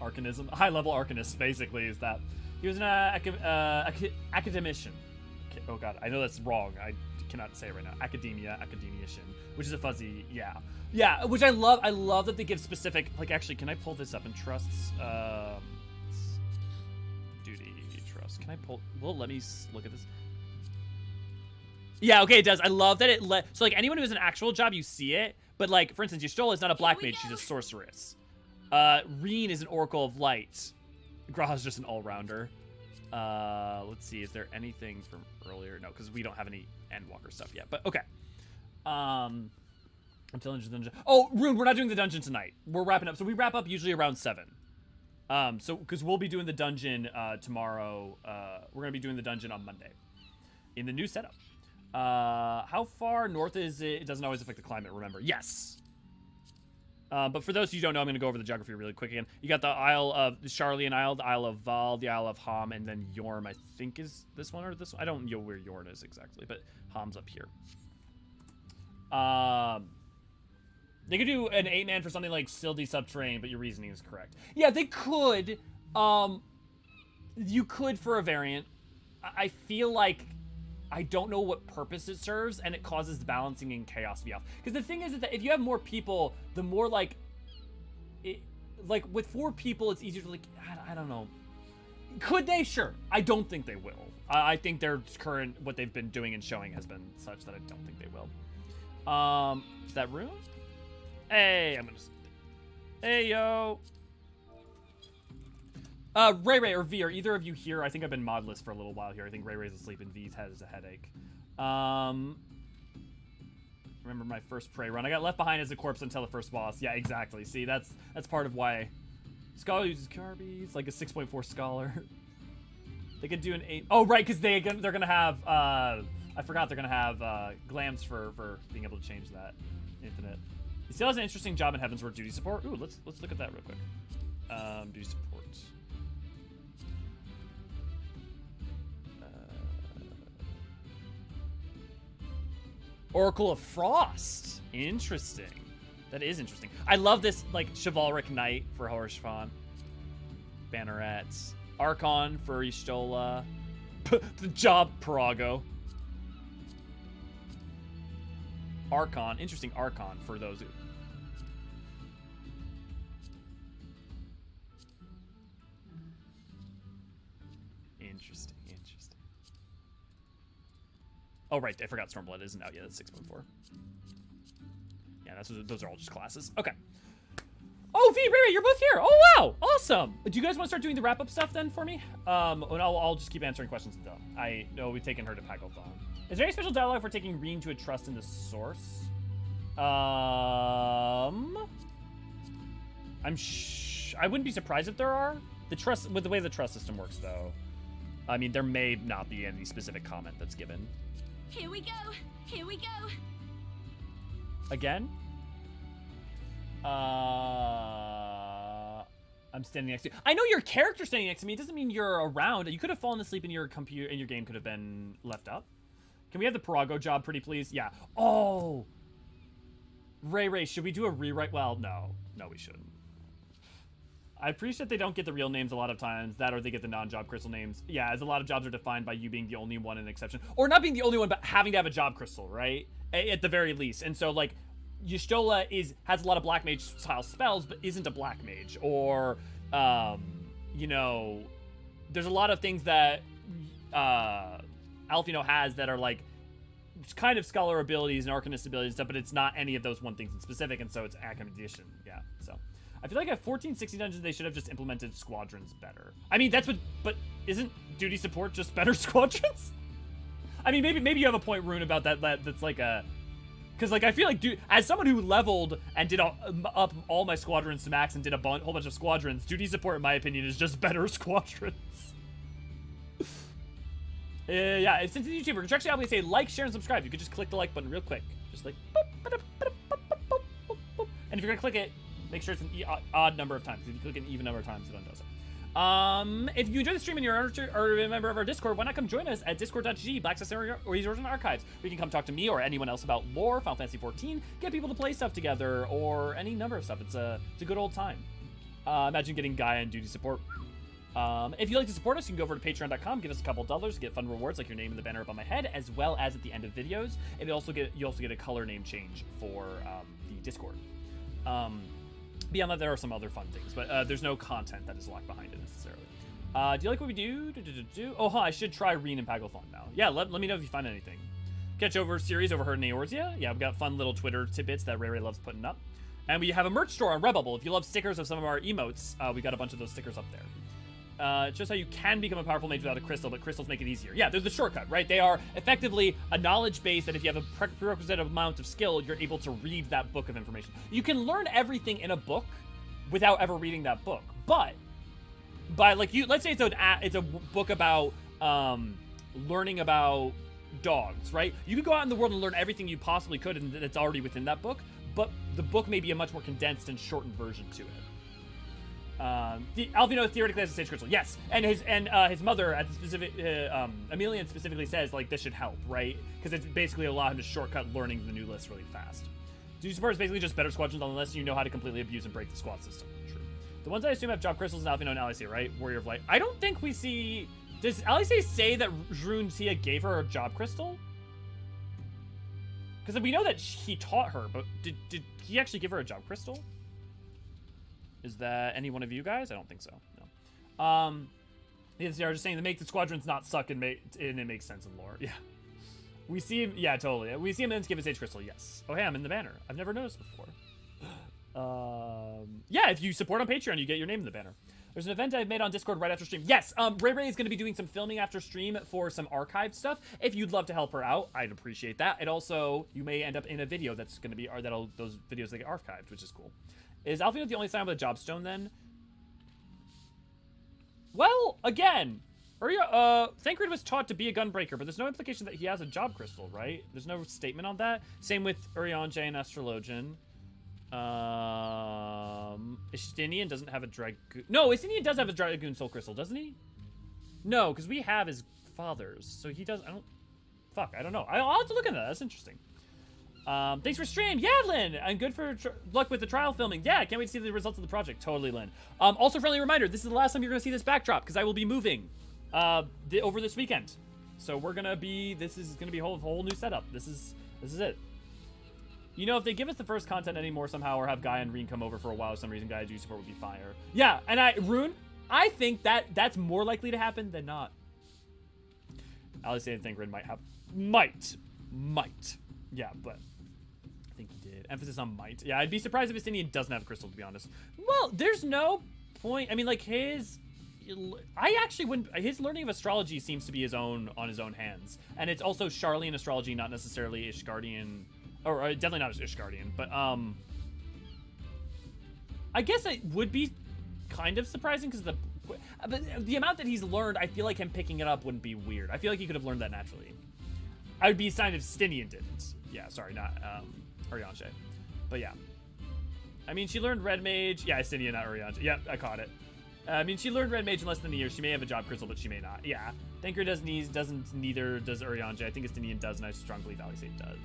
arcanism, high-level arcanist, basically, is that. He was an academician. Oh god, I know that's wrong. I cannot say it right now. Academician, which is a fuzzy, yeah. Yeah, which I love. I love that they give specific, like, actually, can I pull this up in trusts? Duty, trust. Can I pull, well, let me look at this. Yeah, okay, it does. I love that it so, like, anyone who has an actual job, you see it. But, like, for instance, Y'shtola is not a black mage, she's a sorceress. Reen is an Oracle of Light. Graha's just an all-rounder. Let's see, is there anything from earlier? No, because we don't have any Endwalker stuff yet, but okay. I'm telling you the dungeon. Oh, Rune, we're not doing the dungeon tonight. We're wrapping up. So we wrap up usually around 7. So, because we'll be doing the dungeon tomorrow. We're going to be doing the dungeon on Monday in the new setup. How far north is it? It doesn't always affect the climate, remember. Yes. But for those of you who don't know, I'm going to go over the geography really quick again. You got the Isle of the Charlian Isle, the Isle of Val, the Isle of Ham, and then Yorm, I think is this one or this one. I don't know where Yorn is exactly, but Ham's up here. They could do an 8-man for something like Sildi Subterranean, but your reasoning is correct. Yeah, they could. You could for a variant. I feel like I don't know what purpose it serves, and it causes the balancing and chaos to be off. Because the thing is that if you have more people, the more like with 4 people, it's easier to like, I don't know. Could they? Sure. I don't think they will. I think their current, what they've been doing and showing has been such that I don't think they will. Is that room? Hey, I'm gonna. Hey, yo. Ray Ray or V, are either of you here? I think I've been modless for a little while here. I think Ray Ray's asleep and V's has a headache. Remember my first prey run. I got left behind as a corpse until the first boss. Yeah, exactly. See, that's part of why. Scholar uses Carby. Like a 6.4 scholar. They could do an 8. Oh, right, because they're gonna have. I forgot they're gonna have glams for being able to change that. Infinite. He still has an interesting job in Heavensward duty support. Ooh, let's look at that real quick. Duty support. Oracle of Frost. Interesting. That is interesting. I love this, like, Chivalric Knight for Horshfan. Bannerets. Archon for Y'shtola. The job Parago. Archon. Interesting Archon for those who... Interesting. Oh, right. I forgot Stormblood isn't out yet. That's 6.4. Yeah, those are all just classes. Okay. Oh, V, Ray, you're both here. Oh, wow. Awesome. Do you guys want to start doing the wrap-up stuff then for me? And I'll just keep answering questions until. I know we've taken her to Packlethon. Is there any special dialogue for taking Reen to a trust in the source? I wouldn't be surprised if there are. The trust, with the way the trust system works, though. I mean, there may not be any specific comment that's given. Here we go. Here we go. Again? I'm standing next to you. I know your character's standing next to me. It doesn't mean you're around. You could have fallen asleep and your computer and your game could have been left up. Can we have the Parago job, pretty please? Yeah. Oh! Ray, should we do a rewrite? Well, no. No, we shouldn't. I appreciate they don't get the real names a lot of times. That or they get the non-job crystal names. Yeah, as a lot of jobs are defined by you being the only one, an exception. Or not being the only one, but having to have a job crystal, right? At the very least. And so, like, Y'shtola has a lot of black mage style spells, but isn't a black mage. Or, you know, there's a lot of things that Alfino has that are, like, kind of scholar abilities and arcanist abilities and stuff, but it's not any of those one things in specific, and so it's academician. Yeah, so. I feel like at 1460 dungeons, they should have just implemented squadrons better. I mean, that's what, but isn't duty support just better squadrons? I mean, maybe you have a point, Rune, about that's like a... Because, like, I feel like, dude, as someone who leveled and did up all my squadrons to max and did a whole bunch of squadrons, duty support, in my opinion, is just better squadrons. Yeah, since it's YouTube, we're contractually obligated to say like, share, and subscribe. You could just click the like button real quick. Just like, boop, boop, boop, boop, boop, boop, boop. And if you're going to click it, make sure it's an odd number of times. If you click it an even number of times, it undoes it. If you enjoy the stream and you're a member of our Discord, why not come join us at discord.gg/Eorzean or Eorzean Archives, where you can come talk to me or anyone else about lore, Final Fantasy XIV, get people to play stuff together, or any number of stuff. It's a good old time. Imagine getting Gaia and duty support. If you'd like to support us, you can go over to patreon.com, give us a couple $, get fun rewards like your name in the banner above my head, as well as at the end of videos. And you also get a color name change for the Discord. Beyond that, there are some other fun things, but there's no content that is locked behind it necessarily. Do you like what we do? Oh, I should try Reen and Paglathon now. Yeah, let me know if you find anything. Catch over series overheard in Eorzea. Yeah, we've got fun little Twitter tidbits that Ray loves putting up. And we have a merch store on Redbubble. If you love stickers of some of our emotes, we got a bunch of those stickers up there. It shows how you can become a powerful mage without a crystal, but crystals make it easier. Yeah, they're the shortcut, right? They are effectively a knowledge base that if you have a prerequisite amount of skill, you're able to read that book of information. You can learn everything in a book without ever reading that book, but by like let's say it's a book about learning about dogs, right? You can go out in the world and learn everything you possibly could, and that's already within that book. But the book may be a much more condensed and shortened version to it. Alvino theoretically has a sage crystal, yes, and his mother at the specific Emilian specifically says like this should help, right? Because it's basically allow him to shortcut learning the new list really fast. Duty support is basically just better squadrons unless you know how to completely abuse and break the squad system. True. The ones I assume have job crystals in Alvino and Alice, right? Warrior of Light. I don't think we see. Does Alice say that Rune Tia gave her a job crystal? Because we know that he taught her, but did he actually give her a job crystal? Is that any one of you guys? I don't think so. No. Yes, they are just saying to make the squadrons not suck and it makes sense in lore. Yeah. We see him. Yeah, totally. We see him then give a sage crystal. Yes. Oh, hey, I'm in the banner. I've never noticed before. Yeah, if you support on Patreon, you get your name in the banner. There's an event I've made on Discord right after stream. Yes, Ray is going to be doing some filming after stream for some archived stuff. If you'd love to help her out, I'd appreciate that. And also, you may end up in a video that's going to be, or those videos that get archived, which is cool. Is Alfino the only sign with a job stone then? Well, again, Thancred was taught to be a gunbreaker, but there's no implication that he has a job crystal, right? There's no statement on that. Same with Eorzean and Astrologian. Istinian doesn't have a Dragoon. No, Istinian does have a Dragoon soul crystal, doesn't he? No, because we have his father's. So he does. I don't know. I'll have to look into that. That's interesting. Thanks for stream. Yeah, Lynn. And good for luck with the trial filming. Yeah, I can't wait to see the results of the project. Totally, Lynn. Also, friendly reminder, this is the last time you're going to see this backdrop because I will be moving over this weekend. So we're going to be, this is going to be a whole new setup. This is it. You know, if they give us the first content anymore somehow or have Gaia and Reen come over for a while for some reason, Gaia do support would be fire. Yeah, and Rune, I think that's more likely to happen than not. Alice and Thancred might. Yeah, but I think he did. Emphasis on might. Yeah, I'd be surprised if Istinian doesn't have a crystal, to be honest. Well, there's no point. I mean, like his learning of astrology seems to be on his own hands. And it's also Sharlayan astrology, not necessarily Ishgardian, or definitely not Ishgardian, but I guess it would be kind of surprising because the amount that he's learned, I feel like him picking it up wouldn't be weird. I feel like he could have learned that naturally. I would be assigned if Stinian didn't. Yeah, sorry, not Eorzean. But yeah. I mean, she learned Red Mage. Yeah, Stinian, not Eorzean. Yep, I caught it. I mean, she learned Red Mage in less than a year. She may have a job crystal, but she may not. Yeah. Thanker doesn't, neither does Eorzean. I think Stinian does, and I strongly believe Alisade does.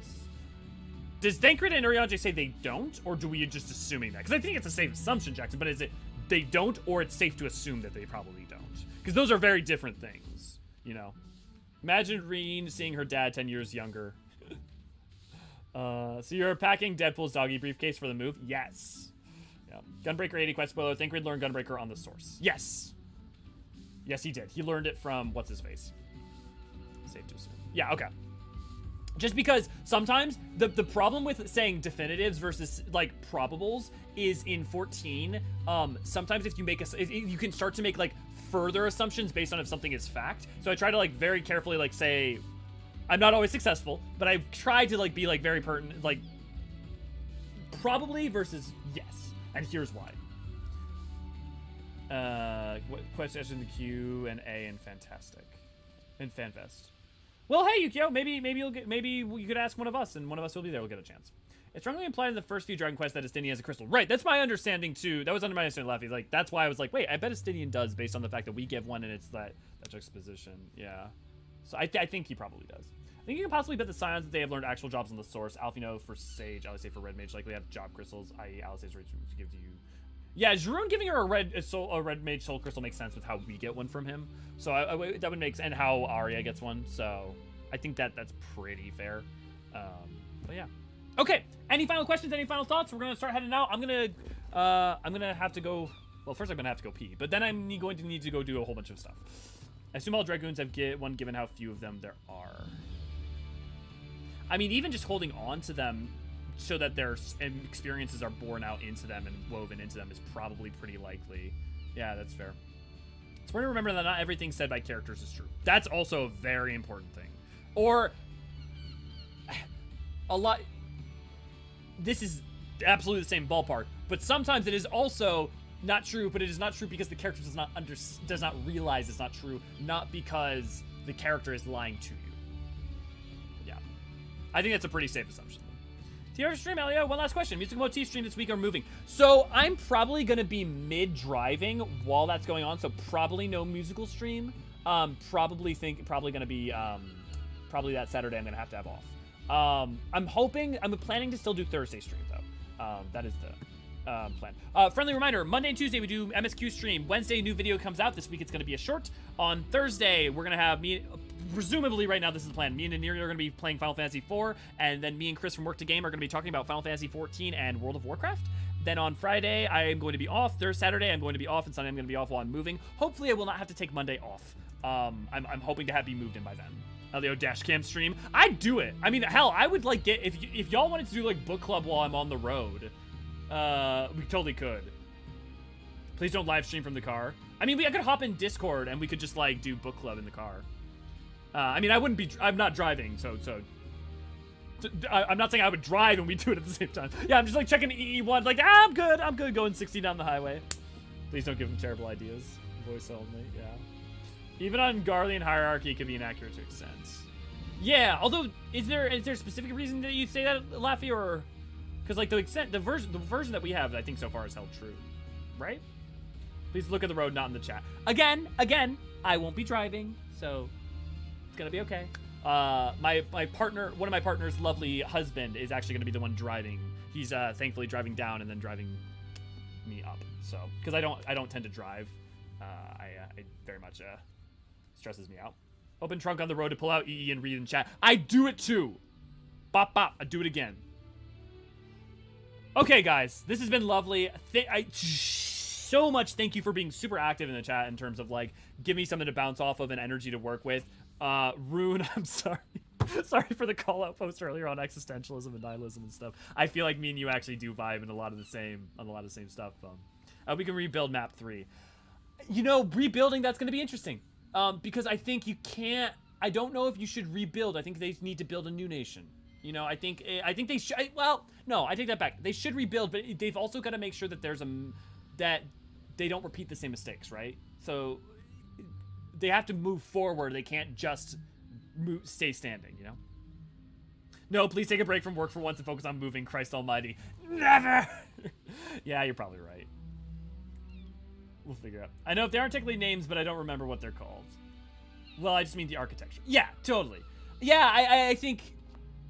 Does Thancred and Eorzean say they don't, or do we just assuming that? Because I think it's a safe assumption, Jackson, but is it they don't, or it's safe to assume that they probably don't? Because those are very different things, you know? Imagine Reen seeing her dad 10 years younger. So you're packing Deadpool's doggy briefcase for the move? Yes. Yeah. Gunbreaker 80 quest spoiler. Thancred learned Gunbreaker on the source. Yes. Yes, he did. He learned it from what's-his-face. Safe to assume. Yeah, okay. Just because sometimes the problem with saying definitives versus like probables is in 14. Sometimes if you make you can start to make like further assumptions based on if something is fact. So I try to like very carefully like say I'm not always successful, but I've tried to like be like very pertinent, like probably versus yes, and here's why. What question in the Q and A and fantastic, and FanFest. Well, hey Yukio, maybe you could ask one of us, and one of us will be there. We'll get a chance. It's strongly implied in the first few Dragon Quests that Estinian has a crystal. Right, that's my understanding too. That was under my understanding, Laffy. Like that's why I was like, wait, I bet Estinian does based on the fact that we give one and it's that juxtaposition. Yeah. So I think he probably does. I think you can possibly bet the Scions that they have learned actual jobs on the source. Alfino for Sage, I would say for Red Mage, likely have job crystals, i.e. Alice's rage to give to you. Yeah, Jeroen giving her a red Mage Soul Crystal makes sense with how we get one from him. So that would make sense, and how Arya gets one. So I think that's pretty fair. But yeah. Okay. Any final questions? Any final thoughts? We're gonna start heading out. I'm gonna have to go. Well, first I'm gonna have to go pee, but then I'm going to need to go do a whole bunch of stuff. I assume all Dragoons have one, given how few of them there are. I mean, even just holding on to them so that their experiences are borne out into them and woven into them is probably pretty likely. Yeah, that's fair. It's important to remember that not everything said by characters is true. That's also a very important thing. Or a lot. This is absolutely the same ballpark, but sometimes it is also not true, but it is not true because the character does not realize it's not true, not because the character is lying to you. Yeah. I think that's a pretty safe assumption. Do you ever stream, Elio? One last question. Music motif stream this week or moving? So I'm probably going to be mid-driving while that's going on, so probably no musical stream. Probably going to be, probably that Saturday I'm going to have off. I'm planning to still do Thursday stream, though. That is the plan. Friendly reminder, Monday and Tuesday we do MSQ stream. Wednesday, new video comes out. This week it's going to be a short. On Thursday, we're going to have me, presumably right now this is the plan, me and Aniri are going to be playing Final Fantasy IV, and then me and Chris from Work to Game are going to be talking about Final Fantasy XIV and World of Warcraft. Then on Friday, I am going to be off. Saturday, I'm going to be off, and Sunday I'm going to be off while I'm moving. Hopefully, I will not have to take Monday off. I'm hoping to be moved in by then. Elio Dashcam stream. I'd do it. I mean, hell, I would like get if y'all wanted to do like book club while I'm on the road. We totally could. Please don't live stream from the car. I mean, I could hop in Discord and we could just like do book club in the car. I mean, I'm not driving, so I'm not saying I would drive and we do it at the same time. Yeah, I'm just like checking EE1, like, I'm good going 60 down the highway. Please don't give him terrible ideas. Voice only, yeah. Even on Garlean hierarchy, it could be inaccurate to extent. Yeah, although, is there a specific reason that you'd say that, Laffy, or... Because, like, the version that we have, I think so far is held true. Right? Please look at the road, not in the chat. Again, I won't be driving, so it's gonna be okay. My partner, one of my partner's lovely husband is actually gonna be the one driving. He's, thankfully driving down and then driving me up, so. Because I don't tend to drive. I very much, stresses me out. Open trunk on the road to pull out EE and read in chat. I do it too. Bop bop. I do it again. Okay, guys, this has been lovely. So much thank you for being super active in the chat in terms of like give me something to bounce off of and energy to work with. Rune, I'm sorry. Sorry for the call out post earlier on existentialism and nihilism and stuff. I feel like me and you actually do vibe in a lot of the same stuff. We can rebuild map 3. You know, rebuilding, that's going to be interesting. Because I think you can't, I don't know if you should rebuild. I think they need to build a new nation. You know, I think they should, well, no, I take that back. They should rebuild, but they've also got to make sure that that they don't repeat the same mistakes, right? So they have to move forward. They can't just stay standing, you know? No, please take a break from work for once and focus on moving. Christ almighty. Never! Yeah, you're probably right. We'll figure out. I know if they aren't technically names, but I don't remember what they're called. Well, I just mean the architecture. Yeah, totally. Yeah, I think...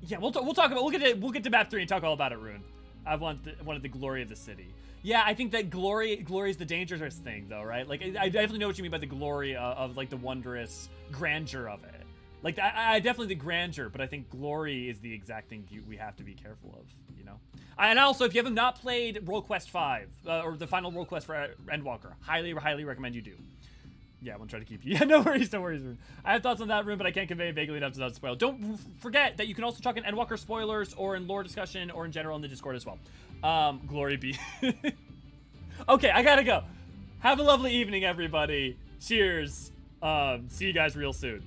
Yeah, we'll talk about... We'll get to map 3 and talk all about it, Rune. I wanted the glory of the city. Yeah, I think that glory is the dangerous thing, though, right? Like, I definitely know what you mean by the glory of like, the wondrous grandeur of it. Like, I definitely the grandeur, but I think glory is the exact thing we have to be careful of, you know? And also, if you have not played Roll Quest 5, or the final Roll Quest for Endwalker, highly, highly recommend you do. Yeah, I won't try to keep you. Yeah, no worries, Rune. I have thoughts on that, Rune, but I can't convey vaguely enough to not spoil. Don't forget that you can also talk in Endwalker spoilers, or in lore discussion, or in general in the Discord as well. Glory be. Okay, I gotta go. Have a lovely evening, everybody. Cheers. See you guys real soon.